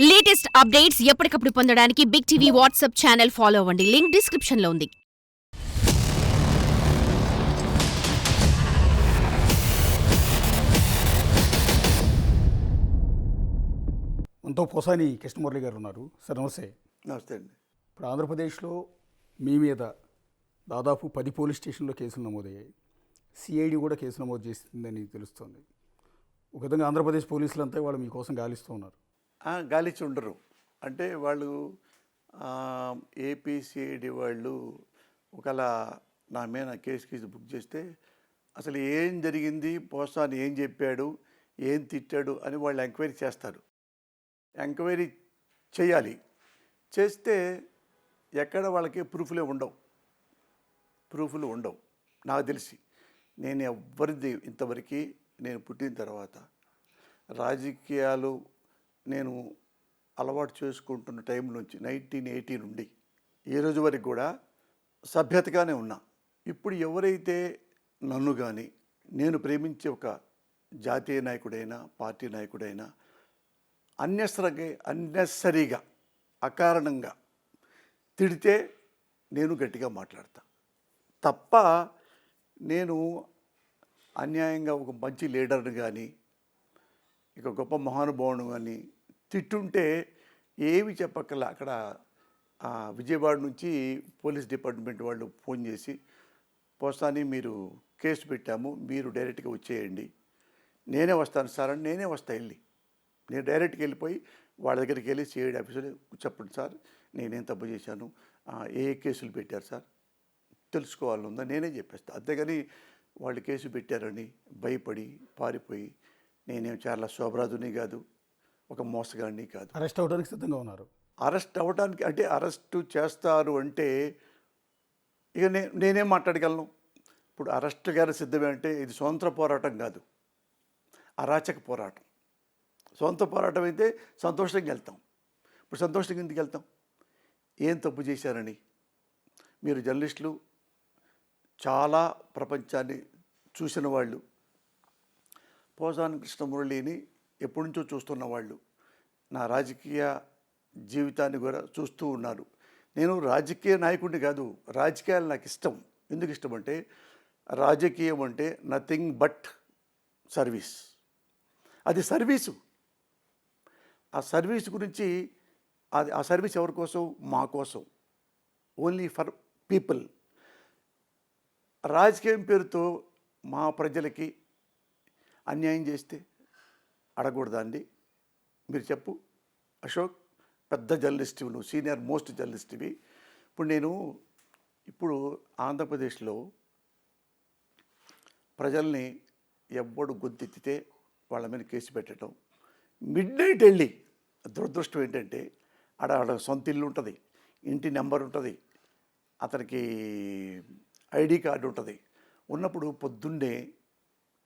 Latest updates ఎప్పటికప్పుడు పొందడానికి Big TV WhatsApp channel follow అవ్వండి. లింక్ డిస్క్రిప్షన్ లో ఉంది. మనతో పోసాని కృష్ణమురళి గారు ఉన్నారు. సార్ నమస్తే. నమస్తే అండి. ఇప్పుడు ఆంధ్రప్రదేశ్లో మీ మీద దాదాపు 10 పోలీస్ స్టేషన్లో కేసులు నమోదయ్యాయి. సిఐడి కూడా కేసు నమోదు చేసిందని తెలుస్తోంది. ఒక విధంగా ఆంధ్రప్రదేశ్ పోలీసులంతా వాళ్ళు మీకోసం గాలిస్తూ ఉన్నారు. గాలిచ్చి ఉండరు. అంటే వాళ్ళు ఏపీసీఐడి వాళ్ళు ఒకవేళ నా మీద కేసు బుక్ చేస్తే అసలు ఏం జరిగింది, పోసాని ఏం చెప్పాడు, ఏం తిట్టాడు అని వాళ్ళు ఎంక్వైరీ చేస్తారు. ఎంక్వైరీ చేయాలి. చేస్తే ఎక్కడ వాళ్ళకి ప్రూఫ్లు ఉండవు. నాకు తెలిసి నేను ఎవరిది ఇంతవరకు నేను పుట్టిన తర్వాత రాజకీయాలు నేను అలవాటు చేసుకుంటున్న టైం నుంచి 1980 నుండి ఈ రోజు వరకు కూడా సభ్యతగానే ఉన్నా. ఇప్పుడు ఎవరైతే నన్ను కానీ నేను ప్రేమించే ఒక జాతీయ నాయకుడైనా పార్టీ నాయకుడైనా అన్నెసరీగా అకారణంగా తిడితే నేను గట్టిగా మాట్లాడతా తప్ప నేను అన్యాయంగా ఒక మంచి లీడర్ని కానీ ఇక గొప్ప మహానుభావుని కానీ తిట్టుంటే ఏమి చెప్పక్కల. అక్కడ విజయవాడ నుంచి పోలీస్ డిపార్ట్మెంట్ వాళ్ళు ఫోన్ చేసి పోసాని మీరు కేసు పెట్టాము, మీరు డైరెక్ట్గా వచ్చేయండి, నేనే వస్తాను సార్ అని నేనే వస్తా. నేను డైరెక్ట్గా వెళ్ళిపోయి వాళ్ళ దగ్గరికి వెళ్ళి సిఐడి ఆఫీసర్ చెప్పండి సార్ నేనేం తప్పు చేశాను, ఏ కేసులు పెట్టారు సార్ తెలుసుకోవాలని ఉందా నేనే చెప్పేస్తా. అంతేగాని వాళ్ళు కేసు పెట్టారని భయపడి పారిపోయి నేనేం చాలా శోభరాజుని కాదు, ఒక మోసగాడిని కాదు. అరెస్ట్ అవ్వడానికి సిద్ధంగా ఉన్నారు. అరెస్ట్ అవ్వడానికి అంటే అరెస్టు చేస్తారు అంటే ఇక నేనేం మాట్లాడగలను. ఇప్పుడు అరెస్ట్ గారి సిద్ధమే అంటే ఇది స్వతంత్ర పోరాటం కాదు, అరాచక పోరాటం. సొంత పోరాటం అయితే సంతోషంగా వెళ్తాం. ఇప్పుడు సంతోషంగా ఎందుకు వెళ్తాం? ఏం తప్పు చేశారని. మీరు జర్నలిస్టులు చాలా ప్రపంచాన్ని చూసిన వాళ్ళు, పోసాని కృష్ణమురళిని ఎప్పటి నుంచో చూస్తున్న వాళ్ళు, నా రాజకీయ జీవితాన్ని కూడా చూస్తూ ఉన్నారు. నేను రాజకీయ నాయకుడిని కాదు, రాజకీయాలు నాకు ఇష్టం. ఎందుకు ఇష్టం అంటే రాజకీయం అంటే నథింగ్ బట్ సర్వీస్. అది సర్వీసు. ఆ సర్వీస్ గురించి ఆ సర్వీస్ ఎవరి కోసం? మా కోసం, ఓన్లీ ఫర్ పీపుల్. రాజకీయం పేరుతో మా ప్రజలకి అన్యాయం చేస్తే అడగకూడదా అండి? మీరు చెప్పు అశోక్, పెద్ద జర్నలిస్ట్వి నువ్వు, సీనియర్ మోస్ట్ జర్నలిస్ట్వి. ఇప్పుడు ఆంధ్రప్రదేశ్లో ప్రజల్ని ఎవ్వడు గొంతెత్తితే వాళ్ళ మీద కేసు పెట్టడం, మిడ్ నైట్ వెళ్ళి, దురదృష్టం ఏంటంటే ఆడ సొంత ఇల్లు ఉంటుంది, ఇంటి నెంబర్ ఉంటుంది, అతనికి ఐడి కార్డు ఉంటుంది. ఉన్నప్పుడు పొద్దున్నే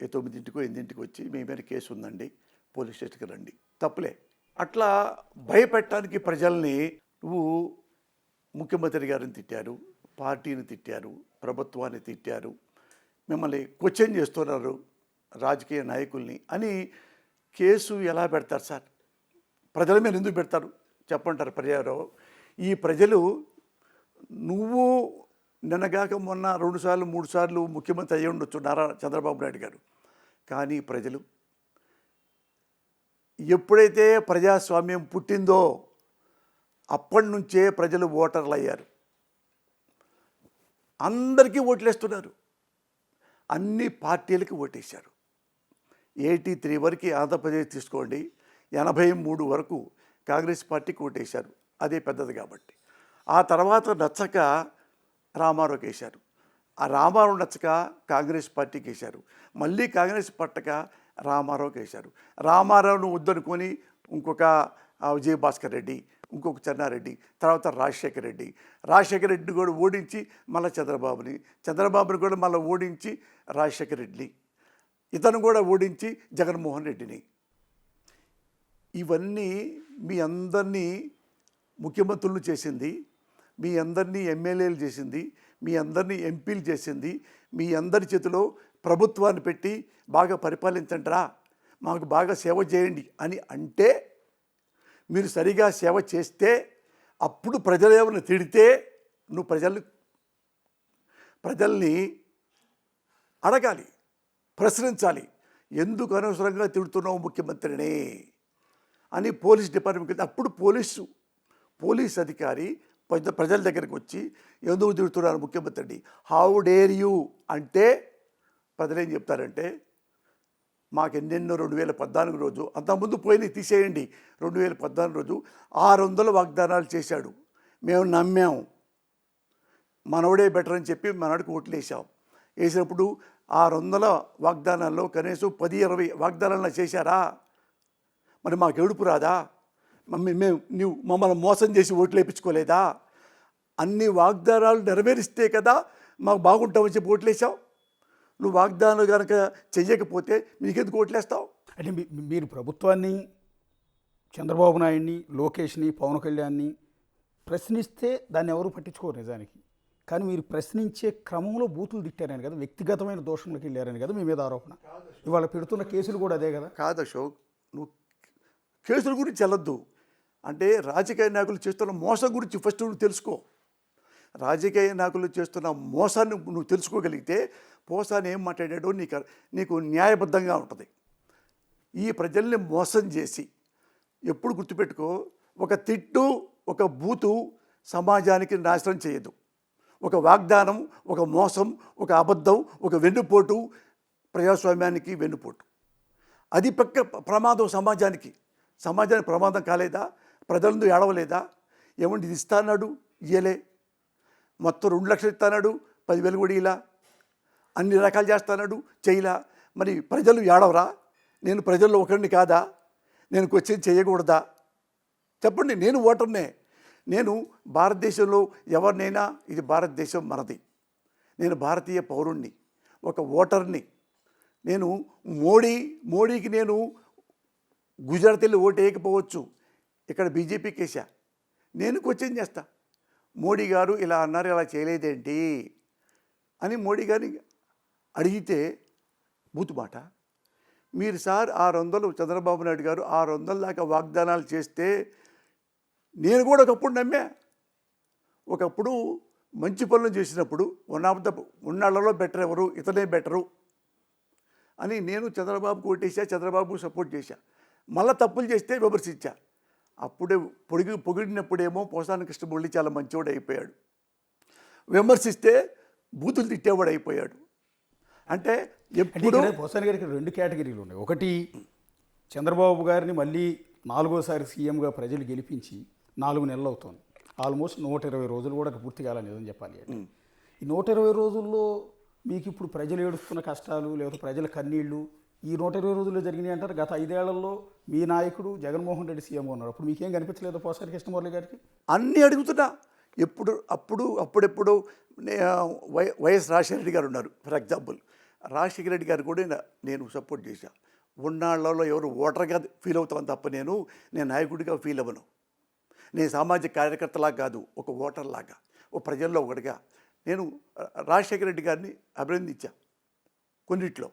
9ంటికో 8ంటికి వచ్చి మీ మీద కేసు ఉందండి పోలీస్ స్టేషన్కి రండి, తప్పులే. అట్లా భయపెట్టడానికి ప్రజల్ని నువ్వు ముఖ్యమంత్రి గారిని తిట్టారు, పార్టీని తిట్టారు, ప్రభుత్వాన్ని తిట్టారు, మిమ్మల్ని క్వశ్చన్ చేస్తున్నారు రాజకీయ నాయకుల్ని అని కేసు ఎలా పెడతారు సార్? ప్రజల మీద ఎందుకు పెడతారు చెప్పంటారు ప్రజలు. ఈ ప్రజలు నువ్వు నిన్నగాక మొన్న 2 సార్లు 3 సార్లు ముఖ్యమంత్రి అయ్యి ఉండొచ్చు చంద్రబాబు నాయుడు గారు, కానీ ప్రజలు ఎప్పుడైతే ప్రజాస్వామ్యం పుట్టిందో అప్పటి నుంచే ప్రజలు ఓటర్లు అయ్యారు. అందరికీ ఓట్లేస్తున్నారు, అన్ని పార్టీలకి ఓటేశారు. 83 వరకు ఆంధ్రప్రదేశ్ తీసుకోండి, 83 వరకు కాంగ్రెస్ పార్టీకి ఓటేశారు, అదే పెద్దది కాబట్టి. ఆ తర్వాత నచ్చక రామారావుకి వేశారు, ఆ రామారావు నచ్చక కాంగ్రెస్ పార్టీకి వేశారు, మళ్ళీ కాంగ్రెస్ పట్టక రామారావుకి వేశారు. రామారావును వద్దనుకొని ఇంకొక విజయభాస్కర్ రెడ్డి, ఇంకొక చెన్నారెడ్డి, తర్వాత రాజశేఖర రెడ్డి కూడా ఓడించి మళ్ళీ చంద్రబాబుని కూడా మళ్ళీ ఓడించి రాజశేఖర రెడ్డిని, ఇతను కూడా ఓడించి జగన్మోహన్ రెడ్డిని. ఇవన్నీ మీ అందరినీ ముఖ్యమంత్రులు చేసింది, మీ అందరినీ ఎమ్మెల్యేలు చేసింది, మీ అందరినీ ఎంపీలు చేసింది, మీ అందరి చేతిలో ప్రభుత్వాన్ని పెట్టి బాగా పరిపాలించండిరా, మాకు బాగా సేవ చేయండి అని అంటే మీరు సరిగా సేవ చేస్తే అప్పుడు ప్రజలు ఏమైనా తిడితే నువ్వు ప్రజల్ని అడగాలి, ప్రశ్నించాలి. ఎందుకు అనవసరంగా తిడుతున్నావు ముఖ్యమంత్రిని అని పోలీస్ డిపార్ట్మెంట్కి. అప్పుడు పోలీస్ అధికారి ప్రజల దగ్గరికి వచ్చి ఎందుకు తిడుతున్నారు ముఖ్యమంత్రిని, హౌ డేర్ యూ అంటే ప్రజలు ఏం చెప్తారంటే, మాకు ఎన్నెన్నో 2014 రోజు, అంతకుముందు పోయి తీసేయండి, 2014 రోజు 600 వాగ్దానాలు చేశాడు, మేము నమ్మాము, మనవడే బెటర్ అని చెప్పి మనవాడికి ఓట్లు వేసినప్పుడు 600 వాగ్దానాల్లో కనీసం 10-20 వాగ్దానాలను చేశారా? మరి మాకు ఏడుపు రాదా? నువ్వు మమ్మల్ని మోసం చేసి ఓట్లు వేయించుకోలేదా? అన్ని వాగ్దానాలు నెరవేరిస్తే కదా మాకు బాగుంటామని చెప్పి ఓట్లు వేసావు. నువ్వు వాగ్దానాలు కనుక చెయ్యకపోతే మీకెందుకు ఓట్లేస్తావు? అంటే మీరు ప్రభుత్వాన్ని, చంద్రబాబు నాయుడిని, లోకేష్ని, పవన్ కళ్యాణ్ని ప్రశ్నిస్తే దాన్ని ఎవరు పట్టించుకోరు నిజానికి. కానీ మీరు ప్రశ్నించే క్రమంలో బూతులు తిట్టారని కదా, వ్యక్తిగతమైన దోషంలోకి వెళ్ళారని కదా మీ మీద ఆరోపణ. ఇవాళ పెడుతున్న కేసులు కూడా అదే కదా. కాదు అశోక్, నువ్వు కేసుల గురించి వెళ్ళొద్దు. అంటే రాజకీయ నాయకులు చేస్తున్న మోసం గురించి ఫస్ట్ నువ్వు తెలుసుకో. రాజకీయ నాయకులు చేస్తున్న మోసాన్ని నువ్వు తెలుసుకోగలిగితే పోసాన్ని ఏం మాట్లాడాడో నీకు న్యాయబద్ధంగా ఉంటుంది. ఈ ప్రజల్ని మోసం చేసి, ఎప్పుడు గుర్తుపెట్టుకో, ఒక తిట్టు, ఒక బూతు సమాజానికి నాశనం చేయదు. ఒక వాగ్దానం, ఒక మోసం, ఒక అబద్ధం, ఒక వెన్నుపోటు ప్రజాస్వామ్యానికి వెన్నుపోటు. అది ప్రమాదం సమాజానికి ప్రమాదం కాలేదా? ప్రజలందు ఏడవలేదా? ఏమంటే ఇది ఇస్తాన్నాడు, ఇయ్యలే. మొత్తం 2 లక్షలు ఇస్తాడు, 10,000 కూడా ఇలా, అన్ని రకాలు చేస్తాడు, చేయలా. మరి ప్రజలు ఏడవరా? నేను ప్రజల్లో ఒకరిని కాదా? నేను క్వశ్చన్ చేయకూడదా? చెప్పండి. నేను ఓటర్నే. నేను భారతదేశంలో ఎవరినైనా, ఇది భారతదేశం మనది, నేను భారతీయ పౌరుణ్ణి, ఒక ఓటర్ని. నేను మోడీకి నేను గుజరాత్ వెళ్ళి ఓటు వేయకపోవచ్చు, ఇక్కడ బీజేపీకి వేసా. నేను క్వశ్చన్ చేస్తా, మోడీ గారు ఇలా అన్నారు, ఇలా చేయలేదేంటి అని మోడీ గారిని అడిగితే బూతు మాట. మీరు సార్ 600, చంద్రబాబు నాయుడు గారు 600 దాకా వాగ్దానాలు చేస్తే నేను కూడా ఒకప్పుడు నమ్మా. ఒకప్పుడు మంచి పనులు చేసినప్పుడు ఉన్నాళ్ళలో బెటర్ ఎవరు, ఇతనే బెటరు అని నేను చంద్రబాబుకు ఓటేసా, చంద్రబాబు సపోర్ట్ చేశా. మళ్ళీ తప్పులు చేస్తే విమర్శించా. అప్పుడే పొగిడినప్పుడేమో పోసాని కృష్ణమురళి చాలా మంచివాడు అయిపోయాడు, విమర్శిస్తే బూతులు తిట్టేవాడు అయిపోయాడు. అంటే ఎప్పుడు పోసాని గారికి 2 కేటగిరీలు ఉన్నాయి. ఒకటి, చంద్రబాబు గారిని మళ్ళీ 4వ సీఎంగా ప్రజలు గెలిపించి 4 నెలలు అవుతుంది. ఆల్మోస్ట్ 120 రోజులు కూడా పూర్తి కాలని నిజం చెప్పాలి. ఈ 120 రోజుల్లో మీకు ఇప్పుడు ప్రజలు ఏడుస్తున్న కష్టాలు, లేకపోతే ప్రజల కన్నీళ్ళు ఈ 120 రోజుల్లో జరిగినాయి అంటారు. గత 5 ఏళ్లలో మీ నాయకుడు జగన్మోహన్ రెడ్డి సీఎంగా ఉన్నారు. అప్పుడు మీకేం కనిపించలేదు పోసాని కృష్ణమురళి గారికి? అన్నీ అడుగుతున్నా. అప్పుడెప్పుడు వైఎస్ రాజశేఖర రెడ్డి గారు ఉన్నారు. ఫర్ ఎగ్జాంపుల్, రాజశేఖర రెడ్డి గారు కూడా నేను సపోర్ట్ చేశా. ఉన్నాళ్ళలో ఎవరు ఓటర్గా ఫీల్ అవుతాను తప్ప నేను నాయకుడిగా ఫీల్ అవ్వను. నేను సామాజిక కార్యకర్తలాగా కాదు, ఒక ఓటర్లాగా, ఒక ప్రజల్లో ఒకటిగా నేను రాజశేఖర రెడ్డి గారిని అభినందించా కొన్నిట్లో.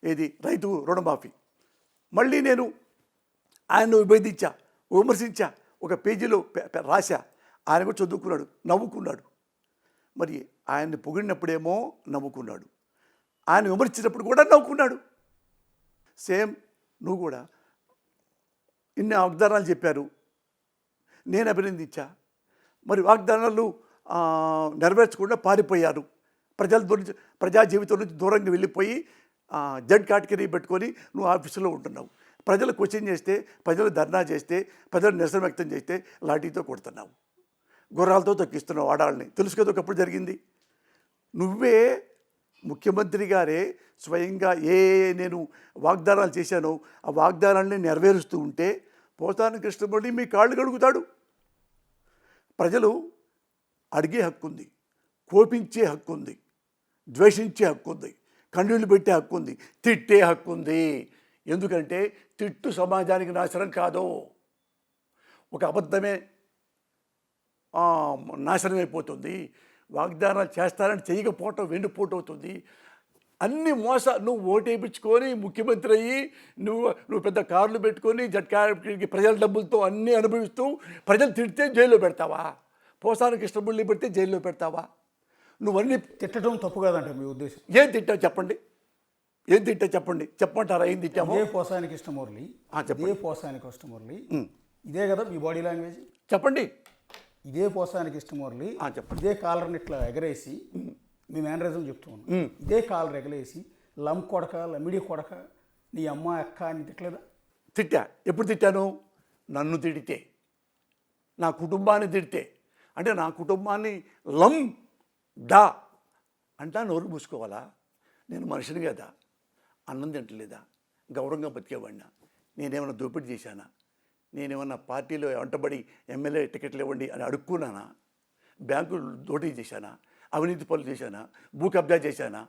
ఏది రైతు రుణమాఫీ, మళ్ళీ నేను ఆయన్ను విమర్శించా, ఒక పేజీలో రాశా. ఆయన కూడా చదువుకున్నాడు, నవ్వుకున్నాడు. మరి ఆయన్ని పొగిడినప్పుడేమో నవ్వుకున్నాడు, ఆయన విమర్శించినప్పుడు కూడా నవ్వుకున్నాడు. సేమ్ నువ్వు కూడా ఇన్ని వాగ్దానాలు చెప్పారు, నేను అభినందించా. మరి వాగ్దానాలు నెరవేర్చకుండా పారిపోయారు, ప్రజా జీవితం నుంచి దూరంగా వెళ్ళిపోయి జడ్ కేటగిరీ పెట్టుకొని నువ్వు ఆఫీసులో ఉంటున్నావు. ప్రజలు క్వశ్చన్ చేస్తే, ప్రజలు ధర్నా చేస్తే, ప్రజలు నిరసన వ్యక్తం చేస్తే లాఠీతో కొడుతున్నావు, గుర్రాలతో తొక్కిస్తున్నావు ఆడాళ్ళని. తెలుసు కదా ఒకప్పుడు జరిగింది. నువ్వే ముఖ్యమంత్రి గారే స్వయంగా నేను వాగ్దానాలు చేశానో ఆ వాగ్దానాన్ని నెరవేరుస్తూ ఉంటే పోసాని కృష్ణమురళి మీ కాళ్ళు కడుగుతాడు. ప్రజలు అడిగే హక్కు ఉంది, కోపించే హక్కు ఉంది, ద్వేషించే హక్కు ఉంది, కన్నీళ్లు పెట్టే హక్కు ఉంది, తిట్టే హక్కు ఉంది. ఎందుకంటే తిట్టు సమాజానికి నాశనం కాదు, ఒక అబద్ధమే నాశనం అయిపోతుంది. వాగ్దానాలు చేస్తారని చేయకపోవటం వెన్నుపోటు అవుతుంది. అన్ని నువ్వు ఓటేపించుకొని ముఖ్యమంత్రి అయ్యి నువ్వు పెద్ద కార్లు పెట్టుకొని జట్కాకి ప్రజల డబ్బులతో అన్నీ అనుభవిస్తూ ప్రజలు తిడితే జైల్లో పెడతావా? పోసానికి కృష్ణమురళి పెడితే జైల్లో పెడతావా? నువ్వన్నీ తిట్టడం తప్పు కాదంట మీ ఉద్దేశం? ఏం తిట్టావు చెప్పండి, ఏం తిట్టా చెప్పండి, చెప్పమంటారా ఏం తిట్టామో? ఇదే పోసాని కృష్ణమురళి, ఇదే పోసాని కృష్ణమురళి, ఇదే కదా మీ బాడీ లాంగ్వేజ్? చెప్పండి. ఇదే పోసాని కృష్ణమురళి చెప్పండి. ఇదే కాలర్ని ఇట్లా ఎగరేసి మీ మేనరిజం చెప్తూ ఉన్నాం, ఇదే కాలర్ ఎగరేసి లం కొడక లమిడి కొడక నీ అమ్మ అక్క అని తిట్టలేదా? తిట్టా. ఎప్పుడు తిట్టాను? నన్ను తిడితే, నా కుటుంబాన్ని తిడితే, అంటే నా కుటుంబాన్ని లం డా అంటా నోరు మూసుకోవాలా? నేను మనిషిని కదా, అన్నం తింటలేదా, గౌరవంగా బతికేవాడినా? నేనేమన్నా దోపిడీ చేశానా? నేనేమన్నా పార్టీలో వెంటబడి ఎమ్మెల్యే టికెట్లు ఇవ్వండి అని అడుక్కున్నానా? బ్యాంకులు దోటీ చేశానా? అవినీతి పనులు చేశానా? భూ కబ్జా చేశానా?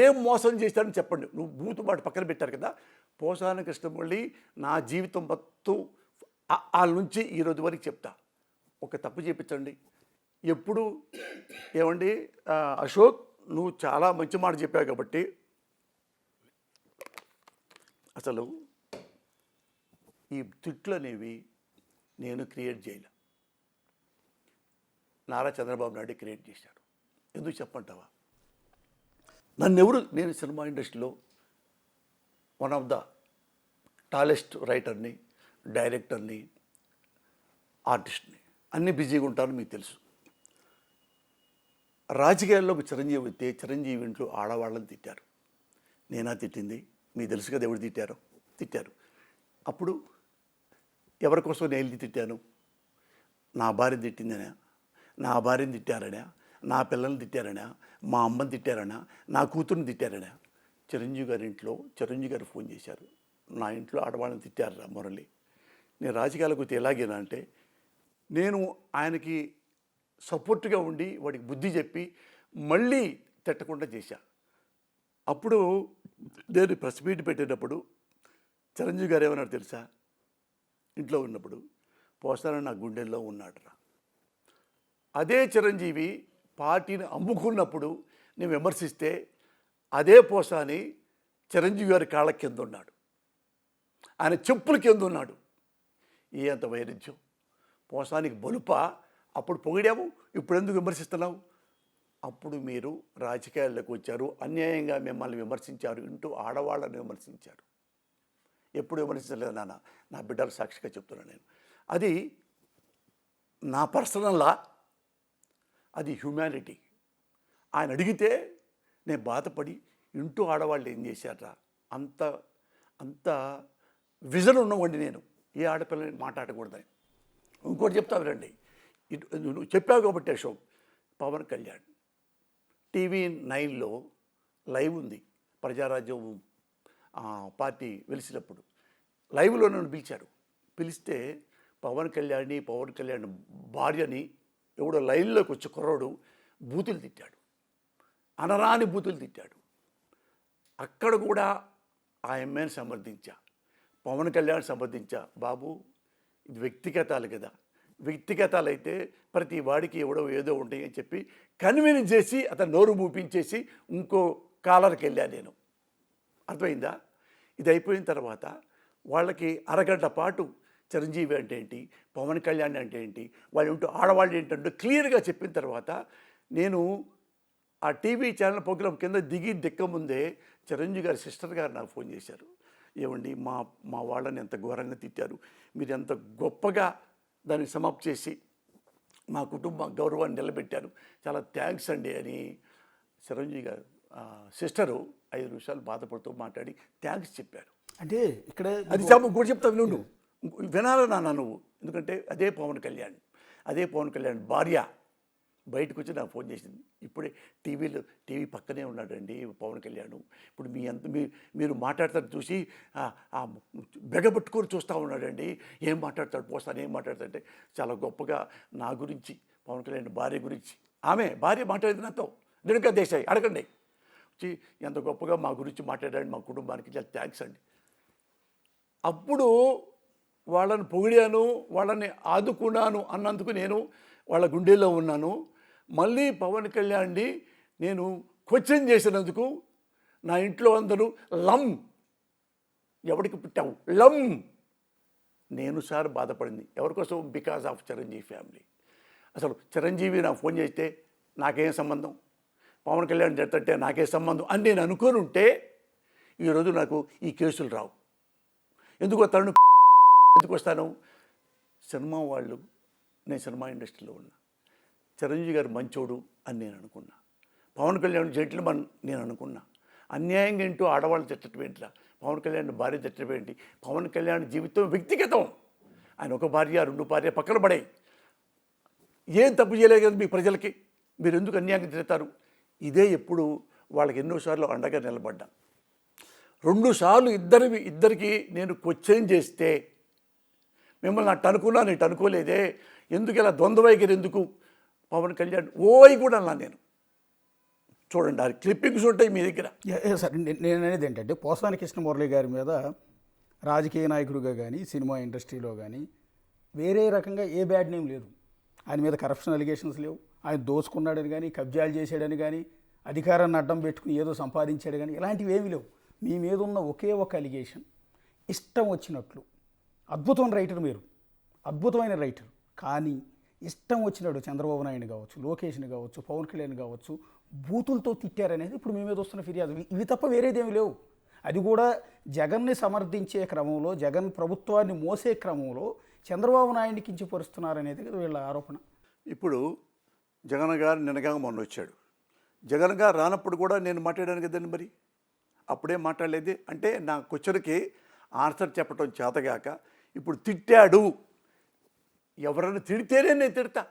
ఏం మోసం చేశానని చెప్పండి. నువ్వు బూతు మాట పక్కన పెట్టారు కదా. పోసాని కృష్ణమురళి నా జీవితం మొత్తం వాళ్ళ నుంచి ఈరోజు వరకు చెప్తా. ఒక తప్పు చేయించండి. ఎప్పుడు ఏమండి అశోక్, నువ్వు చాలా మంచి మాట చెప్పావు కాబట్టి అసలు ఈ తిట్లు అనేవి నేను క్రియేట్ చేయలే, నారా చంద్రబాబు నాయుడు క్రియేట్ చేశాడు. ఎందుకు చెప్పంటావా? నేను సినిమా ఇండస్ట్రీలో వన్ ఆఫ్ ద టాలెస్ట్ రైటర్ని, డైరెక్టర్ని, ఆర్టిస్ట్ని, అన్నీ బిజీగా ఉంటాను మీకు తెలుసు. రాజకీయాల్లోకి చిరంజీవి వస్తే చిరంజీవి ఇంట్లో ఆడవాళ్ళని తిట్టారు. నేనా తిట్టింది? మీకు తెలుసు కదా ఎవరు తిట్టారు. అప్పుడు ఎవరి కోసం నేను తిట్టాను? నా భార్య తిట్టిందనా, నా భార్యని తిట్టారనా, నా పిల్లల్ని తిట్టారనా, మా అమ్మని తిట్టారనా, నా కూతుర్ని తిట్టారనా? చిరంజీవి గారి ఇంట్లో చిరంజీవి గారు ఫోన్ చేశారు, నా ఇంట్లో ఆడవాళ్ళని తిట్టారా మురళి? నేను రాజకీయాలకు వస్తే ఎలాగేనా అంటే, నేను ఆయనకి సపోర్ట్గా ఉండి వాడికి బుద్ధి చెప్పి మళ్ళీ తిట్టకుండా చేశా. అప్పుడు నేను ప్రెస్ మీట్ పెట్టేటప్పుడు చిరంజీవి గారు ఏమన్నారు తెలుసా? ఇంట్లో ఉన్నప్పుడు, పోసాని నా గుండెల్లో ఉన్నాడురా. అదే చిరంజీవి పార్టీని అమ్ముకున్నప్పుడు నేను విమర్శిస్తే అదే పోసాని చిరంజీవి గారి కాళ్ళ కింద ఉన్నాడు, ఆయన చెప్పుల కింద ఉన్నాడు. అంత వైరుధ్యం! పోసానికి బలుప అప్పుడు పొగిడాము, ఇప్పుడు ఎందుకు విమర్శిస్తున్నావు? అప్పుడు మీరు రాజకీయాల్లోకి వచ్చారు, అన్యాయంగా మిమ్మల్ని విమర్శించారు, ఇంటూ ఆడవాళ్ళని విమర్శించారు. ఎప్పుడు విమర్శించలేదు నాన్న, నా బిడ్డలు సాక్షిగా చెప్తున్నాను నేను. అది నా పర్సనల్లా, అది హ్యూమానిటీ. ఆయన అడిగితే నేను బాధపడి ఇంటూ ఆడవాళ్ళు ఏం చేశారా, అంత విజన్ ఉన్నవండి నేను. ఏ ఆడపిల్లని మాట్లాడకూడదని. ఇంకోటి చెప్తా వినండి. నువ్వు చెప్పావు కాబట్టి అశోక్, పవన్ కళ్యాణ్ టీవీ 9లో లైవ్ ఉంది, ప్రజారాజ్యం పార్టీ వెలిసినప్పుడు లైవ్లో నన్ను పిలిస్తే పవన్ కళ్యాణ్ భార్యని ఎవడో లైన్లోకి వచ్చి కుర్రాడు బూతులు తిట్టాడు, అనరాని బూతులు తిట్టాడు. అక్కడ కూడా ఆ అమ్మాయిని సమర్థించా, పవన్ కళ్యాణ్ సమర్థించా. బాబు, ఇది వ్యక్తిగతాలు కదా, వ్యక్తిగతాలు అయితే ప్రతి వాడికి ఎవడో ఏదో ఉంటాయి అని చెప్పి కన్విన్స్ చేసి అతను నోరు మూపించేసి ఇంకో కాలర్కి వెళ్ళాను నేను. అర్థమైందా? ఇది అయిపోయిన తర్వాత వాళ్ళకి అరగంట పాటు చిరంజీవి అంటే ఏంటి, పవన్ కళ్యాణ్ అంటే ఏంటి, వాళ్ళు ఏంటో ఆడవాళ్ళు ఏంటంటే క్లియర్గా చెప్పిన తర్వాత నేను ఆ టీవీ ఛానల్ ప్రోగ్రాం కింద దిక్క ముందే చిరంజీవి గారి సిస్టర్ గారు నాకు ఫోన్ చేశారు. ఏమండి, మా వాళ్ళని ఎంత ఘోరంగా తిట్టారు, మీరు ఎంత గొప్పగా దాన్ని సమాప్తి చేసి మా కుటుంబ గౌరవాన్ని నిలబెట్టారు, చాలా థ్యాంక్స్ అండి అని చిరంజీవి గారు సిస్టరు 5 నిమిషాలు బాధపడుతూ మాట్లాడి థ్యాంక్స్ చెప్పారు. అంటే ఇక్కడ అది కూడా చెప్తావు నువ్వు వినాలి నాన్న నువ్వు. ఎందుకంటే అదే పవన్ కళ్యాణ్ భార్య బయటకు వచ్చి నాకు ఫోన్ చేసింది. ఇప్పుడే టీవీ పక్కనే ఉన్నాడండి పవన్ కళ్యాణ్. ఇప్పుడు మీరు మాట్లాడతాడు చూసి బెగబట్టుకొని చూస్తూ ఉన్నాడండి, ఏం మాట్లాడతాడు పోస్తాను, ఏం మాట్లాడతాడంటే చాలా గొప్పగా నా గురించి, పవన్ కళ్యాణ్ భార్య గురించి, ఆమె భార్య మాట్లాడింది నాతో. రేణుకా దేశాయ్ అడగండి, వచ్చి ఎంత గొప్పగా మా గురించి మాట్లాడాడు, మా కుటుంబానికి చాలా థ్యాంక్స్ అండి. అప్పుడు వాళ్ళని పొగిడాను, వాళ్ళని ఆదుకున్నాను అన్నందుకు నేను వాళ్ళ గుండెల్లో ఉన్నాను. మళ్ళీ పవన్ కళ్యాణ్ని నేను క్వశ్చన్ చేసినందుకు నా ఇంట్లో అందరూ లమ్, ఎవడికి పుట్టావు లమ్. నేను సార్ బాధపడింది ఎవరికోసం, బికాజ్ ఆఫ్ చిరంజీవి ఫ్యామిలీ. అసలు చిరంజీవి నాకు ఫోన్ చేస్తే నాకేం సంబంధం, పవన్ కళ్యాణ్ చెప్తుంటే నాకే సంబంధం అని నేను అనుకొని ఉంటే ఈరోజు నాకు ఈ కేసులు రావు. ఎందుకు వస్తాను, ఎందుకు వస్తాను? సినిమా వాళ్ళు, నేను సినిమా ఇండస్ట్రీలో ఉన్నా, చిరంజీవి గారు మంచోడు అని నేను అనుకున్నా, పవన్ కళ్యాణ్ జెంటిల్మన్ నేను అనుకున్నా. అన్యాయంగా ఏంటో ఆడవాళ్ళు తిట్టడం ఏంటిరా, పవన్ కళ్యాణ్ భార్య తిట్టడం ఏంటి, పవన్ కళ్యాణ్ జీవితం వ్యక్తిగతం. ఆయన ఒక భార్య 2 భార్య పక్కన పడాయి, ఏం తప్పు చేయలేదు కదా మీ ప్రజలకి, మీరు ఎందుకు అన్యాయంగా తిడతారు? ఇదే ఎప్పుడు వాళ్ళకి ఎన్నోసార్లు అండగా నిలబడ్డా. 2 సార్లు ఇద్దరికి నేను క్వశ్చన్ చేస్తే మిమ్మల్ని అట్టు అనుకున్నా, నేను అనుకోలేదే, ఎందుకు ఇలా ద్వంద్వ వైఖరి ఎందుకు, పవన్ కళ్యాణ్ ఓయ్ కూడా అన్నా నేను. చూడండి, ఆ క్లిప్పింగ్స్ ఉంటాయి మీ దగ్గర. సార్ నేను అనేది ఏంటంటే పోసాని కృష్ణమురళి గారి మీద రాజకీయ నాయకుడిగా కానీ సినిమా ఇండస్ట్రీలో కానీ వేరే రకంగా ఏ బ్యాడ్ నేమ్ లేదు. ఆయన మీద కరప్షన్ అలిగేషన్స్ లేవు, ఆయన దోచుకున్నాడని కానీ, కబ్జాలు చేశాడని కానీ, అధికారాన్ని అడ్డం పెట్టుకుని ఏదో సంపాదించాడు కానీ ఇలాంటివి ఏమీ లేవు. మీ మీద ఉన్న ఒకే ఒక అలిగేషన్, ఇష్టం వచ్చినట్లు. అద్భుతమైన రైటర్ మీరు, అద్భుతమైన రైటర్, కానీ ఇష్టం వచ్చినట్టు చంద్రబాబు నాయుడు కావచ్చు, లోకేష్ని కావచ్చు, పవన్ కళ్యాణ్ కావచ్చు, బూతులతో తిట్టారనేది ఇప్పుడు మీ మీద వస్తున్న ఫిర్యాదు. ఇవి తప్ప వేరేదేమీ లేవు. అది కూడా జగన్ని సమర్థించే క్రమంలో, జగన్ ప్రభుత్వాన్ని మోసే క్రమంలో చంద్రబాబు నాయుడిని కించపరుస్తున్నారనేది వీళ్ళ ఆరోపణ. ఇప్పుడు జగన్ గారు నిన్నగా మొన్న వచ్చాడు, జగన్ గారు రానప్పుడు కూడా నేను మాట్లాడాను కదండి, మరి అప్పుడే మాట్లాడలేదు అంటే నా క్వశ్చన్కి ఆన్సర్ చెప్పడం చేతగాక ఇప్పుడు తిట్టాడు. ఎవరైనా తిడితేనే నేను తిడతా,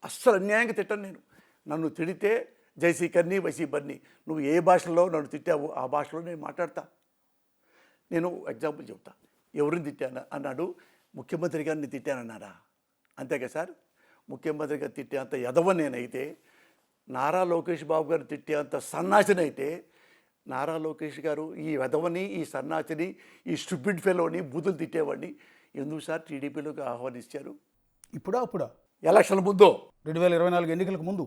అస్సలు అన్యాయంగా తిట్టాను నేను. నన్ను తిడితే జైసీ కన్నీ వైసీ బన్నీ, నువ్వు ఏ భాషలో నన్ను తిట్టావు ఆ భాషలో నేను మాట్లాడతా. నేను ఎగ్జాంపుల్ చెప్తా, ఎవరిని తిట్టాను అన్నాడు, ముఖ్యమంత్రి గారిని తిట్టానన్నారా? అంతేగా సార్, ముఖ్యమంత్రి గారు తిట్టేంత ఎదవ నేనైతే, నారా లోకేష్ బాబు గారు తిట్టేంత సన్నాసినైతే, నారా లోకేష్ గారు ఈ వెధవని, ఈ సన్నాసిని, ఈ స్టూపిడ్ ఫెలోని బూతులు తిట్టేవాడిని ఎందుకు సార్ టీడీపీలోకి ఆహ్వానించారు? అప్పుడా ఎలక్షన్ ముందో, 2024 ఎన్నికలకు ముందు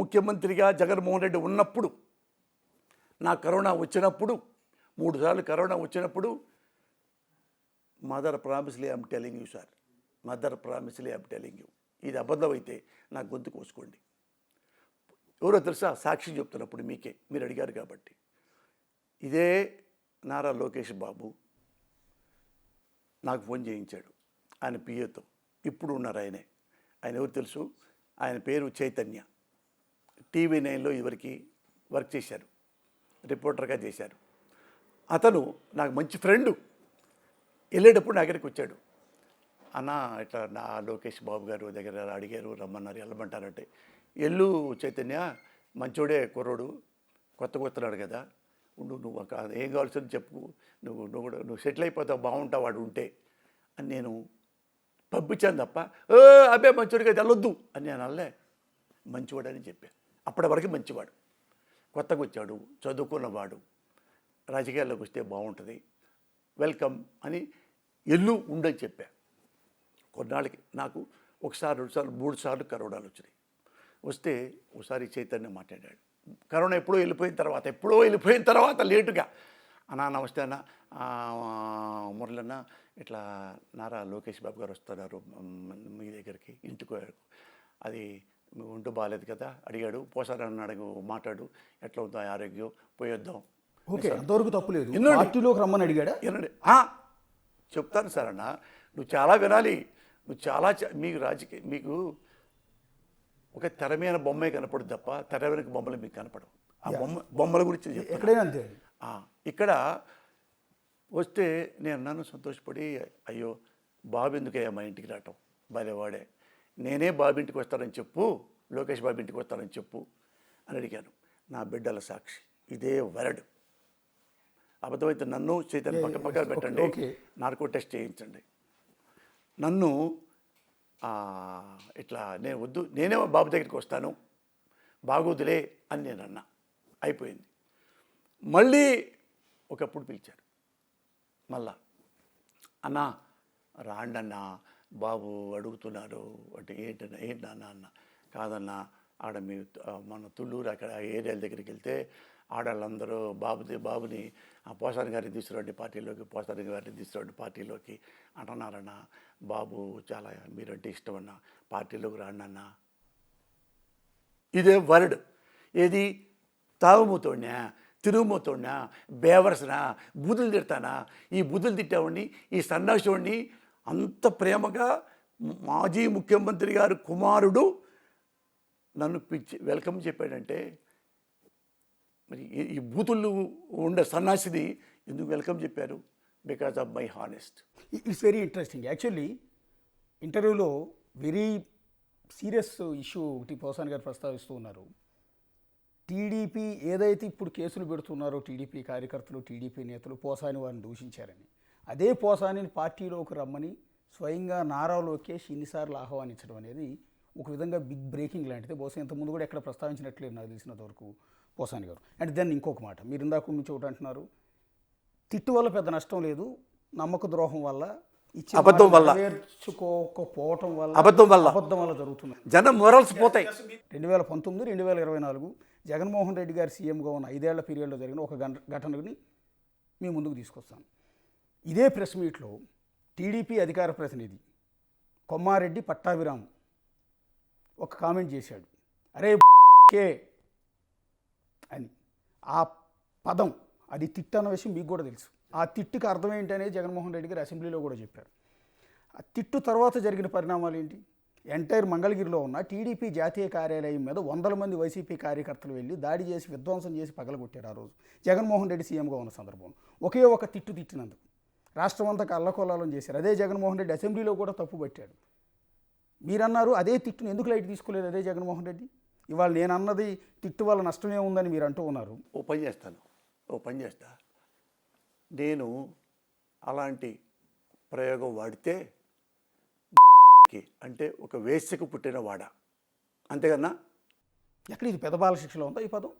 ముఖ్యమంత్రిగా జగన్మోహన్ రెడ్డి ఉన్నప్పుడు, నా కరోనా వచ్చినప్పుడు, 3 సార్లు కరోనా వచ్చినప్పుడు, mother promisely I'm telling you sir, mother promisely I'm telling you, ఇది అబద్ధం అయితే నా గొంతు కోసుకోండి. ఎవరో తెలుసా? సాక్షి చెప్తున్నప్పుడు మీకే, మీరు అడిగారు కాబట్టి. ఇదే నారా లోకేష్ బాబు నాకు ఫోన్ చేయించాడు ఆయన పిఏతో, ఇప్పుడు ఉన్నారు ఆయన ఎవరు తెలుసు? ఆయన పేరు చైతన్య, టీవీ 9లో ఇవరికి వర్క్ చేశారు, రిపోర్టర్గా చేశారు. అతను నాకు మంచి ఫ్రెండు. వెళ్ళేటప్పుడు నా దగ్గరికి వచ్చాడు, అన్న ఇట్లా నా లోకేష్ బాబు గారు దగ్గర అడిగారు, రమ్మన్నారు, వెళ్ళమంటారంటే, ఎల్లు చైతన్య, మంచోడే కుర్రోడు, కొత్తనాడు కదా, నువ్వు ఏం కావాల్సింది చెప్పు, నువ్వు సెటిల్ అయిపోతావు, బాగుంటావు వాడు ఉంటే అని నేను పంపించాను తప్ప, అబ్బే మంచోడిగా వెళ్ళొద్దు అని నేను అనలే. మంచివాడు అని చెప్పాను. అప్పటి వరకు మంచివాడు, కొత్తగా వచ్చాడు, చదువుకున్నవాడు, రాజకీయాల్లోకి వస్తే బాగుంటుంది, వెల్కమ్ అని ఎల్లు ఉండని చెప్పా. కొన్నాళ్ళకి నాకు 1 సారి 2 సార్లు 3 సార్లు కరోనాలు వచ్చినాయి. వస్తే ఒకసారి చైతన్య మాట్లాడాడు, కరోనా ఎప్పుడో వెళ్ళిపోయిన తర్వాత లేటుగా, అన్నా నమస్తే అన్న, మురళన్న ఇట్లా నారా లోకేష్ బాబు గారు వస్తున్నారు మీ దగ్గరికి ఇంటికి, అది ఒంటు బాగాలేదు కదా అడిగాడు, పోసారని అడుగు మాట్లాడు, ఎట్లా ఉందో ఆరోగ్యం, పోయొద్దాం. ఓకే, అంతవరకు తప్పులేదు. పార్టీలోకి రమ్మని అడిగాడా? ఏనండి, చెప్తాను సార్ అన్న, నువ్వు చాలా వినాలి, నువ్వు చాలా మీకు ఒక తెరమైన బొమ్మే కనపడదు తప్ప తెర వెనక బొమ్మలు మీకు కనపడవు. ఆ బొమ్మల గురించి ఎక్కడైనా అంతే. ఇక్కడ వస్తే నేను అన్నాను సంతోషపడి, అయ్యో బాబు ఎందుకయ్యా మా ఇంటికి రావటం, భలేవాడే, నేనే బాబు ఇంటికి వస్తానని చెప్పు, లోకేష్ బాబు ఇంటికి వస్తానని చెప్పు అని అడిగాను. నా బిడ్డల సాక్షి, ఇదే వరడ్. అబద్ధమైతే నన్ను చైతన్య పక్కన పెట్టండి, నార్కో టెస్ట్ చేయించండి, నన్ను ఇట్లా నేను వద్దు, నేనే బాబు దగ్గరికి వస్తాను, బాగోదులే అని నేను అన్నా. అయిపోయింది. మళ్ళీ ఒకప్పుడు పిలిచారు, మళ్ళా అన్నా రాండన్నా బాబు అడుగుతున్నారు అంటే, ఏంటన్నా అన్న, కాదన్నా ఆడ మీ మన తుళ్ళూరు అక్కడ ఏరియాల దగ్గరికి వెళ్తే ఆడవాళ్ళందరూ బాబుని ఆ పోసాని గారిని తీసుకురండి పార్టీలోకి, పోసాని గారిని తీసుకురండి పార్టీలోకి అంటున్నారన్న. బాబు చాలా మీరంటే ఇష్టం అన్న, పార్టీలోకి రాండి అన్న. ఇదే వర్డ్. ఏది తాగుమూతోడినా, తిరుగుమూతోడినా, బేవర్సనా, బూతులు తిడతానా? ఈ బూతులు తిట్టావాడిని, ఈ సన్నాసివాడిని అంత ప్రేమగా మాజీ ముఖ్యమంత్రి గారు కుమారుడు నన్ను పిలిచి వెల్కమ్ చెప్పాడంటే మరి ఈ బూతులు ఉండే సన్నాసిది ఎందుకు వెల్కమ్ చెప్పారు? Because of my honest. It's very interesting. Actually ఇంటర్వ్యూలో వెరీ సీరియస్ ఇష్యూ ఒకటి పోసాని గారు ప్రస్తావిస్తూ ఉన్నారు. టీడీపీ ఏదైతే ఇప్పుడు కేసులు పెడుతున్నారో టీడీపీ కార్యకర్తలు, టీడీపీ నేతలు పోసాని వారిని దూషించారని, అదే పోసానిని పార్టీలోకి రమ్మని స్వయంగా నారా లోకేష్ ఇన్నిసార్లు ఆహ్వానించడం అనేది ఒక విధంగా బిగ్ బ్రేకింగ్ లాంటిది. బహుశా ఇంతకుముందు కూడా ఎక్కడ ప్రస్తావించినట్లేదు నాకు తెలిసినంత వరకు పోసాని గారు. అండ్ దెన్ ఇంకొక మాట, మీరు ఇందాక నుంచి ఒకటి అంటున్నారు, తిట్టు వల్ల పెద్ద నష్టం లేదు, నమ్మక ద్రోహం వల్ల, అబద్ధం వల్ల, నేర్చుకోకపోవటం వల్ల, అబద్ధం వల్ల జరుగుతుంది. జనం మొరల్స్ పోతాయి. 2019, 2024 జగన్మోహన్ రెడ్డి గారు సీఎంగా ఉన్న 5 ఏళ్ల పీరియడ్లో జరిగిన ఒక ఘటనని మీ ముందుకు తీసుకొస్తాను. ఇదే ప్రెస్ మీట్లో టీడీపీ అధికార ప్రతినిధి కొమ్మారెడ్డి పట్టాభిరామ్ ఒక కామెంట్ చేశాడు, అరే కే అని. ఆ పదం అది తిట్టు అన్న విషయం మీకు కూడా తెలుసు. ఆ తిట్టుకి అర్థం ఏంటి అనేది జగన్మోహన్ రెడ్డి గారు అసెంబ్లీలో కూడా చెప్పారు. ఆ తిట్టు తర్వాత జరిగిన పరిణామాలు ఏంటి? ఎంటైర్ మంగళగిరిలో ఉన్న టీడీపీ జాతీయ కార్యాలయం మీద 100 మంది వైసీపీ కార్యకర్తలు వెళ్ళి దాడి చేసి విధ్వంసం చేసి పగలగొట్టారు. ఆ రోజు జగన్మోహన్ రెడ్డి సీఎంగా ఉన్న సందర్భంలో ఒకే ఒక తిట్టు తిట్టినందుకు రాష్ట్రం అంతా అల్లకొల్లాలం చేశారు. అదే జగన్మోహన్ రెడ్డి అసెంబ్లీలో కూడా తప్పు పట్టాడు. మీరన్నారు అదే తిట్టును ఎందుకు లైట్ తీసుకోలేదు అదే జగన్మోహన్ రెడ్డి? ఇవాళ నేను అన్నది తిట్టు వల్ల నష్టమే ఉందని మీరు అంటూ ఉన్నారు. ఓ పని చేస్తా. నేను అలాంటి ప్రయోగం వాడితే అంటే ఒక వేశ్యకు పుట్టిన వాడ, అంతేకన్నా. ఎక్కడ ఇది పెదబాల శిక్షలో ఉందా ఈ పదం?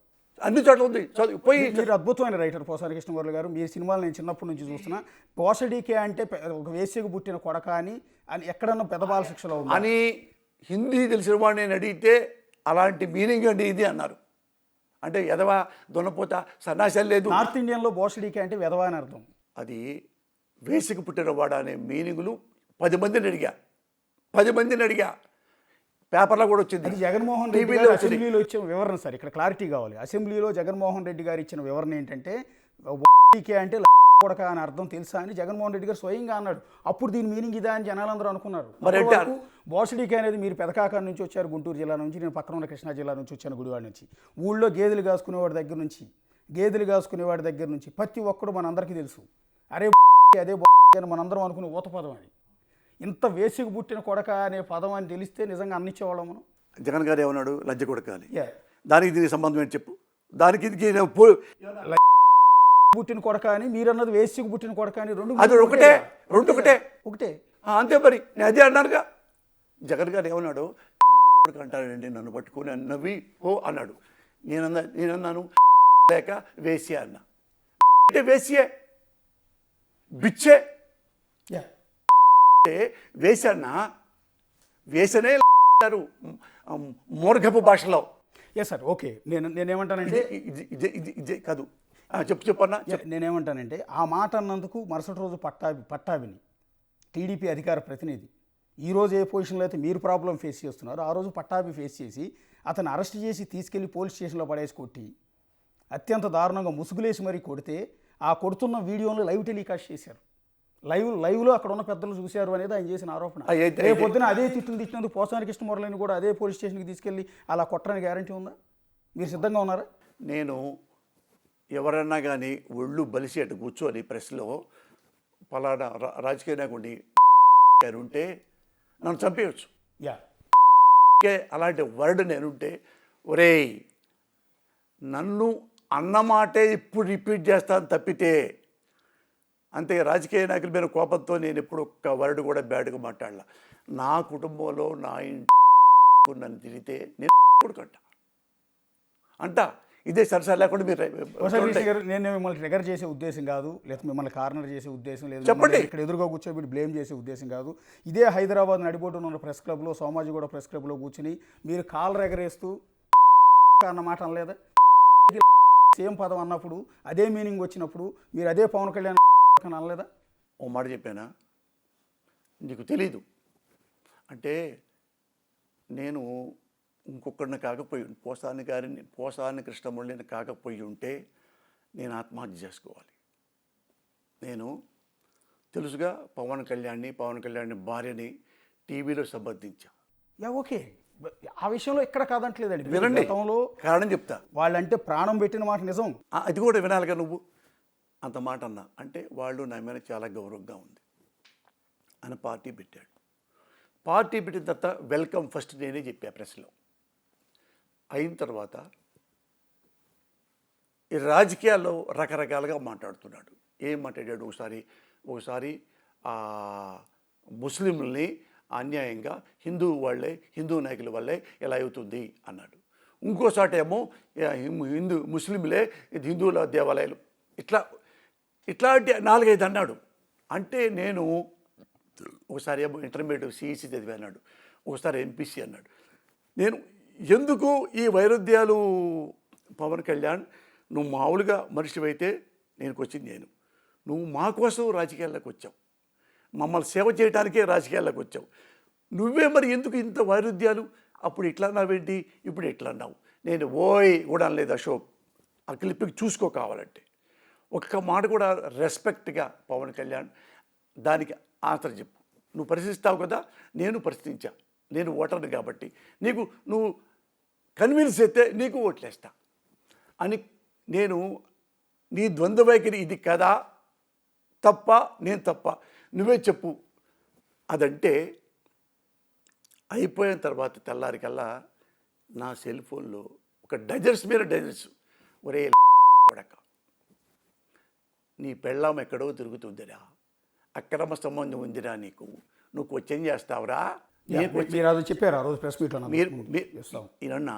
అన్ని చోట్ల ఉంది. పోయి మీరు అద్భుతమైన రైటర్ పోసాని కృష్ణవర్ల గారు. మీ సినిమాలు నేను చిన్నప్పటి నుంచి చూస్తున్నా. పోసడీకే అంటే ఒక వేశ్యకు పుట్టిన కొడక అని ఎక్కడన్నా పెదబాల శిక్షలో ఉంది అని హిందీ తెలిసిన వాడు నేను అడిగితే అలాంటి మీనింగ్ అండి ఇది అన్నారు. అంటే ఎదవా, దున్నపోత, సన్నాసాలు లేదు. నార్త్ ఇండియన్లో బోసడీకే అంటే వెధవా అని అర్థం. అది వేసికి పుట్టిన వాడ అనే మీనింగులు 10 మందిని అడిగా. పేపర్లో కూడా వచ్చింది. అది జగన్మోహన్ రెడ్డి గారు అసెంబ్లీలో ఇచ్చిన వివరణ సార్. ఇక్కడ క్లారిటీ కావాలి. అసెంబ్లీలో జగన్మోహన్ రెడ్డి గారు ఇచ్చిన వివరణ ఏంటంటే బోసడీకే అంటే కొడక అని అర్థం తెలుసా అని జగన్మోహన్ రెడ్డి గారు స్వయంగా అన్నాడు. అప్పుడు దీని మీనింగ్ ఇదా అని జనాలందరూ అనుకున్నారు. బోసడీకే అనేది మీరు పెదకాక నుంచి వచ్చారు, గుంటూరు జిల్లా నుంచి, నేను పక్కన ఉన్న కృష్ణా జిల్లా నుంచి వచ్చాను, గుడివాడ నుంచి. ఊళ్ళో గేదెలు కాసుకునేవాడి దగ్గర నుంచి ప్రతి ఒక్కడు మనందరికీ తెలుసు. అరే అదే అని మనందరం అనుకునే ఊత పదం అని. ఇంత వేసికి పుట్టిన కొడక అనే పదం అని తెలిస్తే నిజంగా అన్నిచ్చేవాళ్ళం మనం. జగన్ గారు ఏమన్నాడు? లంచ కొడక అని. Yeah. దానికి దీనికి సంబంధం ఏంటి చెప్పు? దానికి పుట్టిన కొడక అని మీరన్నది వేసికి పుట్టిన కొడక అని అది ఒకటే అంతే. మరి నేను అదే అన్నానుగా. జగన్ గారు ఏమన్నాడు? కొడక అంటాడండి నన్ను పట్టుకుని నవ్వి ఓ అన్నాడు. నేనన్నాను లేక వేసియా అన్నా. అంటే వేసియే బిచ్చే వేసన్నా వేసనే మూర్ఘపు భాషలో. Yes sir, okay. నేనేమంటానంటే ఇదే కాదు, చెప్పన్నా. నేనేమంటానంటే ఆ మాట అన్నందుకు మరుసటి రోజు పట్టాభిని టీడీపీ అధికార ప్రతినిధి ఈరోజు ఏ పొజిషన్లో అయితే మీరు ప్రాబ్లం ఫేస్ చేస్తున్నారో ఆ రోజు పట్టాభి ఫేస్ చేసి అతను అరెస్ట్ చేసి తీసుకెళ్లి పోలీస్ స్టేషన్లో పడేసి కొట్టి అత్యంత దారుణంగా ముసుగులేసి మరీ కొడితే ఆ కొడుతున్న వీడియోను లైవ్ టెలికాస్ట్ చేశారు. లైవ్లో అక్కడ ఉన్న పెద్దలు చూశారు అనేది ఆయన చేసిన ఆరోపణ. రేపు పొద్దున అదే తిట్టినందుకు పోసాని కృష్ణమురళిని కూడా అదే పోలీస్ స్టేషన్కి తీసుకెళ్ళి అలా కొట్టడానికి గ్యారంటీ ఉందా? మీరు సిద్ధంగా ఉన్నారా? నేను ఎవరన్నా కానీ ఒళ్ళు బలిసి అటు కూర్చొని ప్రెస్లో పలానా రాజకీయ నాయకుడిని ఉంటే నన్ను చంపేయచ్చు. అలాంటి వర్డ్ నేనుంటే ఒరేయ్ నన్ను అన్నమాటే ఇప్పుడు రిపీట్ చేస్తాను తప్పితే అంతే. రాజకీయ నాయకుల మీద కోపంతో నేను ఎప్పుడు ఒక్క వర్డ్ కూడా బ్యాడ్గా మాట్లాడలా. నా కుటుంబంలో నా ఇంటి నన్ను తిరిగితే నేను కొడుకంట ఇదే సరసా లేకుండా మీరు ఒకసారి రిషి గారు, నేను మిమ్మల్ని ట్రిగర్ చేసే ఉద్దేశం కాదు, లేదా మిమ్మల్ని కార్నర్ చేసే ఉద్దేశం లేదు, చెప్పండి. మిమ్మల్ని ఇక్కడ ఎదురుగా కూర్చోబెట్టి బ్లేమ్ చేసే ఉద్దేశం కాదు. ఇదే హైదరాబాద్ నడిబొడ్డున ఉన్న ప్రెస్ క్లబ్లో, సోమాజిగూడ ప్రెస్ క్లబ్లో కూర్చుని మీరు కాలర్ ఎగరేస్తూ అన్నమాట అనలేదా? సేమ్ పదం అన్నప్పుడు, అదే మీనింగ్ వచ్చినప్పుడు మీరు అదే పవన్ కళ్యాణ్ అనలేదా? ఓ మాట చెప్పానా, నీకు తెలీదు అంటే నేను ఇంకొకరిని కాకపోయి పోసాని కృష్ణమురళిని కాకపోయి ఉంటే నేను ఆత్మహత్య చేసుకోవాలి. నేను తెలుసుగా పవన్ కళ్యాణ్ భార్యని టీవీలో సంబంధించా. ఓకే, ఆ విషయంలో ఇక్కడ కాదంటలేదండి. వినండి, గతంలో కారణం చెప్తా. వాళ్ళంటే ప్రాణం పెట్టిన మాట నిజం. అది కూడా వినాలిగా నువ్వు. అంత మాట అన్నా అంటే వాళ్ళు నా మీద చాలా గౌరవంగా ఉంది అని పార్టీ పెట్టాడు. పార్టీ పెట్టిన తర్వాత వెల్కమ్ ఫస్ట్ నేనే చెప్పా ప్రెస్లో. అయిన తర్వాత ఈ రాజకీయాల్లో రకరకాలుగా మాట్లాడుతున్నాడు. ఏం మాట్లాడాడు? ఒకసారి ముస్లింలని అన్యాయంగా హిందూ నాయకుల వల్లే ఎలా అవుతుంది అన్నాడు. ఇంకోసారి ఏమో ముస్లింలే ఇది హిందువుల దేవాలయాలు, ఇట్లాంటి 4-5 అన్నాడు. అంటే నేను ఒకసారి ఏమో ఇంటర్మీడియట్ సిఈసి చదివి అన్నాడు, ఒకసారి ఎంపీసీ అన్నాడు. నేను ఎందుకు ఈ వైరుధ్యాలు? పవన్ కళ్యాణ్, నువ్వు మామూలుగా మనిషివైతే నేను వచ్చింది నువ్వు మా కోసం రాజకీయాల్లోకి వచ్చావు, మమ్మల్ని సేవ చేయడానికే రాజకీయాల్లోకి వచ్చావు. నువ్వే మరి ఎందుకు ఇంత వైరుధ్యాలు? అప్పుడు ఇట్లా అన్నావేంటి, ఇప్పుడు ఎట్లా అన్నావు? నేను కూడా అనలేదు అశోక్, ఆ క్లిప్కి చూసుకో కావాలంటే. ఒక్క మాట కూడా రెస్పెక్ట్గా పవన్ కళ్యాణ్ దానికి ఆన్సర్ చెప్పు. నువ్వు పరిశీలిస్తావు కదా, నేను పరిశీలించా, నేను ఓటర్ని కాబట్టి నువ్వు కన్విన్స్ అయితే నీకు ఓట్లేస్తా అని. నేను నీ ద్వంద్వ వైఖరి ఇది కదా, తప్ప నేను తప్ప నువ్వే చెప్పు అదంటే. అయిపోయిన తర్వాత తెల్లారికల్లా నా సెల్ ఫోన్లో ఒక డజన్స్ ఒరే కొడక, నీ పెళ్ళాం ఎక్కడో తిరుగుతుందిరా, అక్రమ సంబంధం ఉందిరా, నువ్వు క్వశ్చన్ చేస్తావురా. మీరు అది చెప్పారు ఆ రోజు ప్రెస్ మీట్లో. ఈయనన్నా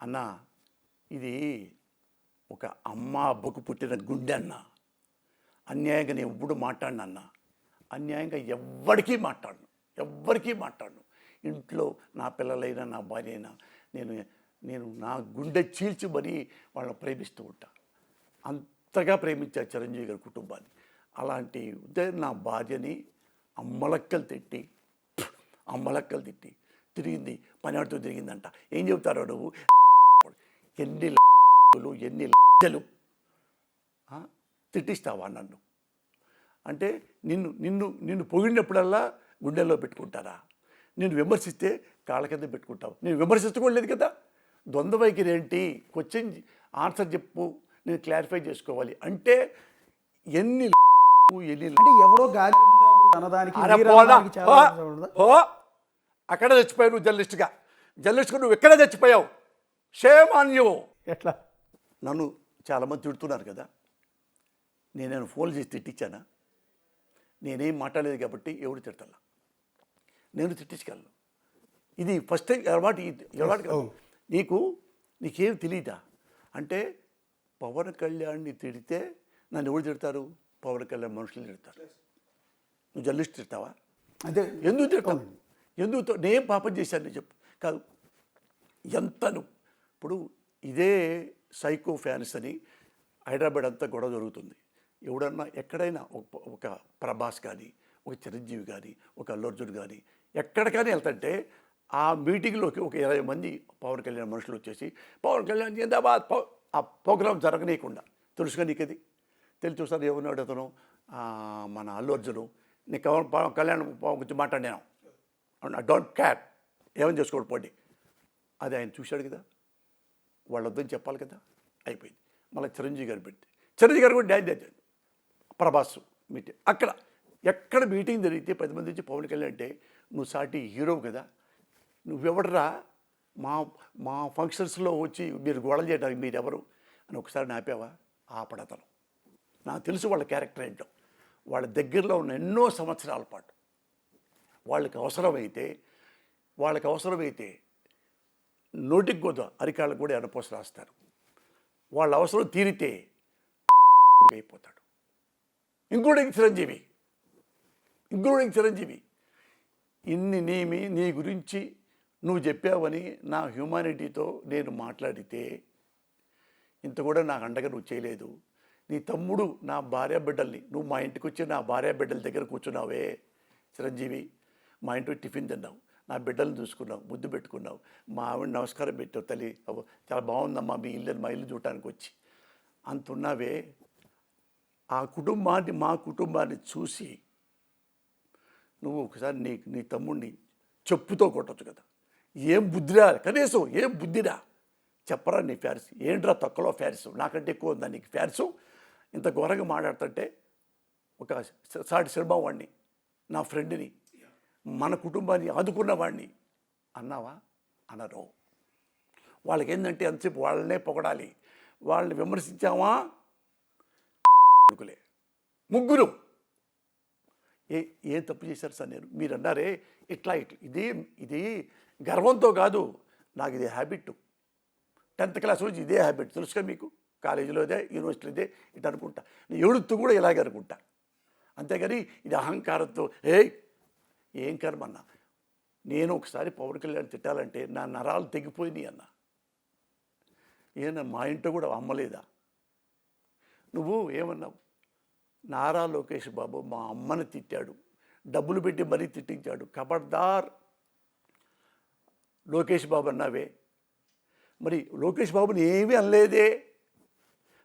అన్నా, ఇది ఒక అమ్మ అబ్బకు పుట్టిన గుండె అన్న. అన్యాయంగా నేను ఎప్పుడు మాట్లాడిన అన్న, అన్యాయంగా ఎవ్వరికీ మాట్లాడను. ఇంట్లో నా పిల్లలైనా నా భార్య అయినా నేను నా గుండె చీల్చి మరీ వాళ్ళని ప్రేమిస్తూ ఉంటా. అంతగా ప్రేమించా చిరంజీవి గారి కుటుంబాన్ని. అలాంటి నా భార్యని అమ్మలక్కలు తిట్టి తిరిగింది, పనివాడితో తిరిగిందంట. ఏం చెబుతారో నువ్వు? ఎన్ని లక్షలు తిట్టిస్తావా నన్ను? అంటే నిన్ను పొగిడినప్పుడల్లా గుండెల్లో పెట్టుకుంటారా? నేను విమర్శిస్తే కాళ్ళ కింద పెట్టుకుంటావు. నేను విమర్శించుకోలేదు కదా. ద్వంద్వ వైఖరి ఏంటి? క్వశ్చన్ ఆన్సర్ చెప్పు, నేను క్లారిఫై చేసుకోవాలి. అంటే ఎన్ని అంటే ఎవరో గాలి అనడానికి అక్కడ చచ్చిపోయావు నువ్వు. జర్నలిస్ట్గా నువ్వు ఎక్కడ చచ్చిపోయావు? Shame on you. ఎట్లా? నన్ను చాలామంది తిడుతున్నారు కదా, నేనేను ఫోన్ చేసి తిట్టించానా? నేనేం మాట్లాడలేదు కాబట్టి ఎవరు తిడతా, నేను తిట్టించగలను. ఇది ఫస్ట్ టైం అలవాటు. నీకేం తెలీదా? అంటే పవన్ కళ్యాణ్ని తిడితే నన్ను ఎవరు తిడతారు? పవన్ కళ్యాణ్ మనుషులు తిడతారు. నువ్వు జర్నలిస్ట్ తిడతావా? అదే. ఎందుకు తిడతావు? ఎందుకు? నేను పాపం చేశాను చెప్పు. కాదు, ఎంతను ఇప్పుడు ఇదే సైకో ఫ్యాన్స్ అని హైదరాబాద్ అంతా గొడవ జరుగుతుంది. ఎవడన్నా ఎక్కడైనా ఒక ప్రభాస్ కానీ, ఒక చిరంజీవి కానీ, ఒక అల్లు అర్జున్ కానీ ఎక్కడికైనా వెళ్తుంటే ఆ మీటింగ్లోకి ఒక 20 మంది పవన్ కళ్యాణ్ మనుషులు వచ్చేసి పవన్ కళ్యాణ్ జిందాబాద్ ఆ ప్రోగ్రాం జరగనీయకుండా. తెలుసుగా నీకు అది తెలిసి చూస్తారు. ఏమన్నాడు అతను, మన అల్లు అర్జును, నీకు పవన్ కళ్యాణ్ గురించి మాట్లాడాను, డోంట్ కేర్, ఏమని చేసుకోడు పోండి. అది ఆయన చూశాడు కదా, వాళ్ళు వద్దని చెప్పాలి కదా, అయిపోయింది. మళ్ళీ చిరంజీవి గారు పెడితే చిరంజీవి గారు కూడా డ్యాన్స్ చేశాడు. ప్రభాస్ మీటింగ్ అక్కడ ఎక్కడ మీటింగ్ జరిగితే 10 మంది నుంచి పవన్ కళ్యాణ్ అంటే నువ్వు సాటి హీరో కదా, నువ్వెవడరా మా ఫంక్షన్స్లో వచ్చి మీరు గొడవ చేయడానికి మీరెవరు అని ఒకసారి నాపావా? ఆపడతను. నాకు తెలుసు వాళ్ళ క్యారెక్టర్ ఏంటో. వాళ్ళ దగ్గరలో ఉన్న ఎన్నో సంవత్సరాల పాటు వాళ్ళకి అవసరమైతే నోటికి గొద్ద అరికాళ్ళకు కూడా ఎనపోసి రాస్తారు. వాళ్ళ అవసరం తీరితే అయిపోతాడు. ఇంక్లూడింగ్ చిరంజీవి ఇన్ని నీ గురించి నువ్వు చెప్పావని నా హ్యూమానిటీతో నేను మాట్లాడితే ఇంత కూడా నాకు అండగా నువ్వు చేయలేదు. నీ తమ్ముడు నా భార్య బిడ్డల్ని, నువ్వు మా ఇంటికి వచ్చి నా భార్య బిడ్డల దగ్గర కూర్చున్నావే చిరంజీవి, మా ఇంట్లో టిఫిన్ తిన్నావు, నా బిడ్డలను చూసుకున్నావు, ముద్దు పెట్టుకున్నావు, మా ఆవిడ నమస్కారం పెట్టావు, తల్లి చాలా బాగుందమ్మా మీ ఇల్లు, మా ఇల్లు చూడటానికి వచ్చి అంతున్నావే. ఆ కుటుంబాన్ని, మా కుటుంబాన్ని చూసి నువ్వు ఒకసారి నీ తమ్ముడిని చెప్పుతో కొట్టచ్చు కదా. ఏం బుద్ధిరా, కనీసం ఏం బుద్ధిరా చెప్పరా నీ ఫ్యారిస్ ఏంట్రా, తక్కువలో ఫ్యారిస్ నాకంటే ఎక్కువ ఉందా నీకు ఫ్యారిసు? ఇంత ఘోరంగా మాట్లాడుతుంటే ఒక సాటి సినిమా వాడిని, నా ఫ్రెండ్ని, మన కుటుంబాన్ని ఆదుకున్న వాడిని అన్నావా? అనరు. వాళ్ళకి ఏంటంటే ఎంతసేపు వాళ్ళనే పొగడాలి. వాళ్ళని విమర్శించావా ముగ్గురు ఏం తప్పు చేశారు సార్? మీరు అన్నారే ఇట్లా ఇది గర్వంతో కాదు, నాకు ఇది హ్యాబిట్. 10th క్లాస్ నుంచి ఇదే హ్యాబిట్, తెలుసుగా మీకు. కాలేజీలో ఇదే, యూనివర్సిటీలో ఇదే, ఇటు అనుకుంటా. నేను ఎడుతూ కూడా ఇలాగే అనుకుంటా. అంతేగాని ఇది అహంకారంతో ఏం కర్మన్నా. నేను ఒకసారి పవన్ కళ్యాణ్ తిట్టాలంటే నా నరాలు తెగిపోయినాయి అన్న. మా ఇంట్లో కూడా అమ్మలేదా? నువ్వు ఏమన్నావు? నారా లోకేష్ బాబు మా అమ్మని తిట్టాడు, డబ్బులు పెట్టి మరీ తిట్టించాడు, ఖబర్దార్ లోకేష్ బాబు అన్నావే. మరి లోకేష్ బాబుని ఏమీ అనలేదే,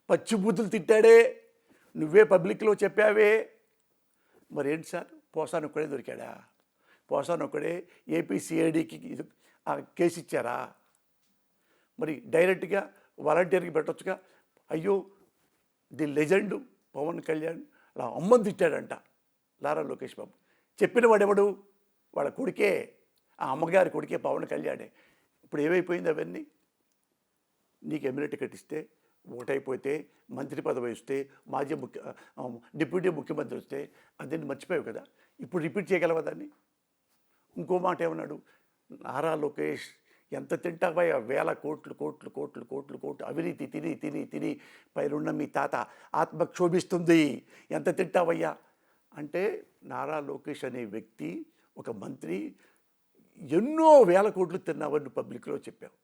పచ్చిబూతులు తిట్టాడే, నువ్వే పబ్లిక్లో చెప్పావే. మరి ఏంటి సార్, పోసాను ఒక్కడే దొరికాడా? పోసాను ఒక్కడే ఏపీ సిఐడికి కేసు ఇచ్చారా? మరి డైరెక్ట్గా వాలంటీర్కి పెట్టొచ్చుగా. అయ్యో ది లెజెండ్ పవన్ కళ్యాణ్ అలా అమ్మని తిట్టాడంట నారా లోకేష్ బాబు. చెప్పిన వాడెవడు? వాళ్ళ కొడుకే, ఆ అమ్మగారి కొడుకే పవన్ కళ్యాణే. ఇప్పుడు ఏమైపోయింది అవన్నీ? నీకు ఎమ్మెల్యే టికెట్ ఇస్తే ఒకటైపోతే, మంత్రి పదవి ఇస్తే, డిప్యూటీ ముఖ్యమంత్రి వస్తే అదేంటి మర్చిపోయావు కదా. ఇప్పుడు రిపీట్ చేయగలవా దాన్ని? ఇంకో మాట ఏమన్నాడు? నారా లోకేష్ ఎంత తింటావయ్యా, 1000 కోట్లు అవినీతి తిని తిని తిని పైరున్న మీ తాత ఆత్మ క్షోభిస్తుంది, ఎంత తింటావయ్యా అంటే. నారా లోకేష్ అనే వ్యక్తి, ఒక మంత్రి, ఎన్నో 1000 కోట్లు తిన్నావని పబ్లిక్లో చెప్పావు.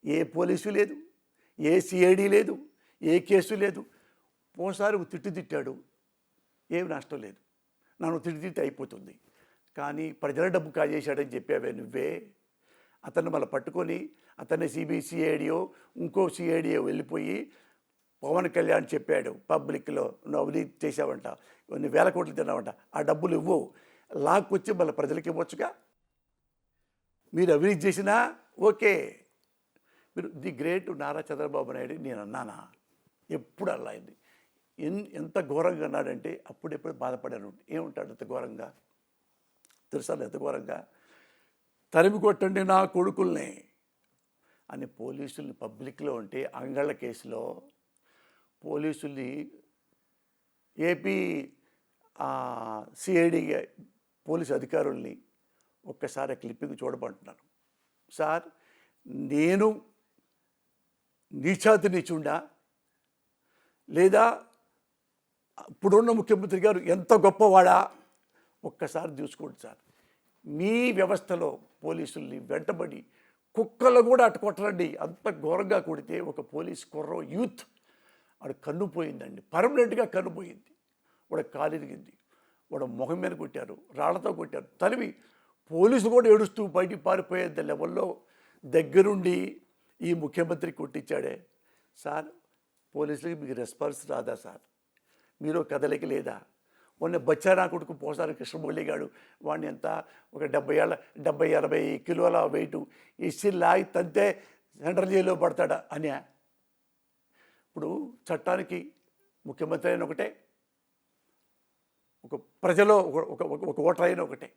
ఏ పోలీసు లేదు, ఏ సిఐడి లేదు, ఏ కేసు లేదు. ఓసారి తిట్టాడు, ఏమి నష్టం లేదు, నన్ను తిట్టి అయిపోతుంది. కానీ ప్రజల డబ్బు కాజేశాడని చెప్పావే నువ్వే. అతన్ని మళ్ళీ పట్టుకొని అతన్ని సిఐడియో ఇంకో సిఐడియో వెళ్ళిపోయి పవన్ కళ్యాణ్ చెప్పాడు పబ్లిక్లో, నువ్వు అవినీతి చేసావంట, కొన్ని 1000 కోట్లు తిన్నావంట, ఆ డబ్బులు ఇవ్వు, లాక్కొచ్చి మళ్ళీ ప్రజలకి ఇవ్వచ్చుగా. మీరు అవినీతి చేసినా ఓకే. మీరు ది గ్రేట్ నారా చంద్రబాబు నాయుడు నేను అన్నానా? ఎప్పుడు అలా అయింది. ఎంత ఘోరంగా అన్నాడంటే అప్పుడెప్పుడు బాధపడాను. ఏముంటాడు అంత ఘోరంగా? తెలుసా ఎంత ఘోరంగా? తరిమి కొట్టండి నా కొడుకుల్ని అని పోలీసుల్ని పబ్లిక్లో ఉంటే, అంగళ్ళ కేసులో పోలీసుల్ని ఏపీ సిఐడి పోలీసు అధికారుల్ని ఒక్కసారి క్లిప్పింగ్ చూడమంటున్నాను. సార్, నేను నీచాతి నీచుండా లేదా ఇప్పుడున్న ముఖ్యమంత్రి గారు ఎంత గొప్పవాడా ఒక్కసారి చూసుకోండి సార్. మీ వ్యవస్థలో పోలీసుల్ని వెంటబడి కుక్కలు కూడా అటు కొట్టరండి, అంత ఘోరంగా కొడితే ఒక పోలీస్ కుర్రో యూత్ వాడు కన్ను పోయిందండి, పర్మనెంట్గా కన్ను పోయింది. వాడు కాలిరిగింది, వాడు మొహం మీద కొట్టారు, రాళ్లతో కొట్టారు, తరివి పోలీసు కూడా ఏడుస్తూ బయటికి పారిపోయేంత లెవెల్లో దగ్గరుండి ఈ ముఖ్యమంత్రి కొట్టించాడే. సార్, పోలీసులకి మీకు రెస్పాన్స్ రాదా సార్? మీరు కదలిక లేదా? మొన్న బచ్చారా కొడుకు పోసారు కృష్ణమౌళి గారు, వాడిని ఎంత ఒక 70-80 కిలోల వెయిట్ ఇసి లాగి తంతే సెంట్రల్ జైల్లో పడతాడా అని. ఇప్పుడు చట్టానికి ముఖ్యమంత్రి అయిన ఒకటే, ఒక ప్రజలో ఒక ఓటర్ అయిన ఒకటే.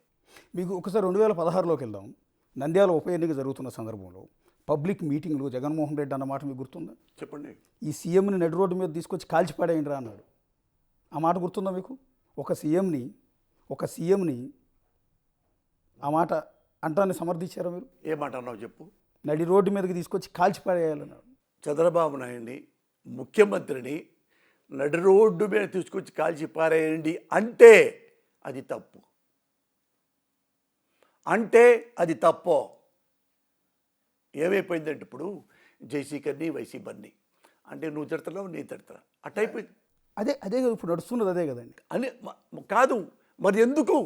మీకు ఒకసారి 2016లోకి వెళ్దాం. నంద్యాల ఉప ఎన్నిక జరుగుతున్న సందర్భంలో పబ్లిక్ మీటింగ్లో జగన్మోహన్ రెడ్డి అన్నమాట మీకు గుర్తుందా? చెప్పండి. ఈ సీఎంని నడి రోడ్డు మీద తీసుకొచ్చి కాల్చిపాడేయండి రా అన్నాడు. ఆ మాట గుర్తుందా మీకు? ఒక సీఎంని ఆ మాట అంటాన్ని సమర్థించారా మీరు? ఏ మాట అన్నావు చెప్పు. నడి రోడ్డు మీదకి తీసుకొచ్చి కాల్చిపాడేయాలన్నాడు. చంద్రబాబు నాయుడిని ముఖ్యమంత్రిని నడి రోడ్డు మీద తీసుకొచ్చి కాల్చి పారేయండి అంటే అది తప్పు. అంటే అది తప్పు. ఏమైపోయిందంటే ఇప్పుడు జైసీకర్ని వైసీపర్ని అంటే నువ్వు తిడుతున్నావు నేను తిడుతున్నా అట్టయిపోయింది. అదే అదే కదా ఇప్పుడు నడుస్తున్నది, అదే కదండి. అని కాదు మరి ఎందుకు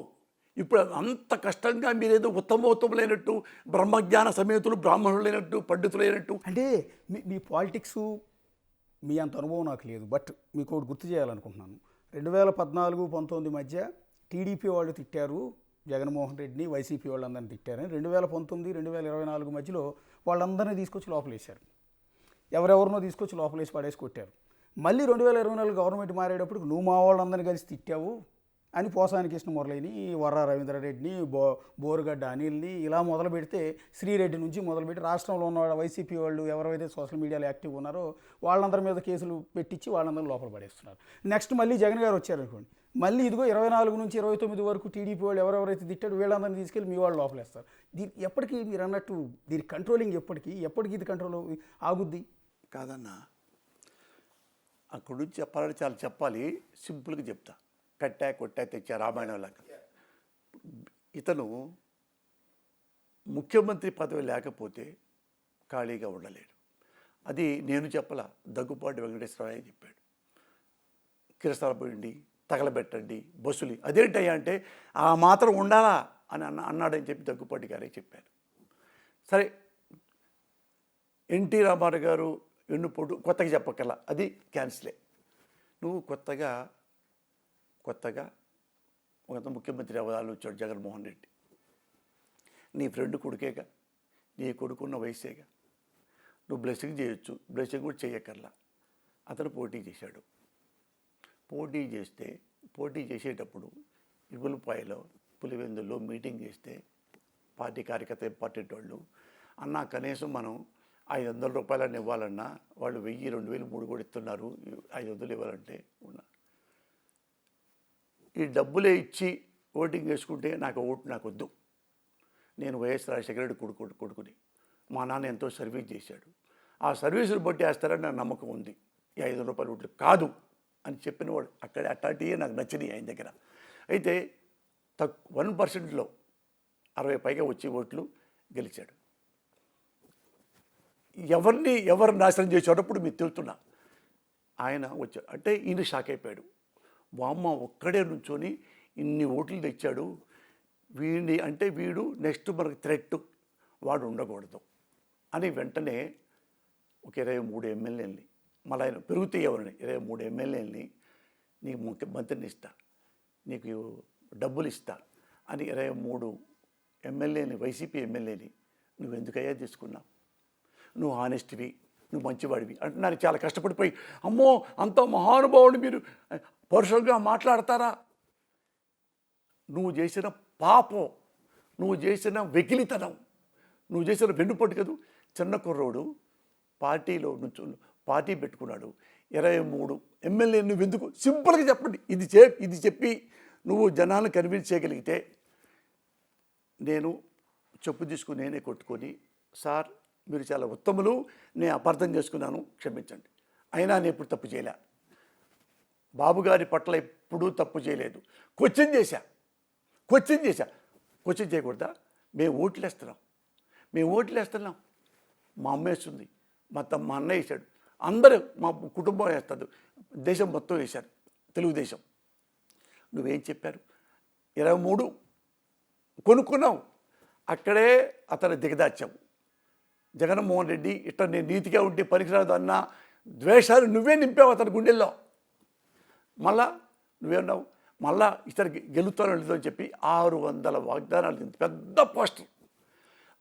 ఇప్పుడు అంత కష్టంగా మీరేదో ఉత్తమోత్తములైనట్టు బ్రహ్మజ్ఞాన సమేతులు బ్రాహ్మణులైనట్టు పండితులైనట్టు అంటే మీ పాలిటిక్స్ మీ అంత అనుభవం నాకు లేదు, బట్ మీకు ఒకటి గుర్తు చేయాలనుకుంటున్నాను. 2014-19 మధ్య టీడీపీ వాళ్ళు తిట్టారు జగన్మోహన్ రెడ్డిని, వైసీపీ వాళ్ళందరినీ తిట్టారని. 2019-2024 మధ్యలో వాళ్ళందరినీ తీసుకొచ్చి లోపలేశారు, ఎవరెవరినో తీసుకొచ్చి లోపలేసి పడేసి కొట్టారు. మళ్ళీ 2024 గవర్నమెంట్ మారేటప్పుడు నువ్వు మా వాళ్ళందరినీ కలిసి తిట్టావు అని పోసాని కృష్ణ మురళిని, వర్రా రవీంద్రారెడ్డిని, బోరుగడ్డ అనిల్ని ఇలా మొదలు పెడితే శ్రీరెడ్డి నుంచి మొదలుపెట్టి రాష్ట్రంలో ఉన్న వైసీపీ వాళ్ళు ఎవరైతే సోషల్ మీడియాలో యాక్టివ్ ఉన్నారో వాళ్ళందరి మీద కేసులు పెట్టించి వాళ్ళందరూ లోపల పడేస్తున్నారు. నెక్స్ట్ మళ్ళీ జగన్ గారు వచ్చారనుకోండి, మళ్ళీ ఇదిగో 24 నుంచి 29 వరకు టీడీపీ వాళ్ళు ఎవరెవరైతే తిట్టాడు వీళ్ళందరినీ తీసుకెళ్ళి మీ వాళ్ళు లోపలేస్తారు. దీని ఎప్పటికీ మీరు అన్నట్టు దీని కంట్రోలింగ్ ఎప్పటికీ ఇది కంట్రోల్ ఆగుద్ది కాదన్నా. అక్కడి నుంచి చెప్పాలంటే చాలా చెప్పాలి, సింపుల్గా చెప్తా. కట్టా కొట్టా తెచ్చా రామాయణం లాగా. ఇతను ముఖ్యమంత్రి పదవి లేకపోతే ఖాళీగా ఉండలేడు. అది నేను చెప్పలా, దగ్గుపాటి వెంకటేశ్వరరావు చెప్పాడు. కిరసనాలు పోయండి, తగలబెట్టండి, బస్సులు అదేంటయ్యా అంటే ఆ మాత్రం ఉండాలా అని అన్నాడని చెప్పి దగ్గుపాటి గారే చెప్పారు. సరే, ఎన్టీ రామారావు గారు వెన్నుపోటు కొత్తగా చెప్పకల్లా అది క్యాన్సిలే. నువ్వు కొత్తగా ఒక ముఖ్యమంత్రి అవ్వాలని వచ్చాడు జగన్మోహన్ రెడ్డి. నీ ఫ్రెండ్ కొడుకేగా, నీ కొడుకున్న వయసేగా, నువ్వు బ్లెస్సింగ్ చేయొచ్చు, బ్లెస్సింగ్ కూడా చేయక్కర్లా. అతను పోటీ చేశాడు. పోటీ చేసేటప్పుడు ఇగులపాయలో పులివెందుల్లో మీటింగ్ చేస్తే పార్టీ కార్యకర్త ఇంపార్టెంట్ వాళ్ళు అన్నా కనీసం మనం 500 రూపాయలని ఇవ్వాలన్నా వాళ్ళు 1000, 2000, 3 కూడా ఇస్తున్నారు, 500 ఇవ్వాలంటే ఉన్నా ఈ డబ్బులే ఇచ్చి ఓటింగ్ వేసుకుంటే నాకు వద్దు. నేను వైఎస్ రాజశేఖర రెడ్డి కొడుకుని మా నాన్న ఎంతో సర్వీస్ చేశాడు, ఆ సర్వీసులు బట్టి వేస్తారని నాకు నమ్మకం ఉంది, ఈ 500 రూపాయల ఓట్లు కాదు అని చెప్పినవాడు అక్కడే అట్లాంటివే నాకు నచ్చినాయి ఆయన దగ్గర. అయితే 1%లో 60 పైగా వచ్చే ఓట్లు గెలిచాడు. ఎవరు నాశనం చేసేటప్పుడు మీరు తెలుస్తున్నా ఆయన వచ్చాడు అంటే ఈయన షాక్ అయిపోయాడు. వామ్మ ఒక్కడే నుంచొని ఇన్ని ఓట్లు తెచ్చాడు, వీడు నెక్స్ట్ మనకు థ్రెట్, వాడు ఉండకూడదు అని వెంటనే ఒక 23 ఎమ్మెల్యేలని మళ్ళీ ఆయన పెరుగుతూ ఎవరిని 23 ఎమ్మెల్యేలని నీకు ముఖ్యమంత్రిని ఇస్తా, నీకు డబ్బులు ఇస్తా అని 23 ఎమ్మెల్యేని వైసీపీ ఎమ్మెల్యేని నువ్వు ఎందుకయ్యా తీసుకున్నావు? నువ్వు హానెస్ట్వి, నువ్వు మంచివాడివి అంటే నాకు చాలా కష్టపడిపోయి, అమ్మో అంత మహానుభావుడు మీరు పరుషంగా మాట్లాడతారా? నువ్వు చేసిన పాపం, నువ్వు చేసిన వెకిలితనం, నువ్వు చేసిన వెన్నుపట్టు కదూ. చిన్న కుర్రోడు పార్టీ పెట్టుకున్నాడు, 23 ఎమ్మెల్యే నువ్వు ఎందుకు? సింపుల్గా చెప్పండి. ఇది చెప్పి నువ్వు జనాలను కన్విన్స్ చేయగలిగితే నేను చెప్పు తీసుకుని నేనే కొట్టుకొని, సార్ మీరు చాలా ఉత్తములు, నేను అపార్థం చేసుకున్నాను, క్షమించండి, అయినా నేను ఎప్పుడు తప్పు చేయలే, బాబుగారి పట్ల ఎప్పుడూ తప్పు చేయలేదు, క్వశ్చన్ చేశా. క్వశ్చన్ చేయకూడదా? మేము ఓట్లు వేస్తున్నాం, మా అమ్మ వేస్తుంది, మా అన్న వేసాడు, అందరూ మా కుటుంబం వేస్తారు, దేశం మొత్తం వేశారు, తెలుగుదేశం. నువ్వేం చెప్పారు? 23 కొనుక్కున్నావు, అక్కడే అతను దిగదార్చావు. జగన్మోహన్ రెడ్డి ఇట్లా నేను నీతిగా ఉంటే పనికిరాదు అన్న ద్వేషాలు నువ్వే నింపావు అతని గుండెల్లో. మళ్ళా నువ్వేన్నావు, మళ్ళా ఇతను గెలుస్తాను అని చెప్పి 600 వాగ్దానాలు, పెద్ద పోస్టర్,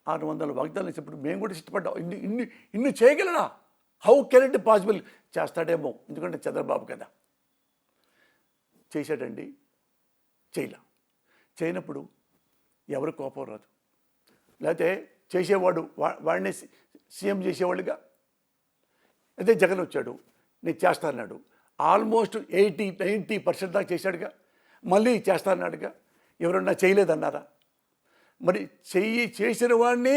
600 వాగ్దానాలు ఇచ్చినప్పుడు మేము కూడా ఇష్టపడ్డాం. ఇన్ని చేయగలడా? How can it possible? చేస్తాడేమో, ఎందుకంటే చంద్రబాబు కదా. చేశాడండి, చేయనప్పుడు ఎవరు కోపం రాదు, లేకపోతే చేసేవాడు వాడిని సీఎం చేసేవాళ్ళుగా. అదే జగన్ వచ్చాడు, నేను చేస్తా అన్నాడు, ఆల్మోస్ట్ 80-90% దాకా చేశాడుగా, మళ్ళీ చేస్తా అన్నాడుగా. ఎవరన్నా చేయలేదన్నారా? మరి చేసిన వాడిని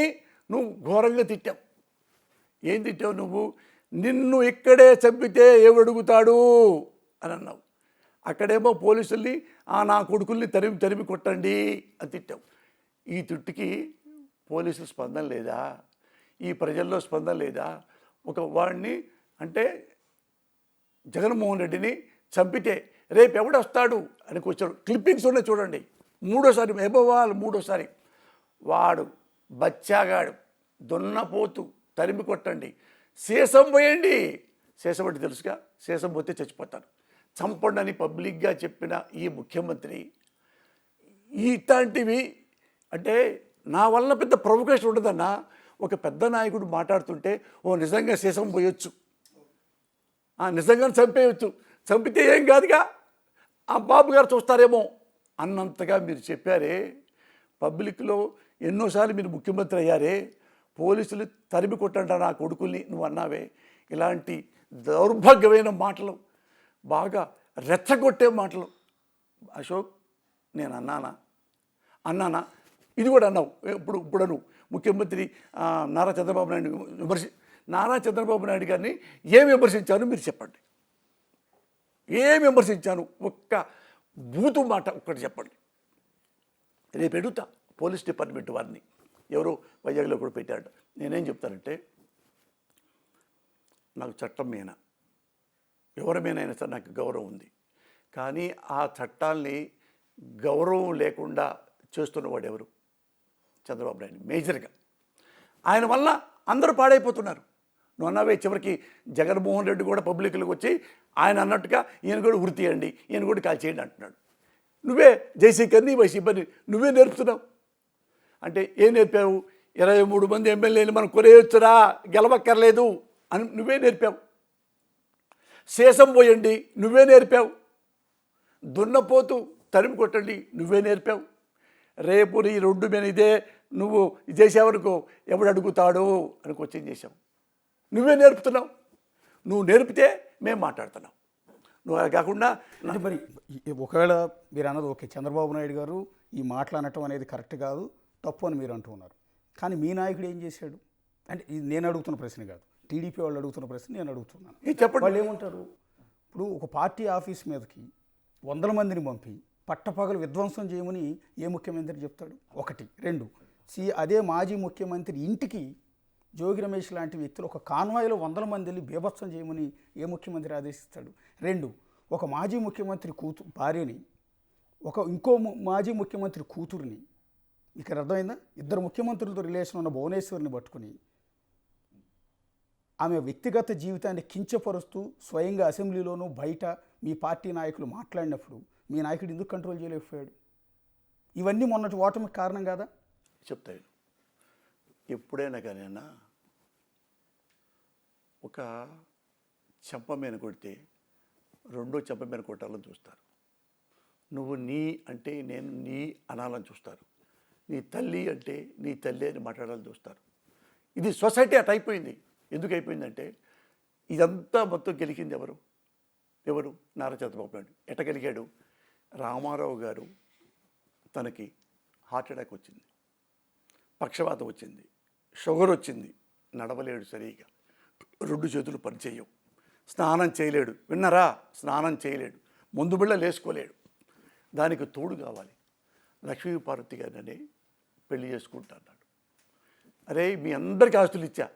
నువ్వు ఘోరంగా తిట్టావు. ఏం తిట్టావు నువ్వు? నిన్ను ఇక్కడే చంపితే ఎవడుగుతాడు అని అన్నావు. అక్కడేమో పోలీసుల్ని నా కొడుకుల్ని తరిమి తరిమి కొట్టండి అని తిట్టావు. ఈ తిట్టుకి పోలీసుల స్పందన లేదా? ఈ ప్రజల్లో స్పందన లేదా? ఒక వాడిని అంటే జగన్మోహన్ రెడ్డిని చంపితే రేపు ఎవడొస్తాడు అని వచ్చాడు. క్లిప్పింగ్స్ ఉన్నాయి చూడండి. మూడోసారి వాడు బచ్చాగాడు దున్నపోతు తరిమి కొట్టండి, శేషం పోయండి. శేషం అంటే తెలుసుగా, శేషం పోతే చచ్చిపోతారు, చంపండి అని పబ్లిక్గా చెప్పిన ఈ ముఖ్యమంత్రి ఇట్లాంటివి అంటే నా వల్ల పెద్ద ప్రొవొకేషన్ ఉండదన్నా. ఒక పెద్ద నాయకుడు మాట్లాడుతుంటే నిజంగా శేషం పోయొచ్చు, నిజంగా చంపేయచ్చు, చంపితే ఏం కాదుగా, బాబు గారు చూస్తారేమో అన్నంతగా మీరు చెప్పారే. పబ్లిక్లో ఎన్నోసార్లు మీరు ముఖ్యమంత్రి అయ్యారే, పోలీసులు తరిమి కొట్టండి నా కొడుకుల్ని నువ్వు అన్నావే. ఇలాంటి దౌర్భాగ్యమైన మాటలు, బాగా రెచ్చగొట్టే మాటలు అశోక్ నేను అన్నానా? ఇది కూడా అన్నావు. ఇప్పుడు నువ్వు ముఖ్యమంత్రి నారా చంద్రబాబు నాయుడు గారిని ఏం విమర్శించాను మీరు చెప్పండి. ఏం విమర్శించాను? ఒక్క బూతు మాట ఒక్కటి చెప్పండి. రేపు ఎడుగుతా పోలీస్ డిపార్ట్మెంట్ వారిని, ఎవరో వైజాగ్లో కూడా పెట్టాడు. నేనేం చెప్తానంటే, నాకు చట్టం మీద ఎవరి మీదైనా సరే నాకు గౌరవం ఉంది. కానీ ఆ చట్టాల్ని గౌరవం లేకుండా చేస్తున్నవాడు ఎవరు? చంద్రబాబు నాయుడు మేజర్గా. ఆయన వల్ల అందరూ పాడైపోతున్నారు. నువ్వు అన్నావే చివరికి జగన్మోహన్ రెడ్డి కూడా పబ్లిక్లోకి వచ్చి ఆయన అన్నట్టుగా ఈయన కూడా ఉరి తీయండి, ఈయన కూడా కాల్ చేయండి అంటున్నాడు. నువ్వే జయశంకర్ని వైసీపీని నువ్వే నేర్పుతున్నావు. అంటే ఏం నేర్పావు? 23 మంది ఎమ్మెల్యేలు మనం కొనేయొచ్చురా, గెలవక్కర్లేదు అని నువ్వే నేర్పావు. శేషం పోయండి నువ్వే నేర్పావు. దున్నపోతూ తరిమి కొట్టండి నువ్వే నేర్పావు. రేపు ఈ రోడ్డు మీద ఇదే నువ్వు చేసేవరకు ఎవడు అడుగుతాడు అని క్వశ్చన్ చేసావు. నువ్వే నేర్పుతున్నావు. నువ్వు నేర్పితే మేము మాట్లాడుతున్నాం. నువ్వు అలా కాకుండా అంటే మరి ఒకవేళ మీరు అన్నది ఓకే, చంద్రబాబు నాయుడు గారు ఈ మాట్లాడటం అనేది కరెక్ట్ కాదు, తప్పు అని మీరు అంటున్నారు. కానీ మీ నాయకుడు ఏం చేశాడు అంటే ఇది నేను అడుగుతున్న ప్రశ్న కాదు, టీడీపీ వాళ్ళు అడుగుతున్న ప్రశ్న నేను అడుగుతున్నాను. చెప్పండి. వాళ్ళు ఏమంటారు? ఇప్పుడు ఒక పార్టీ ఆఫీస్ మీదకి 100 మందిని పంపి పట్టపగలు విధ్వంసం చేయమని ఏ ముఖ్యమంత్రి చెప్తాడు? ఒకటి. రెండు, అదే మాజీ ముఖ్యమంత్రి ఇంటికి జోగి రమేష్ లాంటి వ్యక్తులు ఒక కాన్వాయ్లో 100 మందిని బీభత్సం చేయమని ఏ ముఖ్యమంత్రి ఆదేశిస్తాడు? రెండు, ఒక మాజీ ముఖ్యమంత్రి భార్యని ఇంకో మాజీ ముఖ్యమంత్రి కూతురిని, ఇక్కడ అర్థమైందా? ఇద్దరు ముఖ్యమంత్రులతో రిలేషన్ ఉన్న భువనేశ్వర్ని పట్టుకుని ఆమె వ్యక్తిగత జీవితాన్ని కించపరుస్తూ స్వయంగా అసెంబ్లీలోనూ బయట మీ పార్టీ నాయకులు మాట్లాడినప్పుడు మీ నాయకుడు ఎందుకు కంట్రోల్ చేయలేకపోయాడు? ఇవన్నీ మొన్నటి ఓటమికి కారణం కాదా? చెప్తాను. ఎప్పుడైనా కానీ అన్న ఒక చెంప మీద కొడితే రెండో చెంప మీద కొట్టాలని చూస్తారు. నువ్వు నీ అంటే నేను నీ అనాలని చూస్తారు. నీ తల్లి అంటే నీ తల్లి అని మాట్లాడాలని చూస్తారు. ఇది సొసైటీ అట్ అయిపోయింది. ఎందుకు అయిపోయిందంటే ఇదంతా మొత్తం గెలిచింది ఎవరు? నారా చంద్రబాబు నాయుడు. ఎట్ట గెలిగాడు? రామారావు గారు తనకి హార్ట్ అటాక్ వచ్చింది, పక్షవాతం వచ్చింది, షుగర్ వచ్చింది, నడవలేడు సరిగా, 2 చేతులు పనిచేయవు, స్నానం చేయలేడు. విన్నారా? స్నానం చేయలేడు, ముందు బిళ్ళ లేసుకోలేడు. దానికి తోడు కావాలి. లక్ష్మీపార్వతి గారిని పెళ్లి చేసుకుంటున్నాడు. అరే మీ అందరికీ ఆస్తులు ఇచ్చా,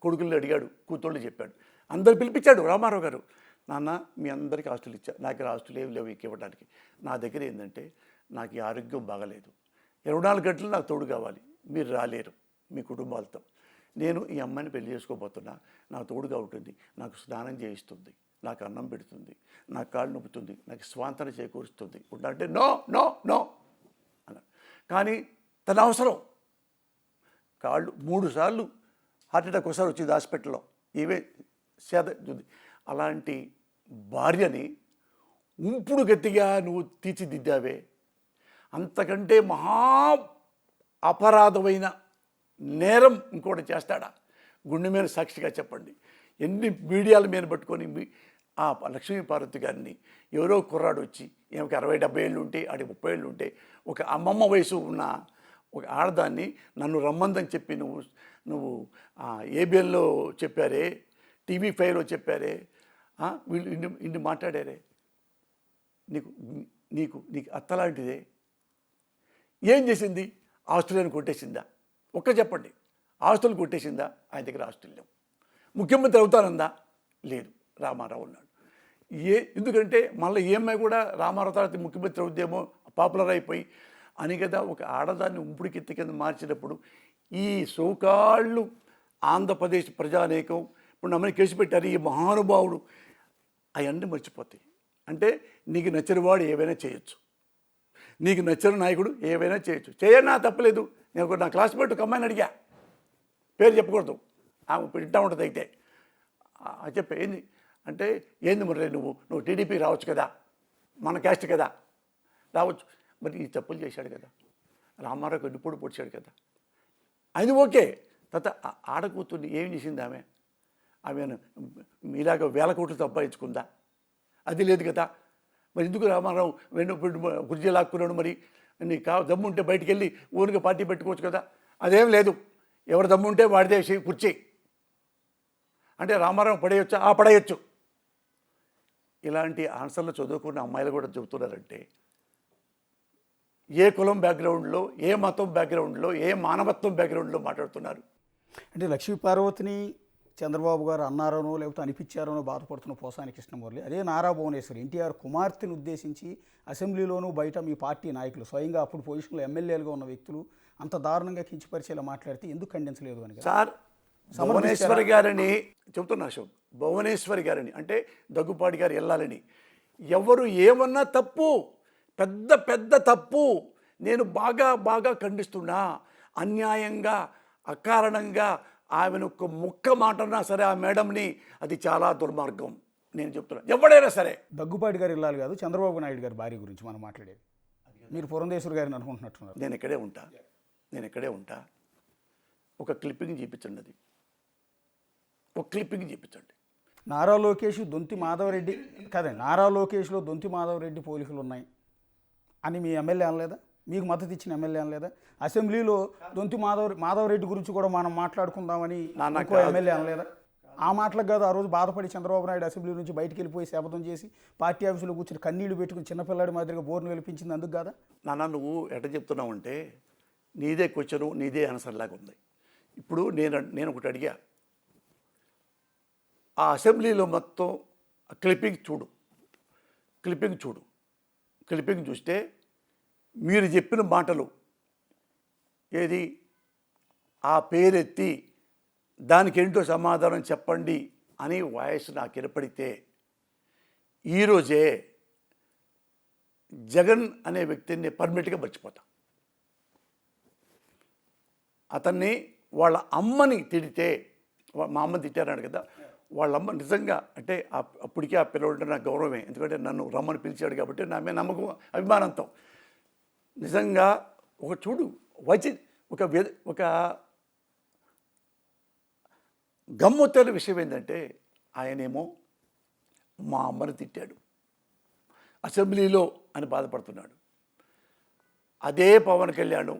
కొడుకుల్ని అడిగాడు, కూతుళ్ళు చెప్పాడు, అందరు పిలిపించాడు రామారావు గారు. నాన్న మీ అందరికీ ఆస్తులు ఇచ్చా, నాకు ఆస్తులు ఏమి లేవు ఇవ్వడానికి. నా దగ్గర ఏంటంటే నాకు ఈ ఆరోగ్యం బాగలేదు, 24 గంటలు నాకు తోడు కావాలి, మీరు రాలేరు మీ కుటుంబాలతో. నేను ఈ అమ్మాయిని పెళ్లి చేసుకోబోతున్నా, నాకు తోడుగా ఉంటుంది, నాకు స్నానం చేయిస్తుంది, నాకు అన్నం పెడుతుంది, నాకు కాళ్ళు నొప్పుతుంది, నాకు స్వాంతన చేకూరుస్తుంది అంటే నో నో నో అన్నాడు. కానీ తన అవసరం కాళ్ళు 3 సార్లు హార్ట్ అటాక్ ఒకసారి వచ్చింది హాస్పిటల్లో, ఇవే సేద. అలాంటి భార్యని ఉంపుడు గట్టిగా నువ్వు తీర్చిదిద్దావే. అంతకంటే మహా అపరాధమైన నేరం ఇంకోటి చేస్తాడా? గుండె మీద సాక్షిగా చెప్పండి. ఎన్ని మీడియాల మీద పట్టుకొని ఆ లక్ష్మీపార్వతి గారిని ఎవరో కుర్రాడు వచ్చి ఈమెకి 60-70 ఏళ్ళు ఉంటే, ఆడి 30 ఏళ్ళు ఉంటే, ఒక అమ్మమ్మ వయసు ఉన్న ఒక ఆడదాన్ని నన్ను రమ్మందని చెప్పి నువ్వు ఏబిఎన్లో చెప్పారే, TV5లో చెప్పారే, వీళ్ళు ఇన్ని మాట్లాడారే, నీకు నీకు నీకు అత్తలాంటిదే. ఏం చేసింది? ఆస్తులను కొట్టేసిందా? చెప్పండి. ఆస్తులు కొట్టేసిందా? ఆయన దగ్గర ఆస్తులు లేవు. ముఖ్యమంత్రి అవుతానందా? లేదు. రామారావు ఉన్నాడు. ఎందుకంటే మళ్ళీ ఈఎంఐ కూడా రామారావు తర్వాత ముఖ్యమంత్రి అవుద్దేమో పాపులర్ అయిపోయి అని కదా ఒక ఆడదాన్ని ఉంపుడికెత్తి కింద మార్చినప్పుడు ఈ సోకాళ్ళు ఆంధ్రప్రదేశ్ ప్రజానేకం ఇప్పుడు నమ్మని కేసు పెట్టారు. ఈ మహానుభావుడు అవన్నీ మర్చిపోతాయి. అంటే నీకు నచ్చిన వాడు ఏవైనా చేయొచ్చు, నీకు నచ్చిన నాయకుడు ఏవైనా చేయొచ్చు. చేయనా తప్పలేదు. నేను నా క్లాస్మేట్ ఒక అమ్మాయిని అడిగా, పేరు చెప్పకూడదు, ఆమె ఇంటా ఉంటుంది. అయితే చెప్పే ఏంది అంటే, ఏంది మరి నువ్వు టీడీపీ రావచ్చు కదా, మన క్యాస్ట్ కదా, రావచ్చు. మరి ఈ తప్పులు చేశాడు కదా, రామారావుకి ఎన్నిపోడు పొడిచాడు కదా, అది ఓకే. తర్వాత ఆడకూతుర్ని ఏం చేసింది ఆమె? మీలాగా 1000 కోట్లు సంపాదించుకుందా? అది లేదు కదా. మరి ఎందుకు రామారావు కుర్చీ లాక్కున్నాడు? మరి నీకు దమ్ము ఉంటే బయటికి వెళ్ళి ఊరికి పార్టీ పెట్టుకోవచ్చు కదా. అదేం లేదు. ఎవరు దమ్ము ఉంటే వాడిదే కుర్చీ. అంటే రామారావు పడేయొచ్చా? పడేయచ్చు. ఇలాంటి ఆన్సర్లు చదువుకున్న అమ్మాయిలు కూడా చెబుతున్నారంటే ఏ కులం బ్యాక్గ్రౌండ్లో, ఏ మతం బ్యాక్గ్రౌండ్లో, ఏ మానవత్వం బ్యాక్గ్రౌండ్లో మాట్లాడుతున్నారు. అంటే లక్ష్మీపార్వతిని చంద్రబాబు గారు అన్నారనో లేకపోతే అనిపించారనో బాధపడుతున్న పోసాని కృష్ణమురళి, అదే నారా భువనేశ్వరి ఎన్టీఆర్ కుమార్తెను ఉద్దేశించి అసెంబ్లీలోనూ బయట మీ పార్టీ నాయకులు, స్వయంగా అప్పుడు పొజిషన్లో ఎమ్మెల్యేలుగా ఉన్న వ్యక్తులు అంత దారుణంగా కించపరిచేలా మాట్లాడితే ఎందుకు ఖండించలేదు అని సార్. భువనేశ్వరి గారిని చెబుతున్నా అశోక్, భువనేశ్వరి గారిని అంటే దగ్గుపాటి గారు వెళ్ళాలని ఎవరు ఏమన్నా తప్పు, పెద్ద పెద్ద తప్పు. నేను బాగా బాగా ఖండిస్తున్నా. అన్యాయంగా అకారణంగా ఆమెను ఒక్క ముక్క మాటన్నా సరే ఆ మేడంని, అది చాలా దుర్మార్గం. నేను చెప్తున్నా, ఎవడైనా సరే. దగ్గుపాటి గారు వెళ్ళాలి కాదు, చంద్రబాబు నాయుడు గారి భార్య గురించి మనం మాట్లాడేది. మీరు పురంధేశ్వరి గారిని అనుకుంటున్నట్టున్నారు. నేను ఇక్కడే ఉంటా. ఒక క్లిప్పింగ్ చూపించండి, అది ఒక క్లిప్పింగ్ చూపించండి. నారా లోకేష్ దొంతి మాధవరెడ్డి కాదండి, నారా లోకేష్లో దొంతి మాధవరెడ్డి పోలికలు ఉన్నాయి అని మీ ఎమ్మెల్యే అనలేదా? మీకు మద్దతు ఇచ్చిన ఎమ్మెల్యే అనలేదా? అసెంబ్లీలో దొంతి మాధవరెడ్డి గురించి కూడా మనం మాట్లాడుకుందామని ఇంకో ఎమ్మెల్యే అనలేదా? ఆ మాటలకు కాదు ఆ రోజు బాధపడి చంద్రబాబు నాయుడు అసెంబ్లీ నుంచి బయటికి వెళ్ళిపోయి శపథం చేసి పార్టీ ఆఫీసులో కూర్చొని కన్నీళ్లు పెట్టుకుని చిన్నపిల్లాడి మాదిరిగా బోర్ను వెలిపించింది అందుకు కాదా? నువ్వు ఎట్ట చెప్తున్నావు అంటే నీదే క్వశ్చను, నీదే ఆన్సర్ లాగా ఉంది. ఇప్పుడు నేను ఒకటి అడిగా, ఆ అసెంబ్లీలో మొత్తం క్లిప్పింగ్ చూస్తే మీరు చెప్పిన మాటలు ఏది, ఆ పేరెత్తి దానికి ఏంటో సమాధానం చెప్పండి అని వాయిస్ నాకు వినపడితే ఈరోజే జగన్ అనే వ్యక్తిని పర్మనెంట్గా మర్చిపోతా. అతన్ని వాళ్ళ అమ్మని తిడితే, మా అమ్మని తిట్టారన్నాడు కదా, వాళ్ళమ్మ నిజంగా అంటే అప్పటికే ఆ పిల్లవాడు నాకు గౌరవమే, ఎందుకంటే నన్ను రమ్మని పిలిచాడు కాబట్టి నా మీద నమ్మకం అభిమానంతో. నిజంగా ఒక చూడు ఒక గమ్మొత్తైన విషయం ఏంటంటే, ఆయనేమో మా అమ్మని తిట్టాడు అసెంబ్లీలో అని బాధపడుతున్నాడు. అదే పవన్ కళ్యాణ్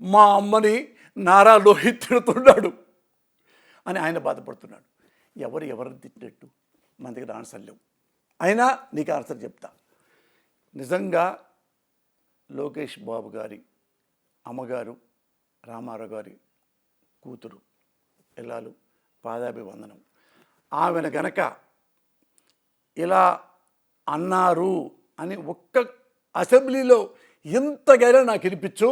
మా అమ్మని నారా లోహిత్ తిడుతున్నాడు అని ఆయన బాధపడుతున్నాడు. ఎవరిని తిట్టినట్టు? మన దగ్గర ఆన్సర్ లేవు. అయినా నీకు ఆన్సర్ చెప్తా. నిజంగా లోకేష్ బాబు గారి అమ్మగారు, రామారావు గారి కూతురు ఇల్లాలు పాదాభివందనం. ఆమెను గనక ఇలా అన్నారు అని ఒక్క అసెంబ్లీలో ఇంతగైనా నాకు వినిపించు,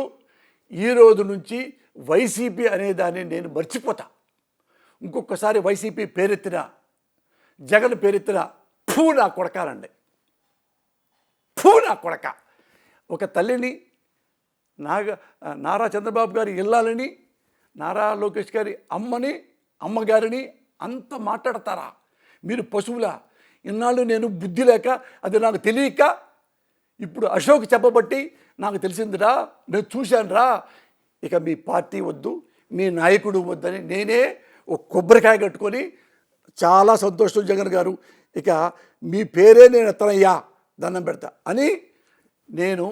ఈ రోజు నుంచి వైసీపీ అనేదాన్ని నేను మర్చిపోతా. ఇంకొకసారి వైసీపీ పేరెత్తిన, జగన్ పేరెత్తిన నా కొడకాలండి, నా కొడక. ఒక తల్లిని నారా చంద్రబాబు గారి ఇల్లాలని, నారా లోకేష్ గారి అమ్మగారిని అంత మాట్లాడతారా మీరు? పశువులా? ఇన్నాళ్ళు నేను బుద్ధి లేక, అది నాకు తెలియక, ఇప్పుడు అశోక్ చెప్పబట్టి నాకు తెలిసిందిరా, నేను చూశానురా. ఇక మీ పార్టీ వద్దు, మీ నాయకుడు వద్దని నేనే ఒక కొబ్బరికాయ కట్టుకొని, చాలా సంతోషం జగన్ గారు, ఇక మీ పేరే నేను ఎత్తనయ్యా, దండం పెడతా అని నేను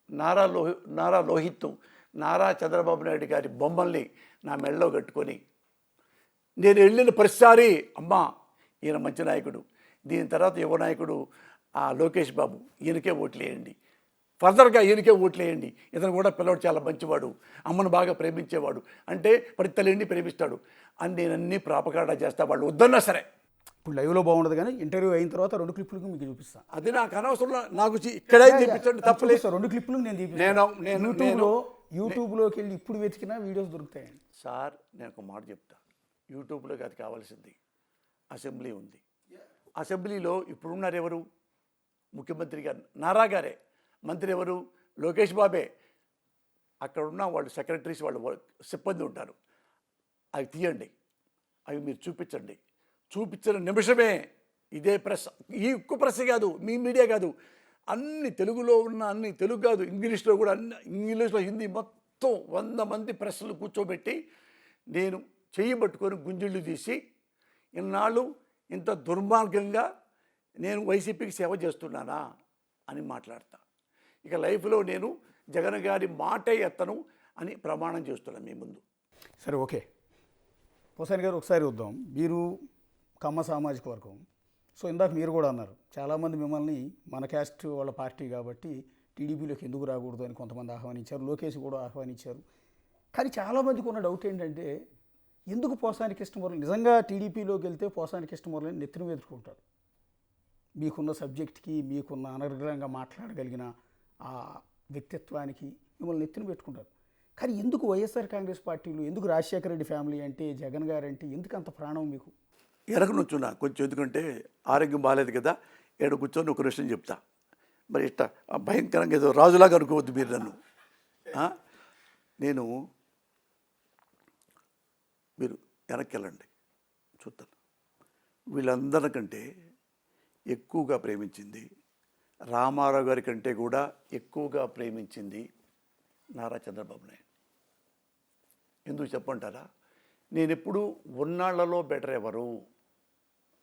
నారా లోహిత్, నారా చంద్రబాబు నాయుడు గారి బొమ్మల్ని నా మెడలో కట్టుకొని నేను వెళ్ళిన ప్రతిసారి అమ్మా ఈయన మంచి నాయకుడు, దీని తర్వాత యువ నాయకుడు ఆ లోకేష్ బాబు, ఈయనకే ఓట్లేయండి, ఫర్దర్గా ఈయనకే ఓట్లేయండి, ఇతను కూడా పిల్లవాడు చాలా మంచివాడు, అమ్మను బాగా ప్రేమించేవాడు, అంటే ప్రతి తల్లిని ప్రేమిస్తాడు అని నేనన్నీ ప్రాపకాండా చేస్తా, వాళ్ళు వద్దన్నా సరే. ఇప్పుడు లైవ్లో బాగుండదు కానీ ఇంటర్వ్యూ అయిన తర్వాత 2 క్లిప్పులు మీకు చూపిస్తాను. అది నాకు అనవసరం, నాకు ఇక్కడే చూపించండి తప్పలేదు. 2 క్లిప్పులు నేను నేను యూట్యూబ్లోకి వెళ్ళి ఇప్పుడు వెతికినా వీడియోస్ దొరుకుతాయండి. సార్ నేను ఒక మాట చెప్తా, యూట్యూబ్లోకి అది కావాల్సింది, అసెంబ్లీ ఉంది. అసెంబ్లీలో ఇప్పుడున్నారు ఎవరు? ముఖ్యమంత్రి గారు నారా గారే, మంత్రి ఎవరు? లోకేష్ బాబే. అక్కడ ఉన్న వాళ్ళు సెక్రటరీస్, వాళ్ళు సిబ్బంది ఉంటారు. అవి తీయండి, అవి మీరు చూపించండి. చూపించిన నిమిషమే ఇదే ప్రెస్, ఈ ఒక్క ప్రెస్ కాదు, మీ మీడియా కాదు, అన్ని తెలుగులో ఉన్న అన్ని, తెలుగు కాదు ఇంగ్లీష్లో కూడా, అన్ని ఇంగ్లీష్లో హిందీ మొత్తం 100 మంది ప్రెస్లు కూర్చోబెట్టి నేను చెయ్యి పట్టుకొని గుంజిళ్ళు తీసి ఇన్నాళ్ళు ఇంత దుర్మార్గంగా నేను వైసీపీకి సేవ చేస్తున్నానా అని మాట్లాడతా. ఇక లైఫ్లో నేను జగన్ గారి మాటే ఎత్తను అని ప్రమాణం చేస్తున్నాను మీ ముందు. సరే, ఓకే. పోసాని గారు ఒకసారి వద్దాం. మీరు కమ్మ సామాజిక వర్గం, సో ఇందాక మీరు కూడా అన్నారు చాలామంది మిమ్మల్ని మన క్యాస్ట్ వాళ్ళ పార్టీ కాబట్టి టీడీపీలోకి ఎందుకు రాకూడదు అని కొంతమంది ఆహ్వానించారు, లోకేష్ కూడా ఆహ్వానించారు. కానీ చాలామందికి ఉన్న డౌట్ ఏంటంటే ఎందుకు పోసాని కృష్ణమురళి నిజంగా టీడీపీలోకి వెళ్తే పోసాని కృష్ణమురళిని నెత్తిన ఎదుర్కొంటారు. మీకున్న సబ్జెక్ట్కి, మీకున్న అనర్గళంగా మాట్లాడగలిగిన ఆ వ్యక్తిత్వానికి మిమ్మల్ని నెత్తిన పెట్టుకుంటారు. కానీ ఎందుకు వైఎస్ఆర్ కాంగ్రెస్ పార్టీలో, ఎందుకు రాజశేఖర రెడ్డి ఫ్యామిలీ అంటే, జగన్ గారు అంటే ఎందుకు అంత ప్రాణం మీకు? వెనక నుంచున్నా కొంచెం, ఎందుకంటే ఆరోగ్యం బాగాలేదు కదా, ఏడ కూర్చొని ఒక విషయం చెప్తా. మరి ఇట్లా భయంకరంగా ఏదో రాజులాగా అనుకోవద్దు మీరు నన్ను. నేను మీరు వెనక్కి వెళ్ళండి చూద్దాను. వీళ్ళందరికంటే ఎక్కువగా ప్రేమించింది, రామారావు గారి కంటే కూడా ఎక్కువగా ప్రేమించింది నారా చంద్రబాబు నాయుడు. ఎందుకు చెప్పంటారా? నేను ఎప్పుడు ఉన్నాళ్లలో బెటర్ ఎవరు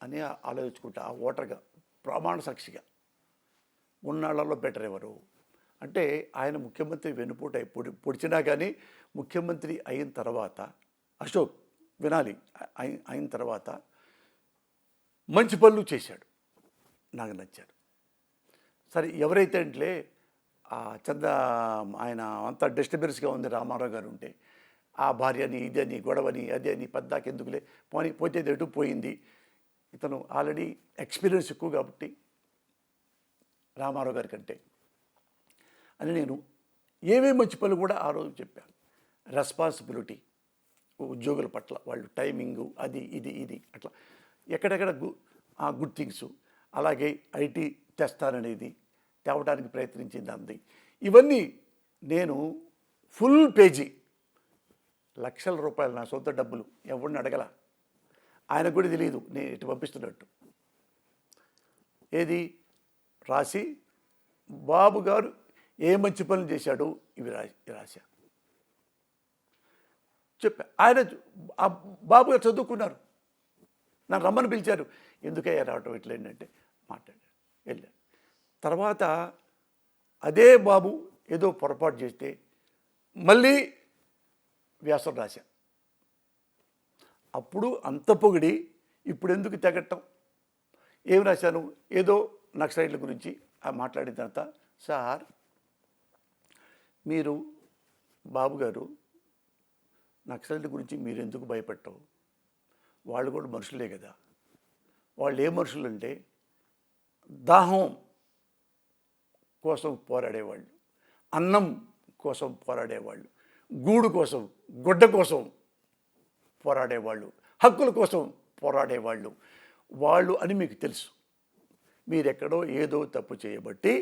అని ఆలోచించుకుంటా, ఆ ఓటర్గా ప్రమాణ సాక్షిగా. ఉన్నాళ్లలో బెటర్ ఎవరు అంటే ఆయన ముఖ్యమంత్రి వెనుపూట పొడిచినా కానీ ముఖ్యమంత్రి అయిన తర్వాత, అశోక్ వినాలి, అయిన తర్వాత మంచి పనులు చేశాడు, నాకు నచ్చాడు. సరే, ఎవరైతే అంటే ఆయన అంతా డిస్టర్బెన్స్గా ఉంది రామారావు గారు ఉంటే, ఆ భార్యని ఇదని గొడవని అదే అని పద్దాకి ఎందుకులే పోతే ఎటు పోయింది. ఇతను ఆల్రెడీ ఎక్స్పీరియన్స్ ఎక్కువ కాబట్టి రామారావు గారి కంటే అని నేను ఏమేమి మంచి పనులు కూడా ఆ రోజు చెప్పాను. రెస్పాన్సిబిలిటీ ఉద్యోగుల పట్ల, వాళ్ళు టైమింగు, అది ఇది అట్లా ఎక్కడెక్కడ గుడ్ థింగ్స్, అలాగే ఐటీ తెస్తాననేది తేవడానికి ప్రయత్నించింది అంది. ఇవన్నీ నేను ఫుల్ పేజీ, లక్షల రూపాయలు నా సొంత డబ్బులు, ఎవరిని అడగల, ఆయనకు కూడా తెలియదు నేను ఇటు పంపిస్తున్నట్టు. ఏది రాసి బాబు గారు ఏ మంచి పనులు చేశాడు ఇవి రాశా చెప్పా. ఆయన బాబు గారు చదువుకున్నారు, నన్ను రమ్మని పిలిచారు, ఎందుకయ్యా రావటం ఇట్లా ఏంటంటే మాట్లాడారు, వెళ్ళారు. తర్వాత అదే బాబు ఏదో పొరపాటు చేస్తే మళ్ళీ వ్యాసం రాశా. అప్పుడు అంత పొగిడి ఇప్పుడు ఎందుకు తెగట్టం? ఏం రాశాను? ఏదో నక్సలైట్ల గురించి మాట్లాడిన తర్వాత, సార్ మీరు బాబు గారు నక్సలైట్ల గురించి మీరు ఎందుకు భయపడటం? వాళ్ళు కూడా మనుషులే కదా. వాళ్ళు ఏ మనుషులు అంటే దాహం కోసం పోరాడేవాళ్ళు, అన్నం కోసం పోరాడేవాళ్ళు, గూడు కోసం, గుడ్డ కోసం పోరాడేవాళ్ళు, హక్కుల కోసం పోరాడేవాళ్ళు వాళ్ళు అని మీకు తెలుసు. మీరెక్కడో ఏదో తప్పు చేయబట్టి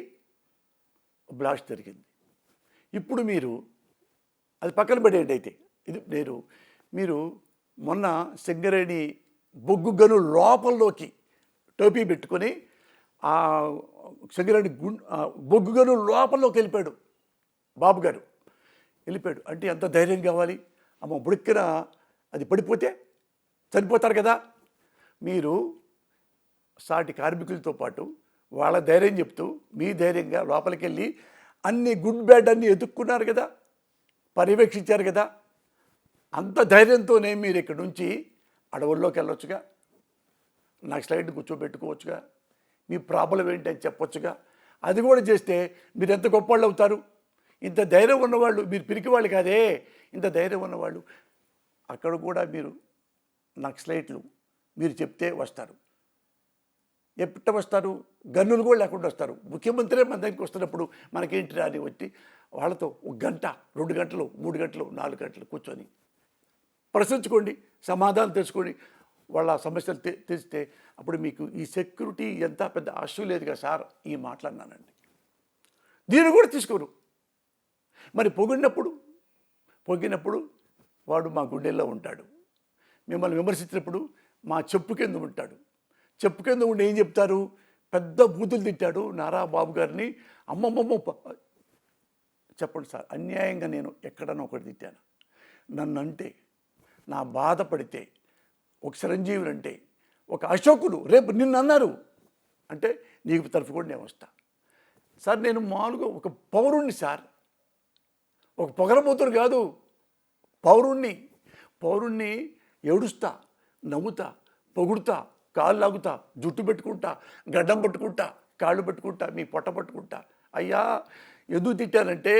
బ్లాస్ట్ జరిగింది. ఇప్పుడు మీరు అది పక్కన పడేయండి. అయితే ఇది మీరు మొన్న సింగరేణి బొగ్గు గను లోపల్లోకి టోపీ పెట్టుకొని ఆ సింగరేణి బొగ్గు గను లోపల్లోకి వెళ్ళిపోయాడు బాబు గారు. వెళ్ళిపోయాడు అంటే ఎంత ధైర్యం కావాలి? అమ్మ బుడిక్కిన అది పడిపోతే చనిపోతారు కదా. మీరు సాటి కార్మికులతో పాటు వాళ్ళ ధైర్యం చెప్తూ మీ ధైర్యంగా లోపలికి వెళ్ళి అన్ని గుడ్ బ్యాడ్ అన్నీ ఎదుక్కున్నారు కదా, పర్యవేక్షించారు కదా. అంత ధైర్యంతోనే మీరు ఇక్కడ నుంచి అడవుల్లోకి వెళ్ళొచ్చుగా, నాకు స్లైడ్ని కూర్చోబెట్టుకోవచ్చుగా, మీ ప్రాబ్లం ఏంటి అని చెప్పొచ్చుగా. అది కూడా చేస్తే మీరు ఎంత గొప్పవాళ్ళు అవుతారు. ఇంత ధైర్యం ఉన్నవాళ్ళు, మీరు పిరికివాళ్ళు కాదే, ఇంత ధైర్యం ఉన్నవాళ్ళు అక్కడ కూడా మీరు నక్సలైట్లు మీరు చెప్తే వస్తారు. ఎప్పట వస్తారు? గన్నులు కూడా లేకుండా వస్తారు. ముఖ్యమంత్రి మన దగ్గరికి వస్తున్నప్పుడు మనకేంటి రాని వచ్చి వాళ్ళతో 1 గంట 2 గంటలు 3 గంటలు 4 గంటలు కూర్చొని ప్రశ్నించుకోండి, సమాధానం తెలుసుకోండి, వాళ్ళ సమస్యలు తెలిస్తే అప్పుడు మీకు ఈ సెక్యూరిటీ ఎంత పెద్ద అస్సు లేదు కదా సార్, ఈ మాట్లాడినానండి. దీన్ని కూడా తీసుకోరు. మరి పొగినప్పుడు వాడు మా గుండెల్లో ఉంటాడు. మిమ్మల్ని విమర్శించినప్పుడు మా చెప్పు కింద ఉంటాడు. చెప్పు కింద ఉండి ఏం చెప్తారు? పెద్ద బూతులు తిట్టాడు నారా బాబు గారిని. అమ్మమ్మమ్మ చెప్పండి సార్, అన్యాయంగా నేను ఎక్కడన్నా ఒకటి తిట్టాను? నన్ను అంటే, నా బాధపడితే, ఒక చిరంజీవులు అంటే, ఒక అశోకులు రేపు నిన్ను అన్నారు అంటే నీకు తరఫు కూడా నేను వస్తా సార్. నేను మామూలుగా ఒక పౌరుణ్ణి సార్, ఒక పొగరబోతుడు కాదు, పౌరుణ్ణి ఏడుస్తా, నవ్వుతా, పొగుడుతా, కాళ్ళు లాగుతా, జుట్టు పెట్టుకుంటా, గడ్డం పట్టుకుంటా, కాళ్ళు పట్టుకుంటా, మీ పొట్ట పట్టుకుంటా. అయ్యా ఎందుకు తిట్టానంటే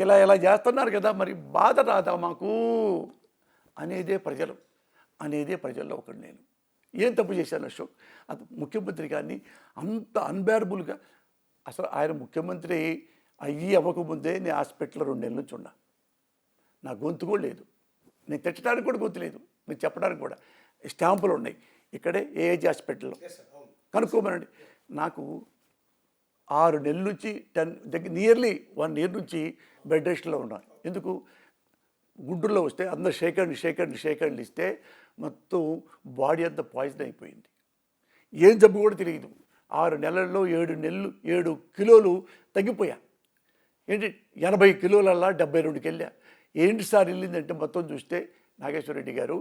ఇలా చేస్తున్నారు కదా, మరి బాధ రాదా మాకు అనేదే ప్రజల్లో ఒకటి. నేను ఏం తప్పు చేశాను అశోక్? అది ముఖ్యమంత్రి గారిని అంత అన్బేరబుల్గా, అసలు ఆయన ముఖ్యమంత్రి అవ్వకముందే నేను హాస్పిటల్లో 2 నెలల నుంచి ఉన్నా. నా గొంతు కూడా లేదు, నేను తిట్టడానికి కూడా గొంతు లేదు, నేను చెప్పడానికి కూడా. స్టాంపులు ఉన్నాయి ఇక్కడే ఏఏజీ హాస్పిటల్లో, కనుక్కోమనండి. నాకు 6 నెలల నుంచి నియర్లీ 1 ఇయర్ నుంచి బెడ్ రెస్ట్లో ఉన్నాను. ఎందుకు? గుంటూరులో వస్తే అందరూ షేకండ్లు ఇస్తే మొత్తం బాడీ అంతా పాయిజన్ అయిపోయింది. ఏం జబ్బు కూడా తెలియదు. 6 నెలల్లో 7 కిలోలు తగ్గిపోయా. ఏంటి 80 కిలోలల్లా 72కి వెళ్ళా. ఏంటి సార్ వెళ్ళిందంటే మొత్తం చూస్తే నాగేశ్వర రెడ్డి గారు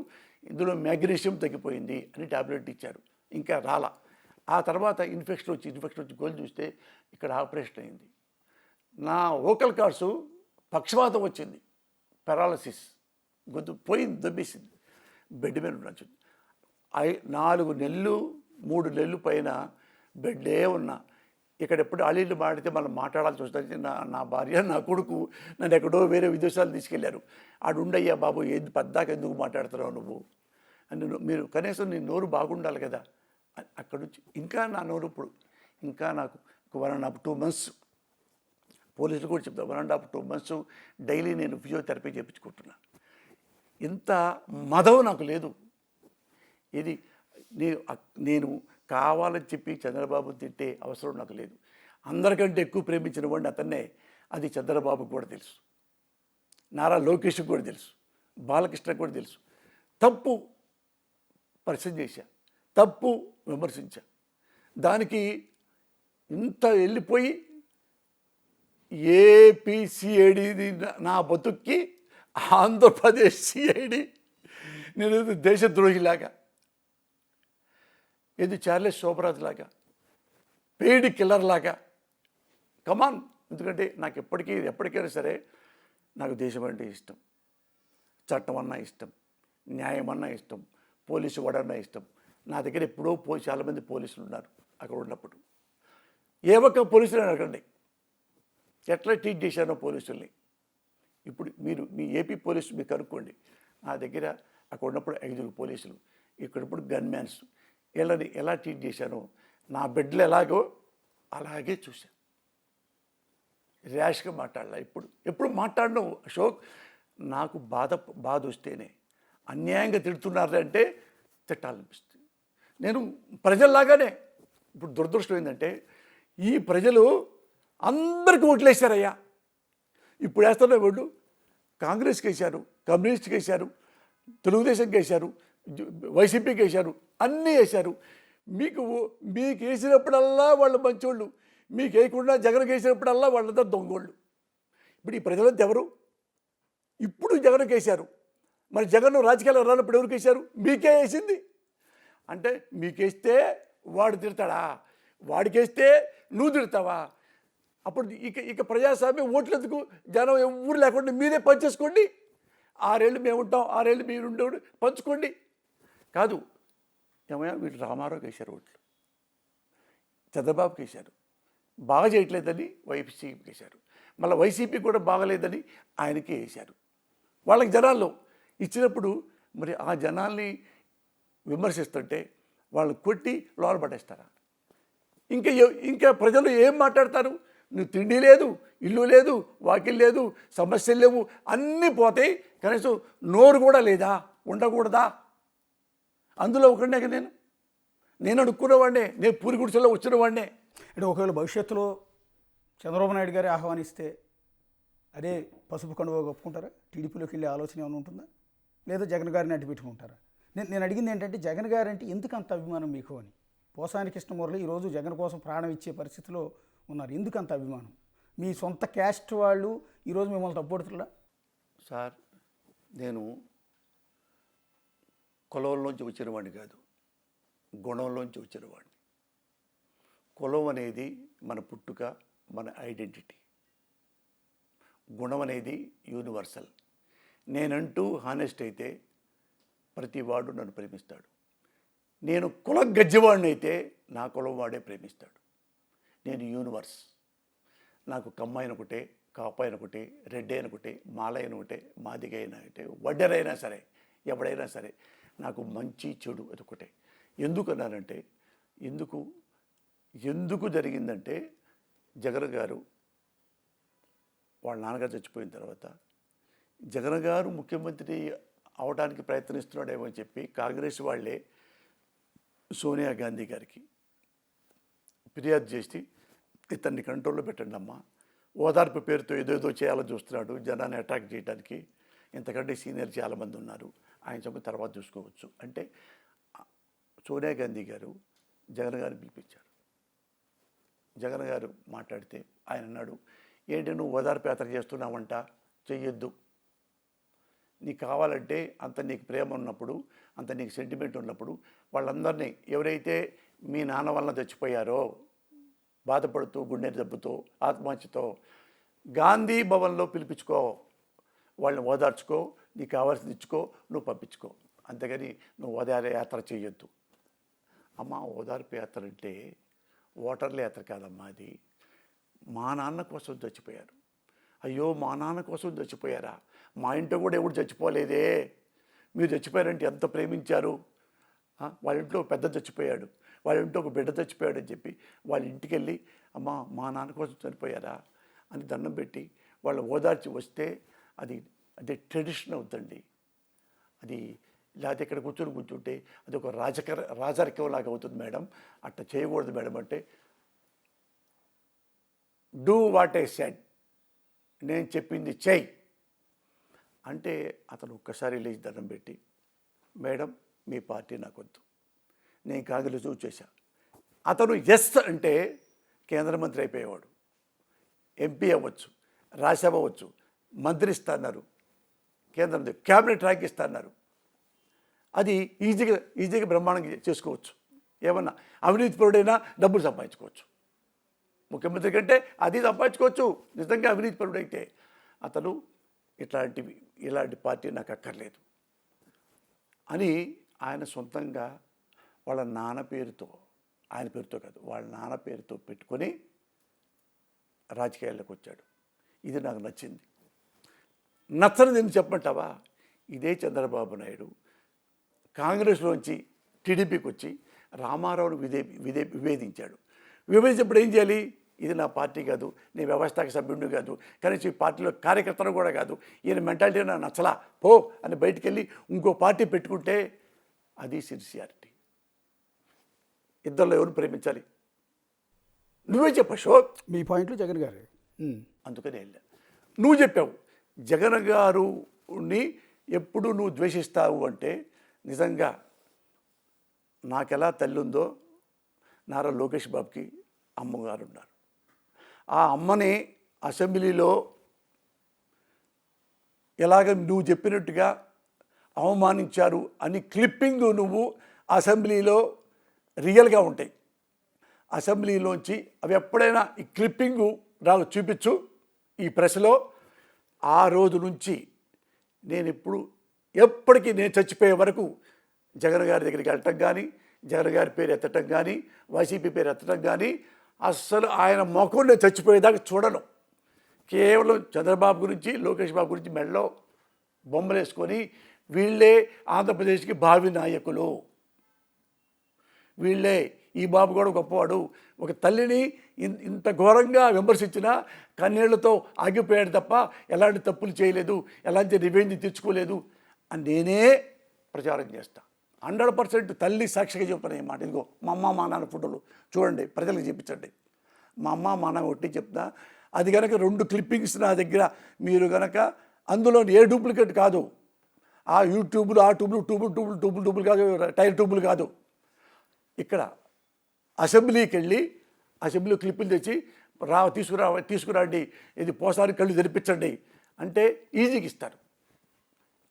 ఇందులో మ్యాగ్నీషియం తగ్గిపోయింది అని టాబ్లెట్ ఇచ్చారు, ఇంకా రాలా. ఆ తర్వాత ఇన్ఫెక్షన్ వచ్చి గోల్ చూస్తే ఇక్కడ ఆపరేషన్ అయింది. నా వోకల్ కార్డ్స్ పక్షవాతం వచ్చింది, పెరాలసిస్, గొంతు పోయింది, దొబ్బేసింది. బెడ్ మీద ఉండొచ్చు. 4 నెలలు 3 నెలలు పైన బెడ్డే ఉన్నా. ఇక్కడ ఎప్పుడు అలీలు మాడితే మనం మాట్లాడాల్సి వస్తుంది. నా భార్య నా కొడుకు నన్ను ఎక్కడో వేరే విదేశాలు తీసుకెళ్లారు. ఆడుండయ్యా బాబు, ఏది పద్దాక ఎందుకు మాట్లాడుతున్నావు నువ్వు అని, మీరు కనీసం నీ నోరు బాగుండాలి కదా. అక్కడ నుంచి ఇంకా నా నోరు ఇప్పుడు ఇంకా నాకు 1.5-2 months, పోలీసులు కూడా చెప్తాను, 1.5-2 months డైలీ నేను ఫిజియోథెరపీ చేయించుకుంటున్నా. ఇంత మదం నాకు లేదు. ఇది నేను కావాలని చెప్పి చంద్రబాబు తిట్టే అవసరం నాకు లేదు. అందరికంటే ఎక్కువ ప్రేమించిన వాడిని అతన్నే, అది చంద్రబాబుకు కూడా తెలుసు, నారా లోకేష్కి కూడా తెలుసు, బాలకృష్ణకు కూడా తెలుసు. తప్పు పరిచయం చేశా, తప్పు విమర్శించా, దానికి ఇంత వెళ్ళిపోయి ఏపీ సిఐడి నా బతుక్కి ఆంధ్రప్రదేశ్ సిఐడి నేను దేశద్రోహిలాగా, ఏది చార్లెస్ శోభరాజ్ లాగా, పెయిడ్ కిల్లర్ లాగా. కమాన్. ఎందుకంటే నాకు ఎప్పటికైనా సరే నాకు దేశం అంటే ఇష్టం, చట్టం అన్నా ఇష్టం, న్యాయం అన్నా ఇష్టం, పోలీసు వాడన్నా ఇష్టం. నా దగ్గర ఎప్పుడో చాలామంది పోలీసులు ఉన్నారు అక్కడ ఉన్నప్పుడు. ఏ ఒక్క పోలీసులు అడగండి ఎట్లా ట్రీట్ చేశానో పోలీసుల్ని. ఇప్పుడు మీ ఏపీ పోలీసు మీరు కనుక్కోండి. నా దగ్గర అక్కడ ఉన్నప్పుడు 5 పోలీసులు, ఇక్కడ ఇప్పుడు గన్మ్యాన్స్, వీళ్ళని ఎలా ట్రీట్ చేశానో, నా బెడ్లు ఎలాగో అలాగే చూశాను. ర్యాష్గా మాట్లాడాల. ఎప్పుడు మాట్లాడను అశోక్. నాకు బాధ వస్తేనే, అన్యాయంగా తిడుతున్నారంటే తిట్టాలనిపిస్తుంది. నేను ప్రజల్లాగానే. ఇప్పుడు దురదృష్టం ఏంటంటే ఈ ప్రజలు అందరికీ ఓట్లేశారయ్యా. ఇప్పుడు వేస్తున్న వాళ్ళు కాంగ్రెస్కి వేశారు, కమ్యూనిస్ట్కి వేశారు, తెలుగుదేశంకి వేశారు, వైసీపీకి వేశారు, అన్నీ వేశారు. మీకు వేసినప్పుడల్లా వాళ్ళు మంచోళ్ళు, మీకు వేయకుండా జగన్కి వేసినప్పుడల్లా వాళ్ళంతా దొంగోళ్ళు. ఇప్పుడు ఈ ప్రజలంతా ఎవరు? ఇప్పుడు జగన్కి వేశారు. మరి జగన్ రాజకీయాలు రానప్పుడు ఎవరికి వేశారు? మీకే వేసింది. అంటే మీకేస్తే వాడు తిడతాడా? వాడికేస్తే నువ్వు తిడతావా? అప్పుడు ఇక ప్రజాస్వామ్యం ఓట్లెందుకు? జనం ఊరు లేకుండా మీరే పంచేసుకోండి. 6 ఏళ్ళు మేము ఉంటాం, 6 ఏళ్ళు మీరు ఉండేవాడు పంచుకోండి. కాదు ఏమయ్యా వీళ్ళు రామారావుకి వేశారు ఓట్లు, చంద్రబాబుకి వేశారు, బాగా చేయట్లేదని వైసీపీకి వేశారు, మళ్ళీ వైసీపీ కూడా బాగలేదని ఆయనకి వేశారు. వాళ్ళకి జనాల్లో ఇచ్చినప్పుడు మరి ఆ జనాల్ని విమర్శిస్తుంటే వాళ్ళు కొట్టి లోన పడేస్తారా? ఇంకా ప్రజలు ఏం మాట్లాడతారు? నువ్వు తిండి లేదు, ఇల్లు లేదు, వాకిల్ లేదు, సమస్యలు లేవు, అన్నీ పోతాయి, కనీసం నోరు కూడా లేదా, ఉండకూడదా? అందులో ఒకనే నేను అడుక్కునేవాడినే, నేను పూరి గుడిసెలో వచ్చిన వాడినే. అంటే ఒకవేళ భవిష్యత్తులో చంద్రబాబు నాయుడు గారి ఆహ్వానిస్తే అదే పసుపు కండువ కప్పుకుంటారా? టీడీపీలోకి వెళ్ళే ఆలోచన ఏమైనా ఉంటుందా, లేదా జగన్ గారిని అడ్డు పెట్టుకుంటారా? నేను అడిగింది ఏంటంటే జగన్ గారు అంటే ఎందుకు అంత అభిమానం మీకు అని. పోసాని కృష్ణమురళి ఈరోజు జగన్ కోసం ప్రాణం ఇచ్చే పరిస్థితిలో ఉన్నారు, ఎందుకు అంత అభిమానం? మీ సొంత క్యాస్ట్ వాళ్ళు ఈరోజు మిమ్మల్ని తప్పొడుతున్నా? సార్, నేను కులంలోంచి వచ్చినవాడిని కాదు, గుణంలోంచి వచ్చినవాడిని. కులం అనేది మన పుట్టుక, మన ఐడెంటిటీ. గుణం అనేది యూనివర్సల్. నేనంటూ హానెస్ట్ అయితే ప్రతివాడు నన్ను ప్రేమిస్తాడు. నేను కులం గజ్జెవాడిని అయితే నా కులం వాడే ప్రేమిస్తాడు. నేను యూనివర్స్. నాకు కమ్మాయిన ఒకటే, కాపాయిన ఒకటే, రెడ్డి అయిన ఒకటే, మాలైన ఒకటే, మాదిగ అయినా ఒకటే, వడ్డరైనా సరే, ఎవడైనా సరే నాకు మంచి చెడు అది ఒకటే. ఎందుకన్నానంటే ఎందుకు జరిగిందంటే జగన్ గారు వాళ్ళ నాన్నగారు చచ్చిపోయిన తర్వాత జగన్ గారు ముఖ్యమంత్రి అవడానికి ప్రయత్నిస్తున్నాడేమో అని చెప్పి కాంగ్రెస్ వాళ్ళే సోనియా గాంధీ గారికి ఫిర్యాదు చేసి ఇతన్ని కంట్రోల్లో పెట్టండి అమ్మా, ఓదార్పు పేరుతో ఏదేదో చేయాలని చూస్తున్నాడు, జనాన్ని అటాక్ చేయడానికి, ఇంతకంటే సీనియర్ చాలామంది ఉన్నారు, ఆయన చెప్పిన తర్వాత చూసుకోవచ్చు అంటే సోనియా గాంధీ గారు జగన్ గారిని పిలిపించారు. జగన్ గారు మాట్లాడితే ఆయన అన్నాడు, ఏంటి నువ్వు ఓదార్పు యాత్ర చేస్తున్నావంట, చెయ్యొద్దు. నీకు కావాలంటే అంత నీకు ప్రేమ ఉన్నప్పుడు, అంత నీకు సెంటిమెంట్ ఉన్నప్పుడు వాళ్ళందరినీ ఎవరైతే మీ నాన్న వలన చచ్చిపోయారో బాధపడుతూ గుండె దెబ్బతో ఆత్మహత్యతో గాంధీ భవన్లో పిలిపించుకో, వాళ్ళని ఓదార్చుకో, నీకు కావాల్సింది ఇచ్చుకో, నువ్వు పంపించుకో, అంతేగాని నువ్వు ఓదార్పు యాత్ర చేయొద్దు. అమ్మ, ఓదార్పు యాత్ర అంటే ఓటర్ల యాత్ర కాదమ్మా, అది మా నాన్న కోసం చచ్చిపోయారు. అయ్యో మా నాన్న కోసం చచ్చిపోయారా? మా ఇంట్లో కూడా ఎవరు చచ్చిపోలేదే, మీరు చచ్చిపోయారంటే ఎంత ప్రేమించారు. వాళ్ళ ఇంట్లో పెద్ద చచ్చిపోయాడు, వాళ్ళ ఇంట్లో ఒక బిడ్డ చచ్చిపోయాడు అని చెప్పి వాళ్ళ ఇంటికి వెళ్ళి అమ్మ మా నాన్న కోసం చనిపోయారా అని దండం పెట్టి వాళ్ళు ఓదార్చి వస్తే అది ట్రెడిషన్ అవుతుంది. అది లేకపోతే ఇక్కడ కూర్చుంటే అది ఒక రాజరికం లాగా అవుతుంది మేడం, అట్లా చేయకూడదు మేడం అంటే డూ వాట్ ఐ సెడ్, నేను చెప్పింది చెయ్యి అంటే అతను ఒక్కసారి లేచి దండం పెట్టి మేడం మీ పార్టీ నాకొద్దు, నేను కాంగ్రెస్ చూసా. అతను ఎస్ అంటే కేంద్ర మంత్రి అయిపోయేవాడు, ఎంపీ అవ్వచ్చు, రాజ్యసభ అవ్వచ్చు, మంత్రి ఇస్తున్నారు, కేంద్రం క్యాబినెట్ ర్యాంక్ ఇస్తున్నారు. అది ఈజీగా బ్రహ్మాండంగా చేసుకోవచ్చు. ఏమన్నా అవినీతిపరుడైనా డబ్బులు సంపాదించుకోవచ్చు, ముఖ్యమంత్రి కంటే అది సంపాదించుకోవచ్చు నిజంగా అవినీతిపరుడైతే. అతను ఇలాంటి పార్టీ నాకు అక్కర్లేదు అని ఆయన సొంతంగా వాళ్ళ నాన్న పేరుతో, ఆయన పేరుతో కాదు వాళ్ళ నాన్న పేరుతో పెట్టుకొని రాజకీయాల్లోకి వచ్చాడు. ఇది నాకు నచ్చింది. నచ్చనిది ఎందుకు చెప్పమంటావా? ఇదే చంద్రబాబు నాయుడు కాంగ్రెస్లోంచి టీడీపీకి వచ్చి రామారావును విభేదించాడు. విభేదించినప్పుడు ఏం చేయాలి? ఇది నా పార్టీ కాదు, నేను వ్యవస్థాపక సభ్యుడిని కాదు, కనీసం ఈ పార్టీలో కార్యకర్తను కూడా కాదు, ఈయన మెంటాలిటీ నాకు నచ్చలా పో అని బయటికి వెళ్ళి ఇంకో పార్టీ పెట్టుకుంటే అది సిన్సియారిటీ. ఇద్దరిలో ఎవరు ప్రేమించాలి? నువ్వే చెప్ప అశోక్. మీ పాయింట్లు జగన్ గారు. అందుకనే వెళ్ళా. నువ్వు చెప్పావు జగన్ గారుని ఎప్పుడు నువ్వు ద్వేషిస్తావు అంటే నిజంగా నాకెలా తల్లి ఉందో నారా లోకేష్ బాబుకి అమ్మగారు ఉన్నారు. ఆ అమ్మని అసెంబ్లీలో ఎలాగ నువ్వు చెప్పినట్టుగా అవమానించారు అని క్లిప్పింగ్ నువ్వు అసెంబ్లీలో రియల్గా ఉంటాయి. అసెంబ్లీలోంచి అవి ఎప్పుడైనా ఈ క్లిప్పింగు చూపించు ఈ ప్రెస్లో. ఆ రోజు నుంచి నేను ఎప్పటికీ నేను చచ్చిపోయే వరకు జగన్ గారి దగ్గరికి వెళ్ళటం కానీ, జగన్ గారి పేరు ఎత్తటం కానీ, వైసీపీ పేరు ఎత్తటం కానీ, అస్సలు ఆయన ముఖం నేను చచ్చిపోయేదాకా చూడను. కేవలం చంద్రబాబు గురించి, లోకేష్ బాబు గురించి మెడలో బొమ్మలు వేసుకొని వీళ్ళే ఆంధ్రప్రదేశ్కి భావి నాయకులు, వీళ్ళే, ఈ బాబు కూడా గొప్పవాడు, ఒక తల్లిని ఇంత ఘోరంగా విమర్శించినా కన్నీళ్లతో ఆగిపోయాడు తప్ప ఎలాంటి తప్పులు చేయలేదు, ఎలాంటి రివెంజ్ తెచ్చుకోలేదు అని నేనే ప్రచారం చేస్తా. 100% తల్లి సాక్షిగా చెప్పిన ఈ మాట. ఇదిగో మా అమ్మ మా నాన్న ఫోటోలు చూడండి, ప్రజలకు చూపించండి. మా అమ్మ మా నాన్న ఒట్టి చెప్తా. అది కనుక 2 క్లిప్పింగ్స్ నా దగ్గర మీరు కనుక, అందులో ఏ డూప్లికేట్ కాదు, ఆ యూట్యూబ్లు ఆ ట్యూబులు కాదు, టైర్ ట్యూబులు కాదు. ఇక్కడ అసెంబ్లీకి వెళ్ళి అసెంబ్లీ క్లిప్పులు తెచ్చి తీసుకురండి, ఇది పోసారి కళ్ళు తెరిపించండి అంటే ఈజీగా ఇస్తారు.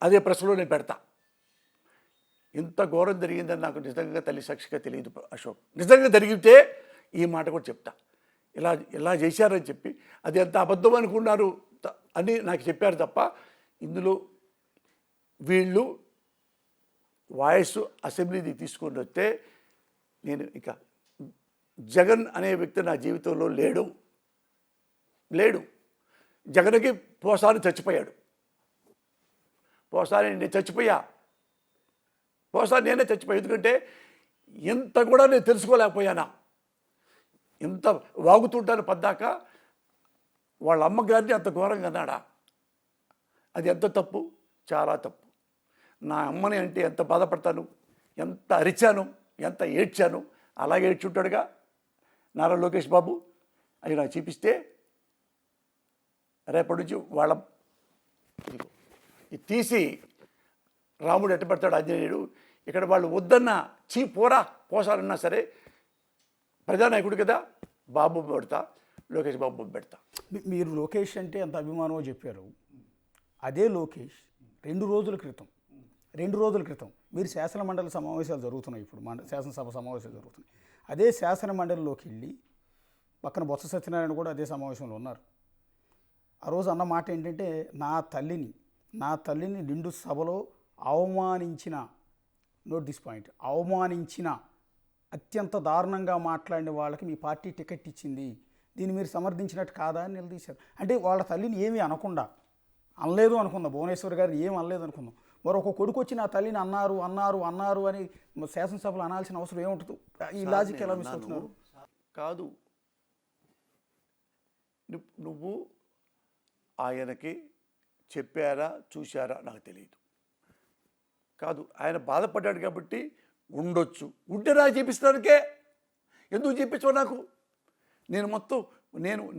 అదే ప్రెస్లో నేను పెడతా. ఇంత ఘోరం జరిగిందని నాకు నిజంగా తల్లి సాక్షిగా తెలియదు అశోక్. నిజంగా జరిగితే ఈ మాట కూడా చెప్తా. ఇలా చేశారని చెప్పి అది ఎంత అబద్ధం అనుకున్నారు అని నాకు చెప్పారు తప్ప, ఇందులో వీళ్ళు వాయిస్ అసెంబ్లీది తీసుకొని వస్తే నేను ఇక జగన్ అనే వ్యక్తి నా జీవితంలో లేడు. జగన్కి పోసాని చచ్చిపోయాడు. పోసాని నేను చచ్చిపోయా. పోసాని నేనే చచ్చిపోయా. ఎందుకంటే ఎంత కూడా నేను తెలుసుకోలేకపోయానా. ఎంత వాగుతుంటాను పద్దాక వాళ్ళ అమ్మగారిని అంత ఘోరంగా అన్నాడా. అది ఎంత తప్పు, చాలా తప్పు. నా అమ్మని అంటే ఎంత బాధపడతాను, ఎంత అరిచాను, ఎంత ఏడ్చాను. అలాగే ఏడ్చుంటాడుగా నారా లోకేష్ బాబు. అవి నాకు చూపిస్తే రేపటి నుంచి వాళ్ళ ఇది తీసి రాముడు ఎట్ట పెడతాడు ఆంజనేయుడు. ఇక్కడ వాళ్ళు వద్దన్న పోసాలన్నా సరే ప్రజానాయకుడు కదా, బాబు పెడతా, లోకేష్ బాబు పెడతా. మీరు లోకేష్ అంటే ఎంత అభిమానమో చెప్పారు. అదే లోకేష్ 2 రోజుల క్రితం మీరు శాసన మండలి సమావేశాలు జరుగుతున్నాయి, ఇప్పుడు శాసనసభ సమావేశాలు జరుగుతున్నాయి. అదే శాసన మండలిలోకి వెళ్ళి పక్కన బొత్స సత్యనారాయణ కూడా అదే సమావేశంలో ఉన్నారు. ఆ రోజు అన్న మాట ఏంటంటే, నా తల్లిని నిండు సభలో అవమానించిన, నోట్ దిస్ పాయింట్, అవమానించిన, అత్యంత దారుణంగా మాట్లాడిన వాళ్ళకి మీ పార్టీ టికెట్ ఇచ్చింది, దీన్ని మీరు సమర్థించినట్టు కాదా అని నిలదీశారు. అంటే వాళ్ళ తల్లిని ఏమీ అనలేదు అనుకుందాం, భువనేశ్వర్ గారిని ఏం అనలేదు అనుకుందాం. మరొక కొడుకు వచ్చి నా తల్లిని అన్నారు అని శాసనసభలో అనాల్సిన అవసరం ఏముంటుంది? ఈ లాజిక్ ఎలా మిస్ అవుతున్నారు? కాదు, నువ్వు ఆయనకి చెప్పారా చూశారా నాకు తెలియదు. కాదు, ఆయన బాధపడ్డాడు కాబట్టి ఉండొచ్చు. ఉంటే నాకు చూపిస్తానికే ఎందుకు చూపించవు నాకు?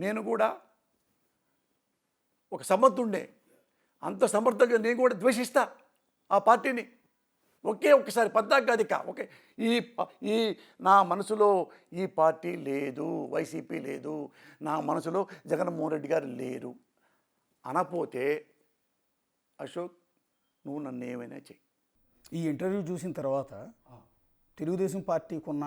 నేను కూడా ఒక సమర్థుండే, అంత సమర్థంగా నేను కూడా ద్వేషిస్తా ఆ పార్టీని. ఒక్కసారి పద్దాక ఓకే, ఈ నా మనసులో ఈ పార్టీ లేదు, వైసీపీ లేదు, నా మనసులో జగన్మోహన్ రెడ్డి గారు లేరు అనపోతే అశోక్ నువ్వు నన్ను ఏమైనా చెయ్యి. ఈ ఇంటర్వ్యూ చూసిన తర్వాత తెలుగుదేశం పార్టీకి ఉన్న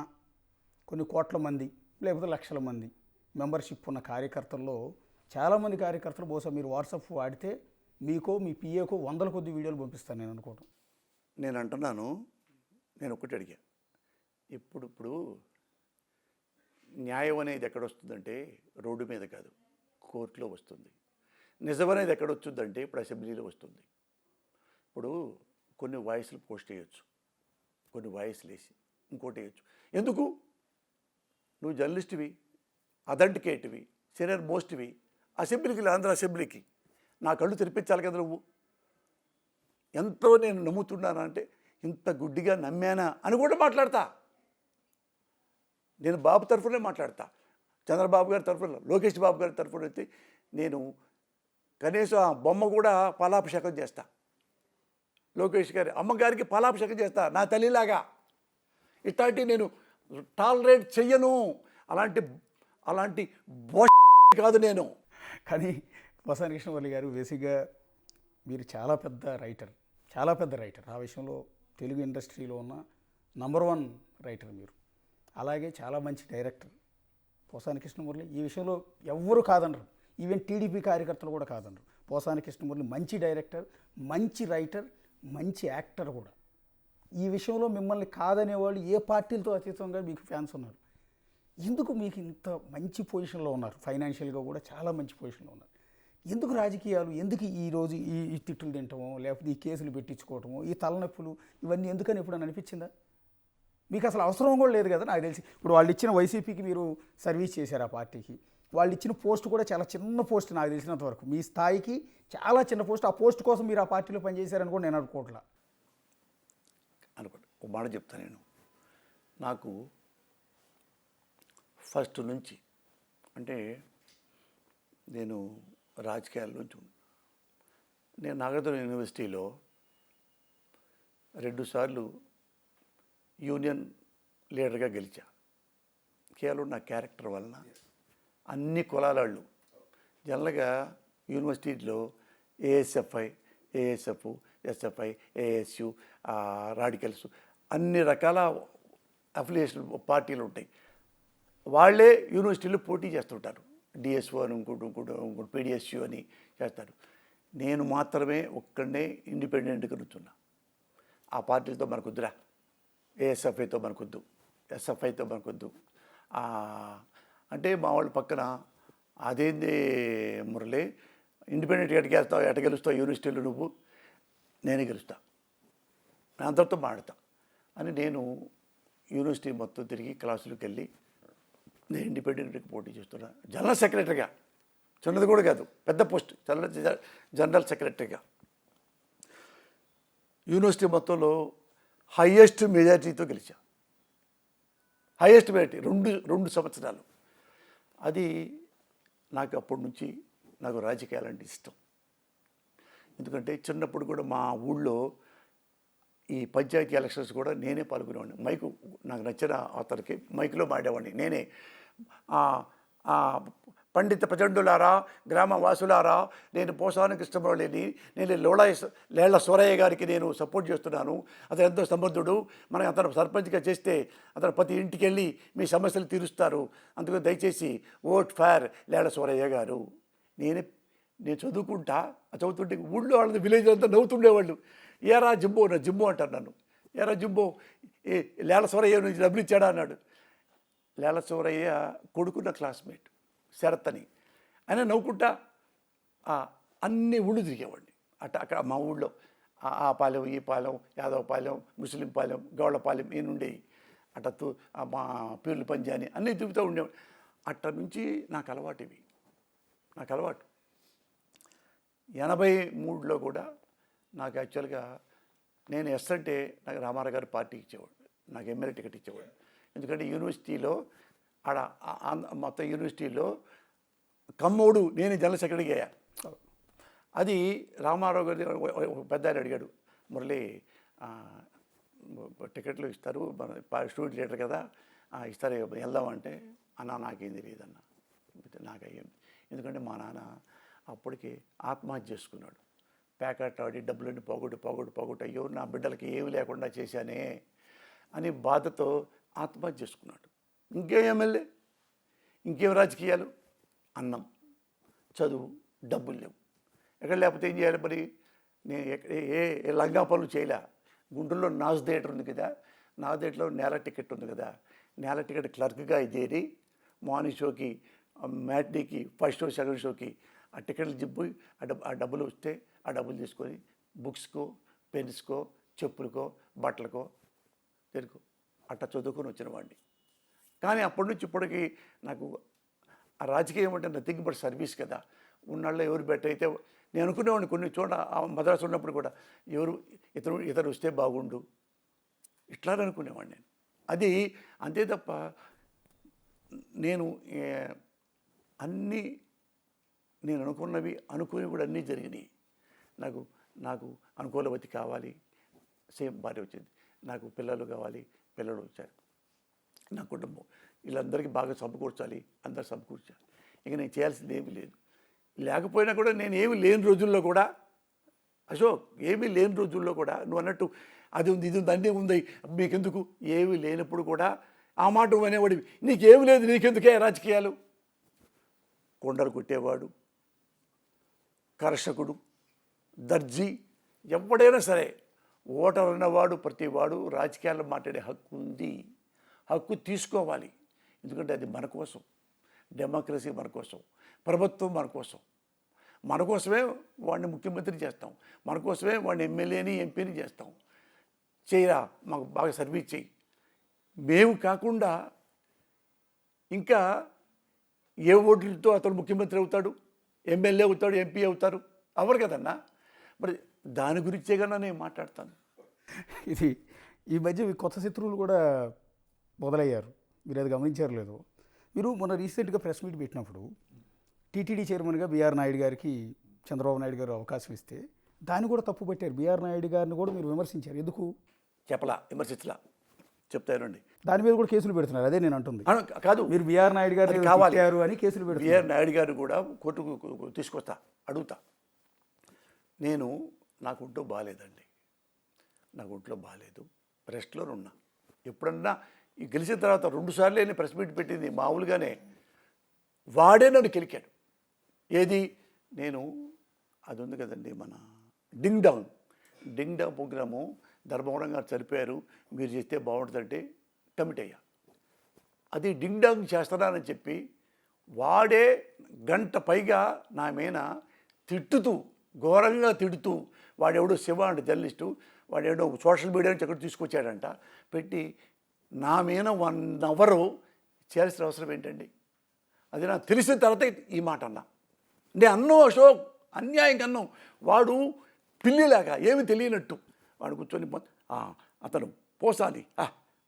కొన్ని కోట్ల మంది లేకపోతే లక్షల మంది మెంబర్షిప్ ఉన్న కార్యకర్తల్లో చాలామంది కార్యకర్తలు బహుశా మీరు వాట్సాప్ వాడితే మీకో మీ పిఏకో 100 కొద్ది వీడియోలు పంపిస్తాను నేను అనుకోవడం. నేను అంటున్నాను, నేను ఒకటి అడిగా, ఇప్పుడు న్యాయం అనేది ఎక్కడొస్తుందంటే రోడ్డు మీద కాదు, కోర్టులో వస్తుంది. నిజం అనేది ఎక్కడొచ్చుద్దంటే ఇప్పుడు అసెంబ్లీలో వస్తుంది. ఇప్పుడు కొన్ని వాయిస్లు పోస్ట్ చేయొచ్చు, కొన్ని వాయిస్లు వేసి ఇంకోటి వేయచ్చు. ఎందుకు? నువ్వు జర్నలిస్ట్వి, అథెంటికేట్వి, సీనియర్ మోస్ట్వి, అసెంబ్లీకి, ఆంధ్ర అసెంబ్లీకి నా కళ్ళు తెరిపించాలి కదా నువ్వు. ఎంతో నేను నమ్ముతున్నానంటే ఇంత గుడ్డిగా నమ్మానా అని కూడా మాట్లాడతా. నేను బాబు తరఫునే మాట్లాడతా, చంద్రబాబు గారి తరఫున, లోకేష్ బాబు గారి తరఫున అయితే నేను కనీసం ఆ బొమ్మ కూడా పాలాభిషేకం చేస్తా. లోకేష్ గారి అమ్మగారికి పాలాభిషేకం చేస్తా నా తల్లిలాగా. ఇట్లాంటి నేను టాలరేట్ చెయ్యను. అలాంటి కాదు నేను. కానీ వసాని కృష్ణమురళి గారు బేసిక్గా మీరు చాలా పెద్ద రైటర్. ఆ విషయంలో తెలుగు ఇండస్ట్రీలో ఉన్న నంబర్ 1 రైటర్ మీరు. అలాగే చాలా మంచి డైరెక్టర్ పోసాని కృష్ణమురళి. ఈ విషయంలో ఎవ్వరూ కాదనరు, ఈవెన్ టీడీపీ కార్యకర్తలు కూడా కాదనరు. పోసాని కృష్ణమురళి మంచి డైరెక్టర్, మంచి రైటర్, మంచి యాక్టర్ కూడా. ఈ విషయంలో మిమ్మల్ని కాదనేవాళ్ళు ఏ పార్టీలతో అతీతంగా మీకు ఫ్యాన్స్ ఉన్నారు. ఎందుకు మీకు ఇంత మంచి పొజిషన్లో ఉన్నారు, ఫైనాన్షియల్గా కూడా చాలా మంచి పొజిషన్లో ఉన్నారు, ఎందుకు రాజకీయాలు, ఎందుకు ఈరోజు ఈ తిట్టులు తింటమో లేకపోతే ఈ కేసులు పెట్టించుకోవటమో ఈ తలనొప్పులు ఇవన్నీ ఎందుకని ఎప్పుడని అనిపించిందా? మీకు అసలు అవసరం కూడా లేదు కదా నాకు తెలిసి. ఇప్పుడు వాళ్ళు ఇచ్చిన వైసీపీకి మీరు సర్వీస్ చేశారు, ఆ పార్టీకి వాళ్ళు ఇచ్చిన పోస్ట్ కూడా చాలా చిన్న పోస్ట్ నాకు తెలిసినంత వరకు, మీ స్థాయికి చాలా చిన్న పోస్ట్. ఆ పోస్ట్ కోసం మీరు ఆ పార్టీలో పనిచేశారని కూడా నేను అనుకోవట్లా. అనుకోండి, ఒక మాట చెప్తాను నేను. నాకు ఫస్ట్ నుంచి అంటే నేను రాజకీయాల నుంచి నేను నాగార్జున యూనివర్సిటీలో 2 సార్లు యూనియన్ లీడర్గా గెలిచా. కేవలం నా క్యారెక్టర్ వలన. అన్ని కులాలాళ్ళు జనరల్గా యూనివర్సిటీలో ఏఎస్ఎఫ్ఐ, ఏఎస్ఎఫ్, ఎస్ఎఫ్ఐ, ఏఎస్యు, రాడికల్స్ అన్ని రకాల అఫిలియేషన్ పార్టీలు ఉంటాయి. వాళ్ళే యూనివర్సిటీలో పోటీ చేస్తుంటారు. డిఎస్ఓ అని ఇంకోటి పీడిఎస్యు అని చేస్తారు. నేను మాత్రమే ఒక్కడనే ఇండిపెండెంట్గా నుంచున్నా. ఆ పార్టీలతో మనకొద్దురా, ఏఎస్ఎఫ్ఐతో మనకొద్దు, ఎస్ఎఫ్ఐతో మనకొద్దు అంటే మా వాళ్ళ పక్కన అదేంది మురళి, ఇండిపెండెంట్ ఎట గెలుస్తావు యూనివర్సిటీలో నువ్వు, నేనే గెలుస్తా, నా అందరితో మాట్లాడతా అని నేను యూనివర్సిటీ మొత్తం తిరిగి క్లాసులకు వెళ్ళి నేను ఇండిపెండెంట్గా పోటీ చేస్తున్నా. జనరల్ సెక్రటరీగా, చిన్నది కూడా కాదు, పెద్ద పోస్ట్, జనరల్ సెక్రటరీగా యూనివర్సిటీ మొత్తంలో హయ్యెస్ట్ మెజారిటీతో గెలిచా. హయ్యెస్ట్ మెజారిటీ 2 సంవత్సరాలు. అది నాకు అప్పటి నుంచి నాకు రాజకీయాలంటే ఇష్టం. ఎందుకంటే చిన్నప్పుడు కూడా మా ఊళ్ళో ఈ పంచాయతీ ఎలక్షన్స్ కూడా నేనే పాల్గొనేవాడిని. మైకు నాకు నచ్చిన అతనికి మైకులో మాడేవాడిని నేనే. పండిత ప్రచండులారా, గ్రామ వాసులారా, నేను పోసాని కృష్ణమురళిని, నేను లేళ్ల సూరయ్య గారికి నేను సపోర్ట్ చేస్తున్నాను. అతను ఎంతో సమర్థుడు. మనం అతను సర్పంచ్గా చేస్తే అతను ప్రతి ఇంటికి వెళ్ళి మీ సమస్యలు తీరుస్తారు. అందుకని దయచేసి ఓట్ ఫర్ లేళ్ల సూరయ్య గారు. నేను చదువుతుంటే ఊళ్ళో వాళ్ళది విలేజ్ అంతా నవ్వుతుండేవాళ్ళు. ఏరా జింబో, నా జింబో అంటారు నన్ను. ఏరా జింబో, లేళ్ల సూరయ్య నుంచి డబ్బులు ఇచ్చాడా అన్నాడు. లేళ్ల సూరయ్య కొడుకున్న క్లాస్మేట్ శరత్ అని. ఆయన నవ్వుకుంటా అన్ని ఊళ్ళు తిరిగేవాడిని. అక్కడ మా ఊళ్ళో ఆ పాలెం, ఈ పాలెం, యాదవ పాలెం, ముస్లిం పాలెం, గౌళ్ళపాలెం ఈ నుండి అటత్తు మా పీర్ల పంజాని అన్నీ తిరుగుతూ ఉండేవాడు. అట్ట నుంచి నాకు అలవాటు. 83లో కూడా నాకు యాక్చువల్గా నేను ఎస్ అంటే నాకు రామారావు గారు పార్టీ ఇచ్చేవాడు, నాకు ఎమ్మెల్యే టికెట్ ఇచ్చేవాడు. ఎందుకంటే యూనివర్సిటీలో మొత్తం యూనివర్సిటీలో కమ్మోడు నేను జనరల్ సెక్రటరీగా అయ్యా. అది రామారావు గారి పెద్ద ఆయన అడిగాడు, మురళి టికెట్లు ఇస్తారు, మన స్టూడెంట్ లీడర్ కదా ఇస్తారు, వెళ్దామంటే అన్న నాకేం తెలియదన్న, నాకయ్యింది. ఎందుకంటే మా నాన్న అప్పటికి ఆత్మహత్య చేసుకున్నాడు. ప్యాకెట్ ఆడి డబ్బులన్నీ పోగొట్టు అయ్యో నా బిడ్డలకి ఏమి లేకుండా చేశానే అని బాధతో ఆత్మహత్య చేసుకున్నాడు. ఇంకేం ఎమ్మెల్యే, ఇంకేం రాజకీయాలు, అన్నం, చదువు, డబ్బులు లేవు. ఎక్కడ లేకపోతే ఏం చేయాలి మరి? నేను ఏ లంగా పనులు చేయలే. గుంటూరులో నాజ్ థియేటర్ ఉంది కదా, నాజ్ థియేటర్లో నేల టికెట్ ఉంది కదా, నేల టికెట్ క్లర్క్గా చేరి మార్నింగ్ షోకి, మ్యాట్నీకి, ఫస్ట్ షో, సెకండ్ షోకి ఆ టికెట్లు జిబ్బు ఆ డబ్బులు వస్తే ఆ డబ్బులు తీసుకొని బుక్స్కో, పెన్స్కో, చెప్పులకో, బట్టలకో తెరుకో అట్లా చదువుకొని వచ్చిన వాడిని. కానీ అప్పటి నుంచి ఇప్పటికి నాకు ఆ రాజకీయం అంటే నథింగ్ బట్ సర్వీస్ కదా. ఉన్నాళ్ళలో ఎవరు బెటర్ అయితే నేను అనుకునేవాడిని. కొన్ని చోట మద్రాసు ఉన్నప్పుడు కూడా ఇతరు వస్తే బాగుండు ఇట్లా అనుకునేవాడిని నేను. అది అంతే తప్ప నేను అన్నీ నేను అనుకుని కూడా అన్నీ జరిగినాయి. నాకు అనుకూలవతి కావాలి, సేమ్ భార్య వచ్చింది. నాకు పిల్లలు కావాలి, పిల్లలు వచ్చారు. నా కుటుంబం వీళ్ళందరికీ బాగా సమకూర్చాలి, అందరు సమకూర్చాలి. ఇక నేను చేయాల్సింది ఏమీ లేదు. లేకపోయినా కూడా నేను ఏమీ లేని రోజుల్లో కూడా, అశోక్ ఏమీ లేని రోజుల్లో కూడా నువ్వు అన్నట్టు అది ఉంది, ఇది ఉంది, అన్నీ ఉంది, మీకెందుకు, ఏమీ లేనప్పుడు కూడా ఆ మాట అనేవాడివి. నీకేమి లేదు, నీకెందుకే రాజకీయాలు. కొండలు కొట్టేవాడు, కర్షకుడు, దర్జీ, ఎవడైనా సరే ఓటర్ అన్నవాడు ప్రతివాడు రాజకీయాల్లో మాట్లాడే హక్కు ఉంది, హక్కు తీసుకోవాలి. ఎందుకంటే అది మన కోసం, డెమోక్రసీ మన కోసం, ప్రభుత్వం మన కోసం. మన కోసమే వాడిని ముఖ్యమంత్రి చేస్తాం, మన కోసమే వాడిని ఎమ్మెల్యేని ఎంపీని చేస్తాం. చేయరా, మాకు బాగా సర్వీస్ చేయి. మేము కాకుండా ఇంకా ఏ ఓట్లతో అతను ముఖ్యమంత్రి అవుతాడు, ఎమ్మెల్యే అవుతాడు, ఎంపీ అవుతారు? అవరు కదన్నా. మరి దాని గురించే కన్నా నేను మాట్లాడతాను. ఇది ఈ మధ్య మీ కొత్త శత్రువులు కూడా మొదలయ్యారు, మీరు అది గమనించారు లేదు. మీరు మొన్న రీసెంట్గా ప్రెస్ మీట్ పెట్టినప్పుడు టీటీడీ చైర్మన్గా బీఆర్ నాయుడు గారికి చంద్రబాబు నాయుడు గారు అవకాశం ఇస్తే దాన్ని కూడా తప్పు పట్టారు. బీఆర్ నాయుడు గారిని కూడా మీరు విమర్శించారు. ఎందుకు? చెప్పలా, విమర్శించలా, చెప్తానండి. దాని మీద కూడా కేసులు పెడుతున్నారు. అదే నేను అంటుంది. కాదు, మీరు బీఆర్ నాయుడు గారు కావాలి అని కేసులు పెడుతున్నారు. బీఆర్ నాయుడు గారు కూడా కోర్టుకు తీసుకొస్తా, అడుగుతా. నాకు ఒంట్లో బాగాలేదండి, నాకు ఒంట్లో బాగాలేదు, రెస్ట్లో ఉన్నా. ఎప్పుడన్నా ఈ గెలిచిన తర్వాత 2 సార్లు నేను ప్రెస్ మీట్ పెట్టింది మామూలుగానే. వాడే నన్ను కెలికాడు. ఏది? నేను అది ఉంది కదండి, మన డింగ్ డాంగ్ ప్రోగ్రాము ధర్మవరం గారు చనిపోయారు, మీరు చేస్తే బాగుంటుందంటే కమిట్ అయ్యా. అది డింగ్ డాంగ్ చేస్తున్నానని చెప్పి వాడే గంట పైగా నా మీద తిట్టుతూ, ఘోరంగా తిడుతూ, వాడెవడో శివ అంటే జర్నలిస్టు, వాడెవడో సోషల్ మీడియా నుంచి ఎక్కడ తీసుకొచ్చాడంట పెట్టి నా మీద 1 అవర్ చేయాల్సిన అవసరం ఏంటండి? అది నాకు తెలిసిన తర్వాత ఈ మాట అన్నా. నేను అన్నో అశోక్, అన్యాయం కన్నాం. వాడు పిల్లిలాగా ఏమి తెలియనట్టు వాడు కూర్చొని అతను పోసాలి,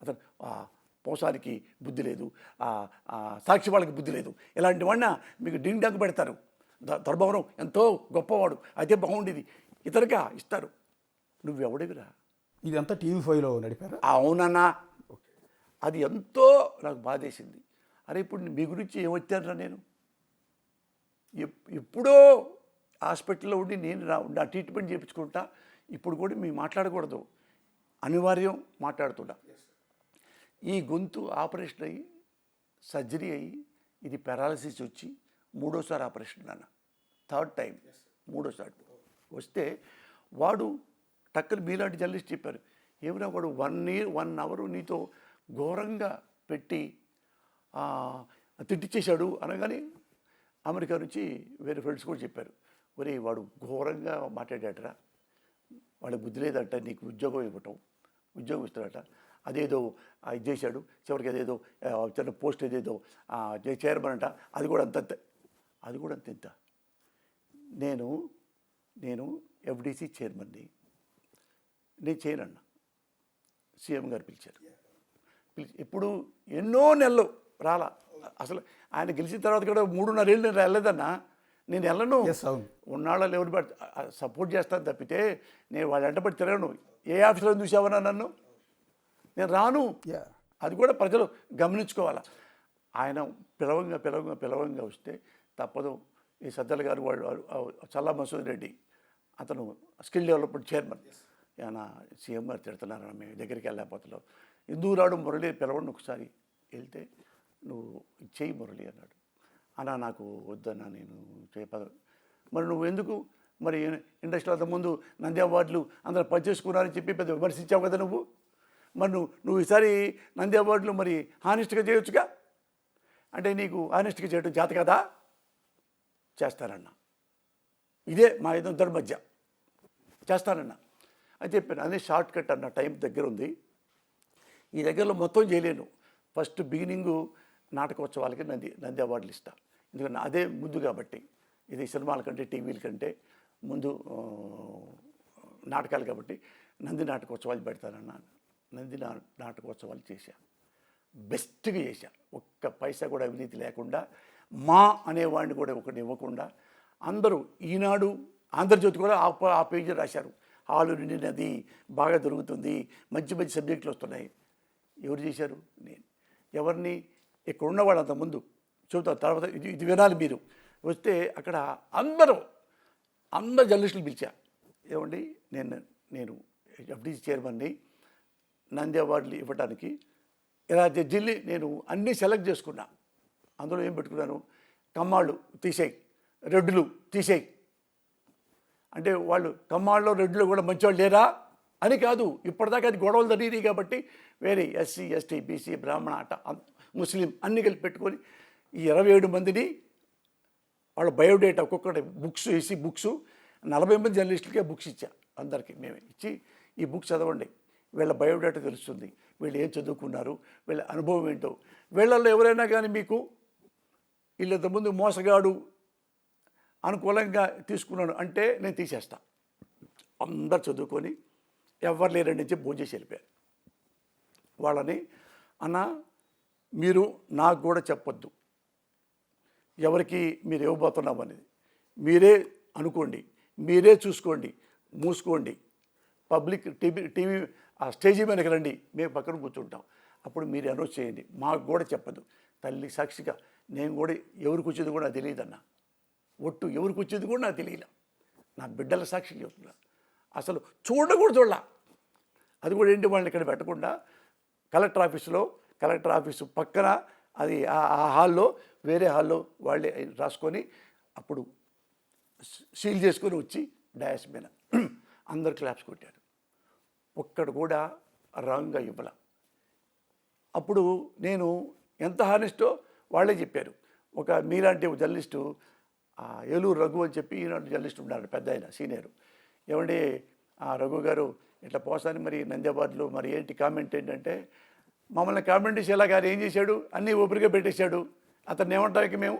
అతను పోసానికి బుద్ధి లేదు, సాక్షి వాళ్ళకి బుద్ధి లేదు, ఇలాంటి వాడిన మీకు డింగ్ డాంగ్ పెడతారు. ధర్మవరం ఎంతో గొప్పవాడు, అయితే బాగుండేది, ఇతరుగా ఇస్తారు. నువ్వెవడివిరా? ఇదంతా TV5లో నడిపారా? అవునన్నా. అది ఎంతో నాకు బాధేసింది. అరే ఇప్పుడు మీ గురించి ఏమొచ్చానరా నేను? ఎప్పుడో హాస్పిటల్లో ఉండి నేను నా ట్రీట్మెంట్ చేయించుకుంటా. ఇప్పుడు కూడా మేము మాట్లాడకూడదు, అనివార్యం మాట్లాడుతున్నా. ఈ గొంతు ఆపరేషన్ అయ్యి సర్జరీ అయ్యి ఇది పెరాలసిస్ వచ్చి 3వ ఆపరేషన్ నాన్న, 3rd టైం, 3వ వస్తే వాడు టక్కన మీలాంటి జర్నలిస్ట్ చెప్పారు, ఏమైనా వాడు 1 అవర్ నీతో ఘోరంగా పెట్టి తిట్టిచ్చేశాడు అనగానే అమెరికా నుంచి వేరే ఫ్రెండ్స్ కూడా చెప్పారు, ఒరే వాడు ఘోరంగా మాట్లాడాడరా, వాడికి బుద్ధి లేదంట, నీకు ఉద్యోగం ఇస్తాడట, అదేదో ఇది చేశాడు, చివరికి అదేదో చిన్న పోస్ట్ ఏదేదో చైర్మన్ అంట, అది కూడా అంత ఇంత. నేను FDC చైర్మన్ని, నేను చేయనన్నా. సీఎం గారు పిలిచారు. ఇప్పుడు ఎన్నో నెలలు రాలా. అసలు ఆయన గెలిచిన తర్వాత కూడా 3.5 ఏళ్ళు నేను వెళ్ళలేదన్నా. నేను వెళ్ళను, ఉన్నాళ్ళలో ఎవరు సపోర్ట్ చేస్తాను తప్పితే నేను వాళ్ళ వెంటబడి తిరగను. ఏ ఆఫీసులో చూసావన్నా నన్ను? నేను రాను. అది కూడా ప్రజలు గమనించుకోవాలి. ఆయన పిలవంగా వస్తే తప్పదు. ఈ సజ్జల గారు వాళ్ళు చల్లా మసూద్ రెడ్డి, అతను స్కిల్ డెవలప్మెంట్ చైర్మన్, ఆయన సీఎం గారు తిడుతున్నారన్న, మేము దగ్గరికి వెళ్ళకపోతున్నాం. ఎందుకు రాడు మురళి, పిలవండి ఒకసారి. వెళ్తే నువ్వు చెయ్యి మురళి అన్నాడు. అన్నా నాకు వద్దన్నా, నేను చేయపద. మరి నువ్వు ఎందుకు మరి ఇండస్ట్రీలో అంతకుముందు నంది అవార్డులు అందరూ పనిచేసుకున్నారని చెప్పి పెద్ద విమర్శించావు కదా నువ్వు. మరి నువ్వు ఈసారి నంది అవార్డులు మరి హానెస్ట్గా చేయొచ్చుగా. అంటే నీకు హానెస్ట్గా చేయడం చేత కదా? చేస్తానన్నా. ఇదే మా ఇద్దరి మధ్య చేస్తానన్నా అని చెప్పాను. అదే షార్ట్ కట్ అన్న, టైం దగ్గర ఉంది, ఈ దగ్గరలో మొత్తం చేయలేను. ఫస్ట్ బిగినింగు నాటకోత్సవాలకి నంది అవార్డులు ఇస్తా. ఎందుకంటే అదే ముందు కాబట్టి, ఇది సినిమాల కంటే టీవీల కంటే ముందు నాటకాలు కాబట్టి నంది నాటకోత్సవాలు పెడతానన్నా. నంది నాటకోత్సవాలు చేశా, బెస్ట్గా చేశా. ఒక్క పైసా కూడా అవినీతి లేకుండా, మా అనేవాడిని కూడా ఒకటి ఇవ్వకుండా. అందరూ ఈనాడు, ఆంధ్రజ్యోతి కూడా ఆ పేజీ రాశారు, హాలు నిండినది, బాగా దొరుకుతుంది, మంచి సబ్జెక్టులు వస్తున్నాయి. ఎవరు చేశారు? నేను. ఎవరిని? ఇక్కడ ఉన్నవాడు అంతకుముందు చెబుతాను, తర్వాత ఇది వినాలి మీరు. వస్తే అక్కడ అందరూ జర్నలిస్టులు పిలిచా. ఏమండి, నేను FDC చైర్మన్ని, నంది అవార్డులు ఇవ్వడానికి ఇలా జడ్జిల్ని నేను అన్నీ సెలెక్ట్ చేసుకున్నా. అందులో ఏం పెట్టుకున్నాను? కమ్మాళ్ళు తీసేయి, రెడ్డులు తీసేయి. అంటే వాళ్ళు కమ్మాళ్ళలో రెడ్లు కూడా మంచివాళ్ళు లేరా? అని కాదు, ఇప్పటిదాకా అది గొడవలు జరిగినాయి కాబట్టి వేరే ఎస్సీ ఎస్టీ బీసీ బ్రాహ్మణ ముస్లిం అన్ని కలిపి పెట్టుకొని ఈ 27 మందిని వాళ్ళ బయోడేటా ఒక్కొక్కటి బుక్స్ వేసి 40 మంది జర్నలిస్టులకే బుక్స్ ఇచ్చా, అందరికీ మేమే ఇచ్చి ఈ బుక్ చదవండి, వీళ్ళ బయోడేటా తెలుస్తుంది, వీళ్ళు ఏం చదువుకున్నారు, వీళ్ళ అనుభవం ఏంటో, వీళ్ళల్లో ఎవరైనా కానీ మీకు వీళ్ళంత ముందు మోసగాడు అనుకూలంగా తీసుకున్నాడు అంటే నేను తీసేస్తా. అందరు చదువుకొని ఎవరు లేరండి నుంచి భోజనం చేసి వెళ్ళిపోయారు. వాళ్ళని అన్న మీరు నాకు కూడా చెప్పొద్దు ఎవరికి మీరు ఇవ్వబోతున్నాం అనేది, మీరే అనుకోండి, మీరే చూసుకోండి, మూసుకోండి, పబ్లిక్ టీవీ ఆ స్టేజీ మీదకి రండి, మేము పక్కన కూర్చుంటాం, అప్పుడు మీరు అనౌన్స్ చేయండి, మాకు కూడా చెప్పదు. తల్లి సాక్షిగా నేను కూడా ఎవరికి వచ్చేది కూడా నాకు తెలియదన్న, ఒట్టు ఎవరికి వచ్చేది కూడా నాకు తెలియలే, నా బిడ్డల సాక్షి చెప్తున్నా, అసలు చూడలా. అది కూడా ఏంటి, వాళ్ళని ఇక్కడ పెట్టకుండా కలెక్టర్ ఆఫీసు పక్కన అది ఆ హాల్లో వేరే హాల్లో వాళ్ళే రాసుకొని అప్పుడు సీల్ చేసుకొని వచ్చి డయాస్ మీద అందరు క్లాప్స్ కొట్టారు. ఒక్కడు కూడా రాంగ్గా ఇవ్వాల. అప్పుడు నేను ఎంత హానెస్టో వాళ్ళే చెప్పారు. ఒక మీలాంటి జర్నలిస్టు ఏలూరు రఘు అని చెప్పి ఈనాడు జర్నలిస్ట్ ఉన్నారు, పెద్ద ఆయన సీనియర్, ఏమంటే రఘు గారు ఇట్లా పోసాని మరి నంద్యాబాద్లో మరి ఏంటి కామెంట్ ఏంటంటే, మమ్మల్ని కామెంట్ చేసేలా గారు ఏం చేశాడు, అన్నీ ఊపిరిగా పెట్టేశాడు, అతన్ని ఏమంటానికి మేము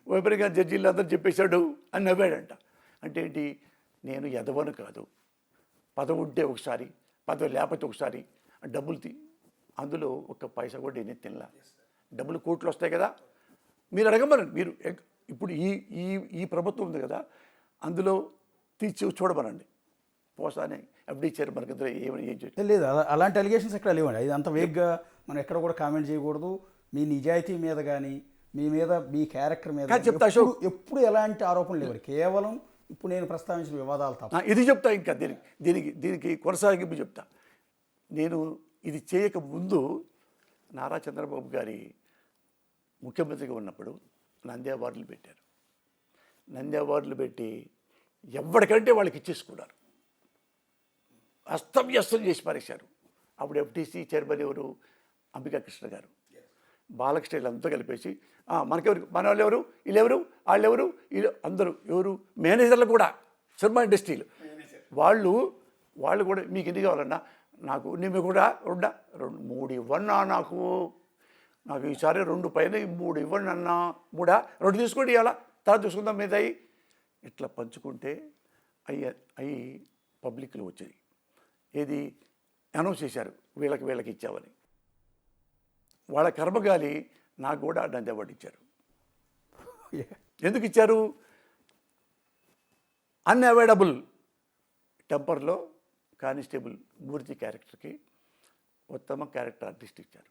ఊపిరిగా జడ్జీలు అందరూ చెప్పేశాడు అని నవ్వాడంట. అంటే ఏంటి, నేను ఎదవను కాదు, పదవి ఉంటే ఒకసారి, పదవి లేకపోతే ఒకసారి డబ్బులు అందులో ఒక్క పైసా కూడా నేను తినలా. డబ్బులు కోట్లు వస్తాయి కదా, మీరు అడగమనండి, మీరు ఇప్పుడు ఈ ప్రభుత్వం ఉంది కదా, అందులో తీర్చి చూడమనండి. పోసానే ఎఫ్డీ చైర్మన్ కింద ఏం చేయాలి లేదు, అలాంటి అలిగేషన్స్ ఎక్కడ లేవండి. అది అంత వేగ్గా మనం ఎక్కడ కూడా కామెంట్ చేయకూడదు. మీ నిజాయితీ మీద కానీ మీ మీద మీ క్యారెక్టర్ మీద చెప్తా అశోక్, ఎప్పుడు ఎలాంటి ఆరోపణలు లేవు, కేవలం ఇప్పుడు నేను ప్రస్తావించిన వివాదాలు తప్ప. ఇది చెప్తా, ఇంకా దీనికి కొనసాగింపు చెప్తా. నేను ఇది చేయక ముందు నారా చంద్రబాబు గారి ముఖ్యమంత్రిగా ఉన్నప్పుడు నంది అవార్డులు పెట్టారు. నంది అవార్డులు పెట్టి ఎవరికంటే వాళ్ళకి ఇచ్చేసుకున్నారు, అస్తవ్యస్తం చేసి పారేశారు. అప్పుడు ఎఫ్టీసీ చైర్మన్ ఎవరు, అంబికా కృష్ణ గారు, బాలకృష్ణ వీళ్ళంతా కలిపేసి మనకెవరు, మన వాళ్ళు ఎవరు, వీళ్ళెవరు, వాళ్ళెవరు, వీళ్ళు అందరూ ఎవరు, మేనేజర్లు కూడా, సినిమా ఇండస్ట్రీలు వాళ్ళు కూడా మీకు ఎన్ని కావాలన్నా, నాకు నేను కూడా 3 ఇవ్వన్నా, నాకు ఈసారి 2 పైన 3 ఇవ్వండి అన్నా, 2 తీసుకోండి, ఇవ్వాలా తర్వాత చూసుకుందాం మీద అయ్యి ఇట్లా పంచుకుంటే అవి పబ్లిక్లో వచ్చాయి. ఏది అనౌన్స్ చేశారు, వీళ్ళకి ఇచ్చామని. వాళ్ళ కర్మగాలి నాకు కూడా నంది అవార్డు ఇచ్చారు. ఎందుకు ఇచ్చారు, అన్అవాయిడబుల్ టెంపర్లో కానిస్టేబుల్ మూర్తి క్యారెక్టర్కి ఉత్తమ క్యారెక్టర్ ఆర్టిస్ట్ ఇచ్చారు.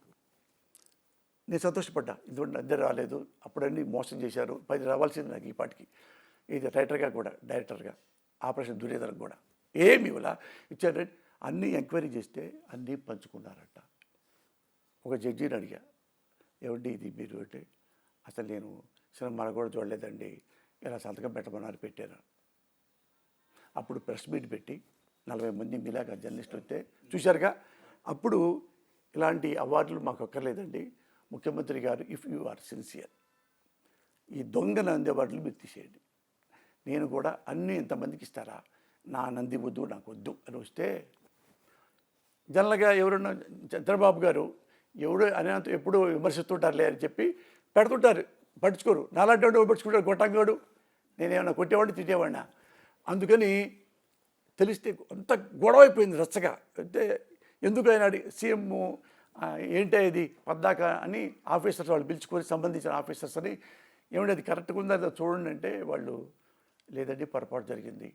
నేను సంతోషపడ్డా, ఎందుకంటే అందరూ రాలేదు, అప్పుడన్నీ మోసం చేశారు, 10 రావాల్సింది నాకు ఈ పాటికి, ఇది రైటర్గా కూడా డైరెక్టర్గా, ఆపరేషన్ దుర్యోధనకు కూడా ఏమి ఇవ్వలా ఇచ్చారు. అన్నీ ఎంక్వైరీ చేస్తే అన్నీ పంచుకున్నారట. ఒక జడ్జిని అడిగా, ఏమండి ఇది మీరు అంటే, అసలు నేను సినిమాలు కూడా చూడలేదండి, ఇలా సంతకం పెట్టమన్నారు, పెట్టారు. అప్పుడు ప్రెస్ మీట్ పెట్టి 40 మంది మీలాగా జర్నలిస్టులు వస్తే చూశారుగా, అప్పుడు ఇలాంటి అవార్డులు మాకు అక్కర్లేదండి, ముఖ్యమంత్రి గారు ఇఫ్ యూ ఆర్ సిన్సియర్ ఈ దొంగ నంది అవార్డులు మీరు తీసేయండి, నేను కూడా అన్నీ ఇంతమందికి ఇస్తారా, నా నంది వద్దు, నాకు వద్దు అని వస్తే, జనరల్గా ఎవరన్నా చంద్రబాబు గారు ఎవడో అనేంత ఎప్పుడూ విమర్శిస్తుంటారులే అని చెప్పి పెడుతుంటారు, పట్టించుకోరు. నాలాంటి వాడు పట్టించుకుంటారు, గొట్టంగాడు, నేనేమన్నా కొట్టేవాడిని తిట్టేవాడినా. అందుకని తెలిస్తే అంత గొడవ అయిపోయింది రచ్చగా. అంటే ఎందుకు ఆయన సీఎం ఏంటి ఇది పద్దాక అని ఆఫీసర్స్ వాళ్ళు పిలుచుకొని సంబంధించిన ఆఫీసర్స్ అని, ఏమంటే అది కరెక్ట్గా ఉందా చూడండి అంటే, వాళ్ళు లేదండి పొరపాటు జరిగింది,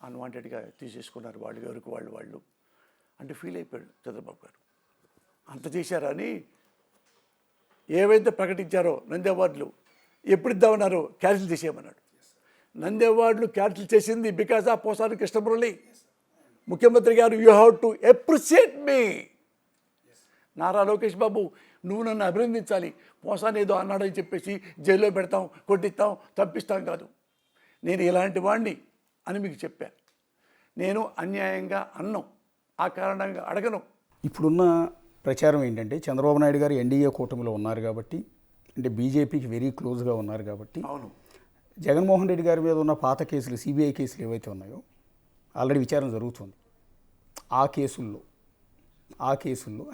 అన్వాంటెడ్గా తీసేసుకున్నారు వాళ్ళు, ఎవరికి వాళ్ళు అంటే ఫీల్ అయిపోయాడు చంద్రబాబు గారు. అంత చేశారని ఏవైతే ప్రకటించారో నంది అవార్డులు ఎప్పుడు ఇద్దామన్నారో క్యాన్సిల్ చేసేయమన్నాడు. నంది అవార్డులు క్యాన్సిల్ చేసింది బికాజ్ ఆఫ్ పోసాని కృష్ణమురళి. ముఖ్యమంత్రి గారు యూ హ్యావ్ టు అప్రిషియేట్ మీ. నారా లోకేష్ బాబు నువ్వు నన్ను అభినందించాలి, పోసాని ఏదో అన్నాడని చెప్పేసి జైల్లో పెడతాం, కొట్టిస్తాం, తప్పిస్తాం కాదు, నేను ఇలాంటి వాడిని అని మీకు చెప్పాను. నేను అన్యాయంగా అన్నం, ఆ కారణంగా అడగను. ఇప్పుడున్న ప్రచారం ఏంటంటే చంద్రబాబు నాయుడు గారు ఎన్డీఏ కూటమిలో ఉన్నారు కాబట్టి, అంటే బీజేపీకి వెరీ క్లోజ్గా ఉన్నారు కాబట్టి, అవును, జగన్మోహన్ రెడ్డి గారి మీద ఉన్న పాత కేసులు, సిబిఐ కేసులు ఏవైతే ఉన్నాయో ఆల్రెడీ విచారణ జరుగుతుంది. ఆ కేసుల్లో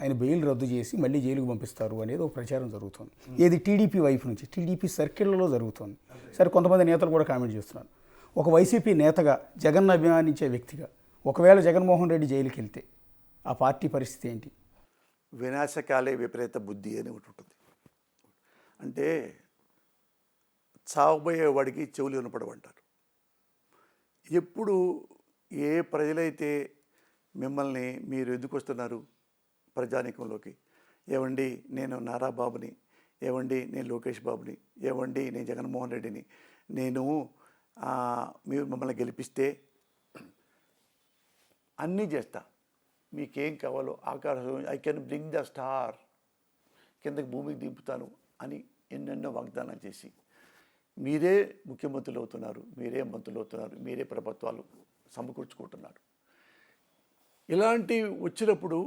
ఆయన బెయిల్ రద్దు చేసి మళ్ళీ జైలుకు పంపిస్తారు అనేది ఒక ప్రచారం జరుగుతుంది. ఏది టీడీపీ వైపు నుంచి, టీడీపీ సర్కిళ్లలో జరుగుతుంది. సరే, కొంతమంది నేతలు కూడా కామెంట్ చేస్తున్నారు. ఒక వైసీపీ నేతగా, జగన్ అభిమానించే వ్యక్తిగా, ఒకవేళ జగన్మోహన్ రెడ్డి జైలుకి వెళ్తే ఆ పార్టీ పరిస్థితి ఏంటి? వినాశకాలే విపరీత బుద్ధి అని ఒకటి ఉంటుంది. అంటే చావబోయేవాడికి చెవులు వినపడమంటారు. ఎప్పుడు ఏ ప్రజలైతే మిమ్మల్ని మీరు ఎందుకు వస్తున్నారు ప్రజానీకంలోకి, ఏవండి నేను నారా బాబుని, ఏవండి నేను లోకేష్ బాబుని, ఏవండి నేను జగన్మోహన్ రెడ్డిని, నేను మీరు మమ్మల్ని గెలిపిస్తే అన్నీ చేస్తా, మీకేం కావాలో ఆకాశం, I can bring the star, కిందకి భూమికి దింపుతాను అని ఎన్నెన్నో వాగ్దానం చేసి మీరే ముఖ్యమంత్రులు అవుతున్నారు, మీరే మంత్రులు అవుతున్నారు, మీరే ప్రభుత్వాలు సమకూర్చుకుంటున్నారు. ఇలాంటి వచ్చినప్పుడు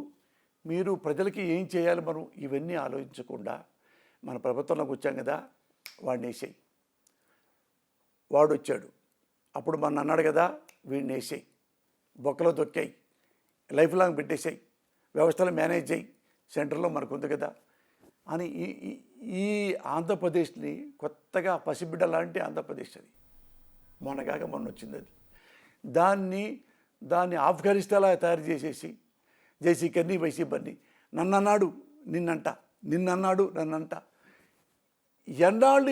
మీరు ప్రజలకి ఏం చేయాలి, మనం ఇవన్నీ ఆలోచించకుండా మన ప్రభుత్వంలోకి వచ్చాం కదా, వాడిని వేసేయి, వాడు వచ్చాడు అప్పుడు మన అన్నాడు కదా, వీడిని వేసేయి, బొక్కలో దొక్కాయి, లైఫ్ లాంగ్ పెట్టేసాయి, వ్యవస్థలు మేనేజ్ చేయి, సెంటర్లో మనకుంది కదా అని ఈ ఆంధ్రప్రదేశ్ని కొత్తగా పసిబిడ్డ లాంటి ఆంధ్రప్రదేశ్ అది, మొన్నగాక మొన్న వచ్చింది అది. దాన్ని ఆఫ్ఘనిస్తాన్లా తయారు చేసేసి జేసీ కన్నీ వైసీ బన్నీ నన్నన్నాడు నన్నంట ఎన్నాళ్ళు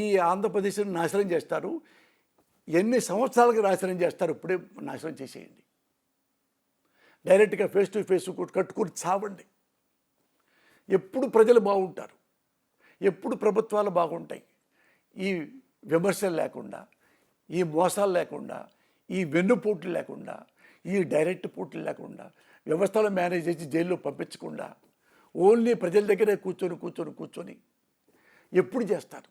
ఈ ఆంధ్రప్రదేశ్ని నాశనం చేస్తారు, ఎన్ని సంవత్సరాలకు నాశనం చేస్తారు, ఇప్పుడే నాశనం చేసేయండి. డైరెక్ట్గా ఫేస్ టు ఫేస్ కట్టుకుని చావండి. ఎప్పుడు ప్రజలు బాగుంటారు, ఎప్పుడు ప్రభుత్వాలు బాగుంటాయి, ఈ విమర్శలు లేకుండా, ఈ మోసాలు లేకుండా, ఈ వెన్నుపోట్లు లేకుండా, ఈ డైరెక్ట్ పోట్లు లేకుండా, వ్యవస్థలు మేనేజ్ చేసి జైల్లో పంపించకుండా ఓన్లీ ప్రజల దగ్గరే కూర్చొని ఎప్పుడు చేస్తారు?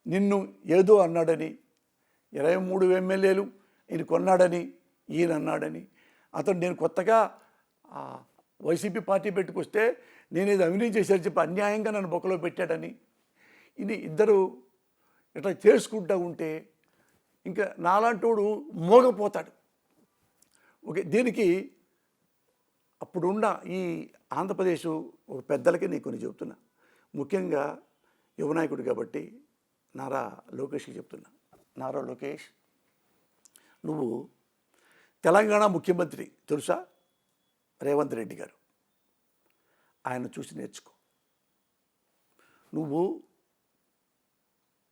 నిన్ను ఏదో అన్నాడని, 23 ఎమ్మెల్యేలు ఈయన కొన్నాడని, ఈయన అన్నాడని, అతను నేను కొత్తగా వైసీపీ పార్టీ పెట్టుకొస్తే నేను ఇది అవినీతి చేశారని చెప్పి అన్యాయంగా నన్ను బొక్కలో పెట్టాడని, ఇది ఇద్దరు ఇట్లా చేసుకుంటూ ఉంటే ఇంకా నాలాంటోడు మోగపోతాడు. ఓకే, దీనికి అప్పుడున్న ఈ ఆంధ్రప్రదేశ్ ఒక పెద్దలకి నేను కొన్ని చెప్తున్నా, ముఖ్యంగా యువనాయకుడు కాబట్టి నారా లోకేష్కి చెప్తున్నా. నారా లోకేష్, నువ్వు తెలంగాణ ముఖ్యమంత్రి తెలుసా, రేవంత్ రెడ్డి గారు, ఆయన చూసి నేర్చుకో. నువ్వు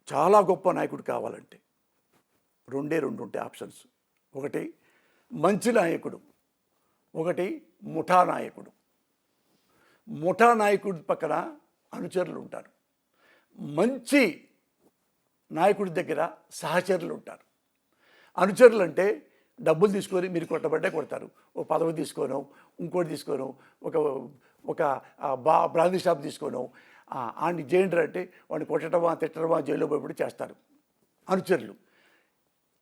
చాలా గొప్ప నాయకుడు కావాలంటే రెండు ఉంటాయి ఆప్షన్స్. ఒకటి మంచి నాయకుడు, ఒకటి ముఠా నాయకుడు. ముఠా నాయకుడి పక్కన అనుచరులు ఉంటారు, మంచి నాయకుడి దగ్గర సహచరులు ఉంటారు. అనుచరులు అంటే డబ్బులు తీసుకొని మీరు కొట్టబడ్డే కొడతారు, ఓ పదవి తీసుకోను, ఇంకోటి తీసుకోను, ఒక బ్రాందీ షాప్ తీసుకోను, ఆడిని చేయండి అంటే వాడిని కొట్టడమా తిట్టడమా జైల్లో పోయి చేస్తారు అనుచరులు.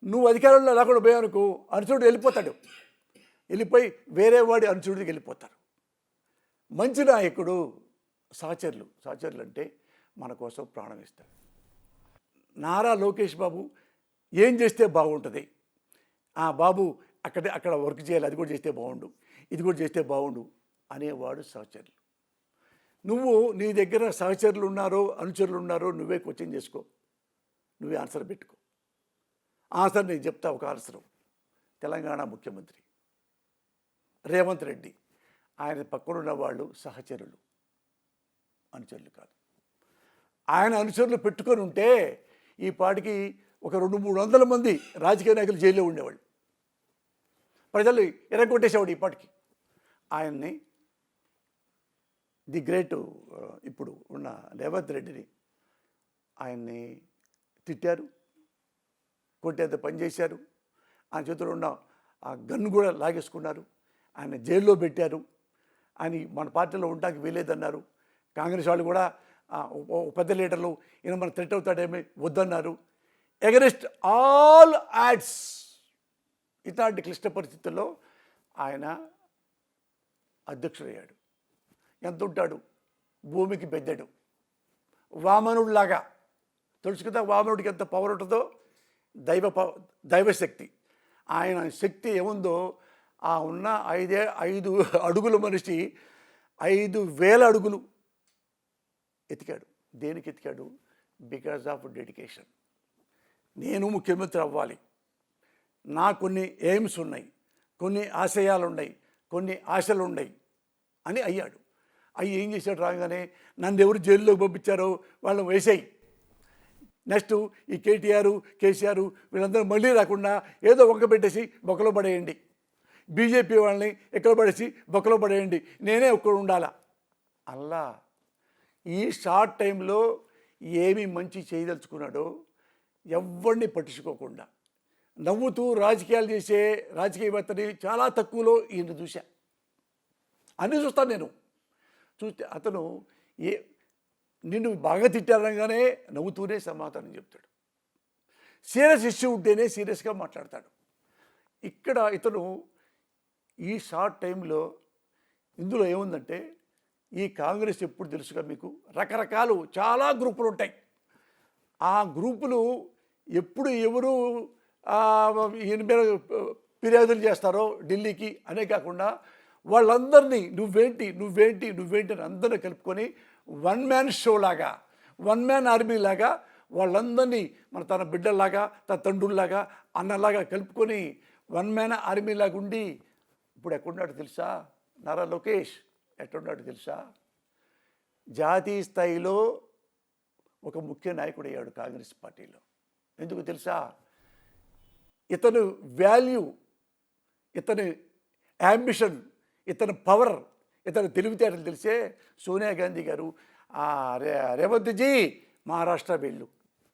నువ్వు అధికారంలో లేకుండా పోయానుకో, అనుచరుడు వెళ్ళిపోయి వేరే వాడి అనుచరుడికి వెళ్ళిపోతారు. మంచి నాయకుడు సహచరులు అంటే మన కోసం ప్రాణం ఇస్తారు. నారా లోకేష్ బాబు ఏం చేస్తే బాగుంటుంది, బాబు అక్కడ వర్క్ చేయాలి, అది కూడా చేస్తే బాగుండు, ఇది కూడా చేస్తే బాగుండు అనేవాడు సహచరులు. నువ్వు నీ దగ్గర సహచరులు ఉన్నారో అనుచరులు ఉన్నారో నువ్వే కోచింగ్ చేసుకో, నువ్వే ఆన్సర్ పెట్టుకో. ఆన్సర్ నేను చెప్తా, ఒక ఆన్సర్. తెలంగాణ ముఖ్యమంత్రి రేవంత్ రెడ్డి, ఆయన పక్కనున్న వాళ్ళు సహచరులు, అనుచరులు కాదు. ఆయన అనుచరులు పెట్టుకొని ఉంటే ఈ పాటికి ఒక 200-300 మంది రాజకీయ నాయకులు జైల్లో ఉండేవాళ్ళు, ప్రజలు ఎరగొట్టేసేవాడు. ఈ పాటికి ఆయన్ని ది గ్రేట్ ఇప్పుడు ఉన్న రేవంత్ రెడ్డిని ఆయన్ని తిట్టారు, కొట్టేంత పనిచేశారు, ఆయన చేతిలో ఉన్న ఆ గన్ను కూడా లాగేసుకున్నారు, ఆయన జైల్లో పెట్టారు, ఆయన మన పార్టీలో ఉండడానికి వీలేదన్నారు. కాంగ్రెస్ వాళ్ళు కూడా పెద్ద లీడర్లు ఈయన మనకు థ్రెట్ అవుతాడేమీ వద్దన్నారు. ఎగరెస్ట్ ఆల్ యాడ్స్. ఇలాంటి క్లిష్ట పరిస్థితుల్లో ఆయన అధ్యక్షుడయ్యాడు. ఎంత ఉంటాడు? భూమికి పెద్దడు, వామనుడిలాగా. తెలుసు కదా వామనుడికి ఎంత పవర్ ఉంటుందో, దైవశక్తి. ఆయన శక్తి ఏముందో ఆ ఉన్న 5 అడుగుల మనిషి 5,000 అడుగులు ఎతికాడు. దేనికి ఎతికాడు? Because of dedication. నేను ముఖ్యమంత్రి అవ్వాలి, నా కొన్ని ఎయిమ్స్ ఉన్నాయి, కొన్ని ఆశయాలు ఉన్నాయి, కొన్ని ఆశలు ఉన్నాయి అని అయ్యాడు. ఏం చేశాడు? రాగానే నన్ను ఎవరు జైల్లోకి పంపించారో వాళ్ళని వేసేయి, నెక్స్ట్ ఈ కేటీఆర్ కేసీఆర్ వీళ్ళందరూ మళ్ళీ రాకుండా ఏదో వంక పెట్టేసి బొక్కలో పడేయండి, బీజేపీ వాళ్ళని ఎక్కడ పడేసి బొక్కలో పడేయండి, నేనే ఒక్కడు ఉండాలా. అలా ఈ షార్ట్ టైంలో ఏమి మంచి చేయదలుచుకున్నాడో ఎవరిని పట్టించుకోకుండా నవ్వుతూ రాజకీయాలు చేసే రాజకీయవేత్తని చాలా తక్కువలో ఈయన చూశా. అన్నీ చూస్తాను నేను. చూస్తే అతను నిన్ను బాగా తిట్టారనగానే నవ్వుతూనే సమాధానం చెప్తాడు. సీరియస్ ఇష్యూ ఉంటేనే సీరియస్గా మాట్లాడతాడు. ఇక్కడ ఇతను ఈ షార్ట్ టైంలో ఇందులో ఏముందంటే, ఈ కాంగ్రెస్ ఎప్పుడు తెలుసుగా మీకు, రకరకాలు చాలా గ్రూపులు ఉంటాయి. ఆ గ్రూపులు ఎప్పుడు ఎవరు ఈయన మీద ఫిర్యాదులు చేస్తారో ఢిల్లీకి అనే కాకుండా వాళ్ళందరినీ నువ్వేంటి అని అందరినీ కలుపుకొని వన్ మ్యాన్ షో లాగా, వన్ మ్యాన్ ఆర్మీ లాగా వాళ్ళందరినీ తన బిడ్డల్లాగా, తన తండ్రుల్లాగా, అన్నలాగా కలుపుకొని వన్ మ్యాన్ ఆర్మీ లాగా ఉండి ఇప్పుడు ఎక్కడున్నాడు తెలుసా? నారా లోకేష్ ఎక్కడున్నాడు తెలుసా? జాతీయ స్థాయిలో ఒక ముఖ్య నాయకుడు అయ్యాడు కాంగ్రెస్ పార్టీలో. ఎందుకు తెలుసా? ఇతను వాల్యూ, ఇతని యాంబిషన్, ఇతని పవర్, ఇతని తెలివితేటలు తెలిసే సోనియా గాంధీ గారు రేవంత్జీ మహారాష్ట్ర వెళ్ళు,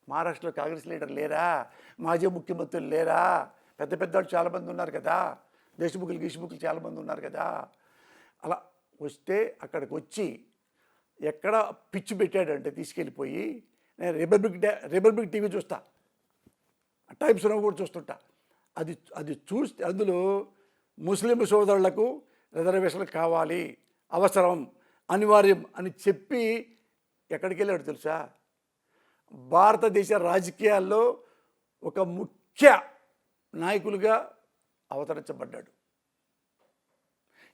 మహారాష్ట్రలో కాంగ్రెస్ లీడర్ లేరా, మాజీ ముఖ్యమంత్రులు లేరా, పెద్ద వాళ్ళు చాలామంది ఉన్నారు కదా, దేశముఖులు చాలామంది ఉన్నారు కదా. అలా వస్తే అక్కడికి వచ్చి ఎక్కడ పిచ్చి పెట్టాడంటే తీసుకెళ్ళిపోయి, నేను రిపబ్లిక్ టీవీ చూస్తా, టైమ్స్ నౌ కూడా చూస్తుంటా. అది చూస్తే అందులో ముస్లిం సోదరులకు రిజర్వేషన్లు కావాలి, అవసరం, అనివార్యం అని చెప్పి ఎక్కడికి వెళ్ళాడు తెలుసా? భారతదేశ రాజకీయాల్లో ఒక ముఖ్య నాయకులుగా అవతరించబడ్డాడు.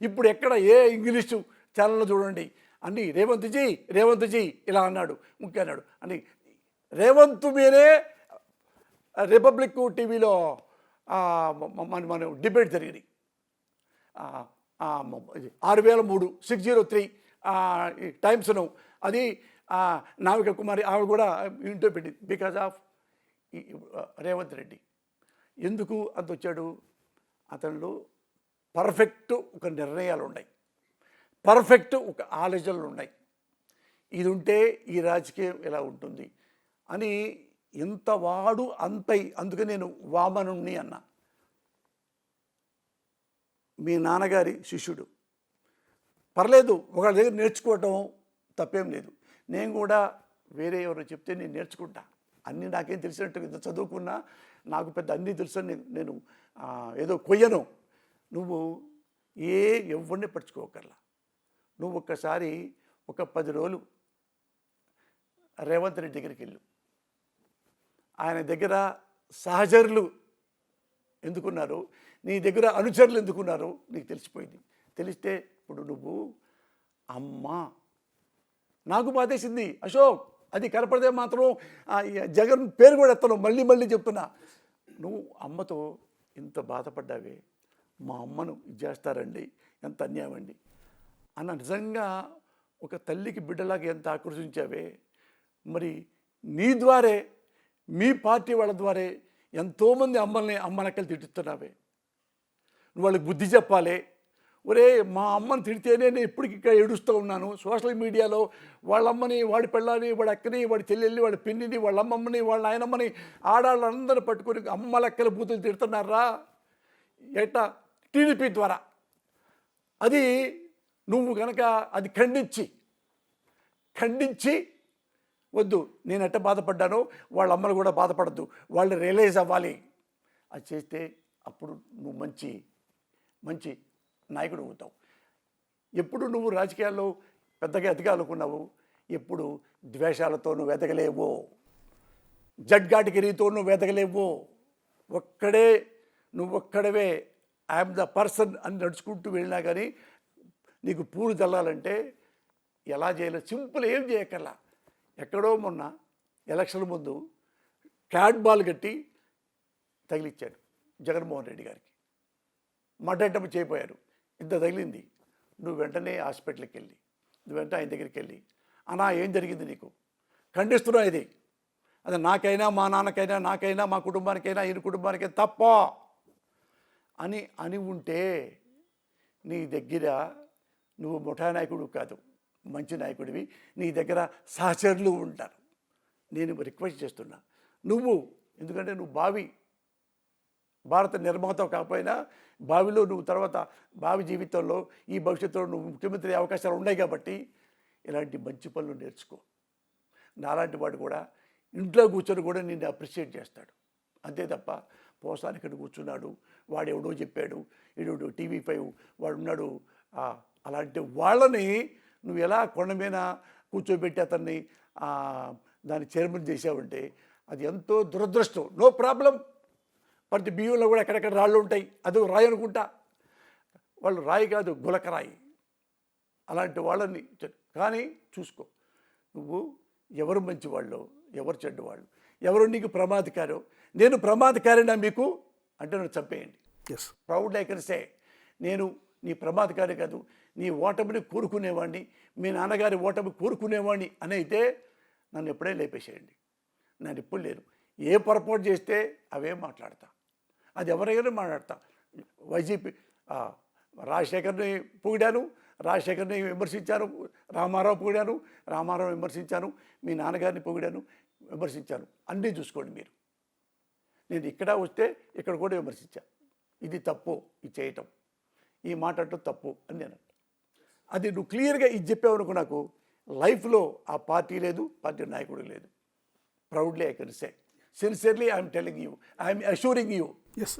ఇప్పుడు ఏ ఇంగ్లీషు ఛానల్లో చూడండి అన్నీ రేవంత్జీ ఇలా అన్నాడు, ముఖ్య అన్నాడు అని. రేవంత్ మీరే రిపబ్లిక్ టీవీలో మన డిబేట్ జరిగింది. 6003 603 టైమ్స్ను అది నావిక కుమారి ఆమె కూడా ఇంటో పెట్టింది. Because of Revanth Reddy. ఎందుకు అంత వచ్చాడు? అతనిలో పర్ఫెక్ట్ ఒక నిర్ణయాలు ఉన్నాయి, పర్ఫెక్ట్ ఒక ఆలోచనలు ఉన్నాయి. ఇది ఉంటే ఈ రాజకీయం ఎలా ఉంటుంది అని ఎంత వాడు అంతై. అందుకే నేను వామనుణ్ణి అన్నా. మీ నాన్నగారి శిష్యుడు, పర్లేదు, ఒకళ్ళ దగ్గర నేర్చుకోవటం తప్పేం లేదు. నేను కూడా వేరే ఎవరు చెప్తే నేను నేర్చుకుంటా. అన్నీ నాకేం తెలిసినట్టు ఇంత చదువుకున్నా నాకు పెద్ద అన్నీ తెలుసని నేను ఏదో కొయ్యను. నువ్వు ఎవరిని పట్టించుకోకర్లా. నువ్వు ఒక్కసారి ఒక 10 రోజులు రేవంత్ రెడ్డి దగ్గరికి వెళ్ళు. ఆయన దగ్గర సహచరులు ఎందుకున్నారు, నీ దగ్గర అనుచరులు ఎందుకున్నారు నీకు తెలిసిపోయింది. తెలిస్తే ఇప్పుడు నువ్వు అమ్మా, నాకు బాధేసింది అశోక్, అది కనపడితే మాత్రం జగన్ పేరు కూడా ఎత్తను, మళ్ళీ చెప్తున్నా. నువ్వు అమ్మతో ఇంత బాధపడ్డావే, మా అమ్మను ఇది చేస్తారండి, ఎంత అన్యాయం అండి అన్న నిజంగా ఒక తల్లికి బిడ్డలాగా ఎంత ఆకర్షించావే. మరి నీ ద్వారే, మీ పార్టీ వాళ్ళ ద్వారే ఎంతోమంది అమ్మనక్కలు తిట్టుతున్నావే. నువ్వు వాళ్ళకి బుద్ధి చెప్పాలి. ఒరే, మా అమ్మని తిడితేనే నేను ఇప్పటికి ఇక్కడ ఏడుస్తూ ఉన్నాను. సోషల్ మీడియాలో వాళ్ళమ్మని, వాడి పెళ్ళాన్ని, వాడి అక్కని, వాడి చెల్లెల్ని, వాడి పిన్నిని, వాళ్ళ అమ్మమ్మని, వాళ్ళ నాయనమ్మని, ఆడాళ్ళందరూ పట్టుకొని అమ్మ లెక్కల బూతులు తిడుతున్నారా ఎట్టా? టీడీపీ ద్వారా. అది నువ్వు కనుక అది ఖండించి వద్దు, నేను ఎట్ట బాధపడ్డానో వాళ్ళ అమ్మలు కూడా బాధపడద్దు, వాళ్ళు రియలైజ్ అవ్వాలి. అది చేస్తే అప్పుడు నువ్వు మంచి మంచి నాయకుడు అవుతావు. ఎప్పుడు నువ్వు రాజకీయాల్లో పెద్దగా ఎదగాలనుకున్నావు, ఎప్పుడు ద్వేషాలతో నువ్వు ఎదగలేవు, జడ్గాటిగిరితో నువ్వు ఎదగలేవు. నువ్వొక్కడవే ఐఎమ్ ద పర్సన్ అని నడుచుకుంటూ వెళ్ళినా కానీ నీకు పూలు చల్లాలంటే ఎలా చేయాలో సింపుల్, ఏం చేయక్కర్లా. ఎక్కడో మొన్న ఎలక్షన్ ముందు క్యాట్ బాల్ కట్టి తగిలిచ్చాడు జగన్మోహన్ రెడ్డి గారికి, మడ్డంటం చేయపోయారు, ఇంత తగిలింది. నువ్వు వెంటనే హాస్పిటల్కి వెళ్ళి, నువ్వు వెంటనే ఆయన దగ్గరికి వెళ్ళి, అన్నా ఏం జరిగింది నీకు, ఖండిస్తున్నా ఇది, అది నాకైనా మా నాన్నకైనా నాకైనా మా కుటుంబానికైనా ఈయన కుటుంబానికైనా తప్ప అని ఉంటే నీ దగ్గర నువ్వు ముఠా నాయకుడు కాదు, మంచి నాయకుడివి, నీ దగ్గర సహచరులు ఉంటారు. నేను రిక్వెస్ట్ చేస్తున్నా, ఎందుకంటే నువ్వు భారత నిర్మాత కాకపోయినా భావిలో నువ్వు తర్వాత భావి జీవితంలో ఈ భవిష్యత్తులో నువ్వు ముఖ్యమంత్రి అయ్యే అవకాశాలు ఉన్నాయి కాబట్టి ఇలాంటి మంచి పనులు నేర్చుకో. నాలాంటి వాడు కూడా ఇంట్లో కూర్చొని కూడా నిన్ను అప్రిషియేట్ చేస్తాడు. అంతే తప్ప పోసానికి ఇక్కడ కూర్చున్నాడు, వాడు ఎవడో చెప్పాడు, వీడు TV5 వాడు ఉన్నాడు, అలాంటి వాళ్ళని నువ్వు ఎలా కొండ మీద కూర్చోబెట్టి అతన్ని దాన్ని చైర్మన్ చేసావంటే అది ఎంతో దురదృష్టం. నో ప్రాబ్లం, ప్రతి బియ్యంలో కూడా ఎక్కడెక్కడ రాళ్ళు ఉంటాయి, అది రాయి అనుకుంటా, వాళ్ళు రాయి కాదు గులకరాయి. అలాంటి వాళ్ళని కానీ చూసుకో, నువ్వు ఎవరు మంచివాళ్ళు ఎవరు చెడ్డవాళ్ళు, ఎవరు నీకు ప్రమాదకారో. నేను ప్రమాదకారినా మీకు అంటే నన్ను చంపేయండి. ప్రౌడ్ ఐ కెన్ సే, నేను నీ ప్రమాదకారి కాదు, నీ ఓటమిని కోరుకునేవాడిని, మీ నాన్నగారి ఓటమి కోరుకునేవాడిని అని అయితే నన్ను ఎప్పుడే లేపేసేయండి. నన్ను ఎప్పుడు లేరు, ఏ పొరపాటు చేస్తే అవే మాట్లాడతా, అది ఎవరైనా మాట్లాడతా. వైసీపీ రాజశేఖర్ని పొగిడాను, రాజశేఖర్ని విమర్శించాను, రామారావు పొగిడాను, రామారావు విమర్శించాను, మీ నాన్నగారిని పొగిడాను, విమర్శించాను. అన్నీ చూసుకోండి మీరు. నేను ఇక్కడ వస్తే ఇక్కడ కూడా విమర్శించాను. ఇది తప్పు, ఇది చేయటం, ఈ మాట అంటూ తప్పు అని నేను. అది నువ్వు క్లియర్గా ఇది చెప్పావు అనుకో, నాకు లైఫ్లో ఆ పార్టీ లేదు, పార్టీ నాయకుడు లేదు. Proudly I can say, sincerely I'm telling you, I'm assuring you. Yes,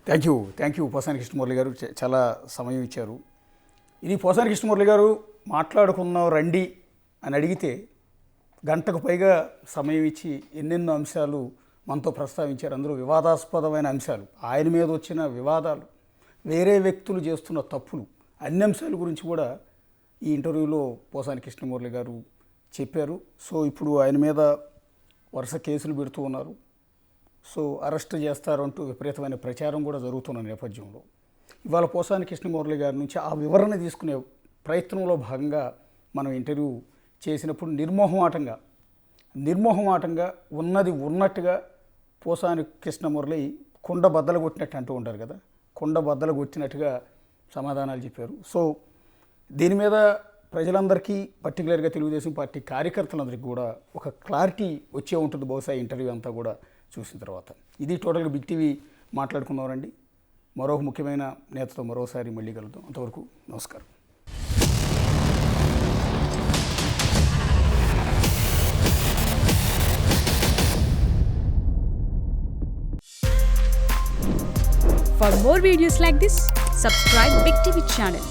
thank you Posani Krishnamurali garu, చాలా సమయం ఇచ్చారు. ఇది పోసాని కృష్ణమురళి గారు మాట్లాడుకున్నాం రండి అని అడిగితే గంటకు పైగా సమయం ఇచ్చి ఎన్నెన్నో అంశాలు మనతో ప్రస్తావించారు. అందులో వివాదాస్పదమైన అంశాలు, ఆయన మీద వచ్చిన వివాదాలు, వేరే వ్యక్తులు చేస్తున్న తప్పులు, అన్ని అంశాల గురించి కూడా ఈ ఇంటర్వ్యూలో పోసాని కృష్ణమురళి గారు చెప్పారు. సో ఇప్పుడు ఆయన మీద వరుస కేసులు పెడుతూ ఉన్నారు. సో అరెస్ట్ చేస్తారంటూ విపరీతమైన ప్రచారం కూడా జరుగుతున్న నేపథ్యంలో ఇవాళ పోసాని కృష్ణమురళి గారి నుంచి ఆ వివరణ తీసుకునే ప్రయత్నంలో భాగంగా మనం ఇంటర్వ్యూ చేసినప్పుడు నిర్మోహమాటంగా ఉన్నది ఉన్నట్టుగా పోసాని కృష్ణమురళి కుండ బద్దలు కొట్టినట్టు అంటూ ఉంటారు కదా, కుండ బద్దలు కొట్టినట్టుగా సమాధానాలు చెప్పారు. సో దీని మీద ప్రజలందరికీ, పర్టికులర్గా తెలుగుదేశం పార్టీ కార్యకర్తలందరికీ కూడా ఒక క్లారిటీ వచ్చే ఉంటుంది బహుశా ఇంటర్వ్యూ అంతా కూడా చూసిన తర్వాత. ఇది టోటల్గా బిగ్ టీవీ మాట్లాడుకున్నారండి. మరో ముఖ్యమైన నేతతో మరోసారి మళ్ళీ కలుద్దాం. అంతవరకు నమస్కారం. For more videos like this, subscribe Big TV channel.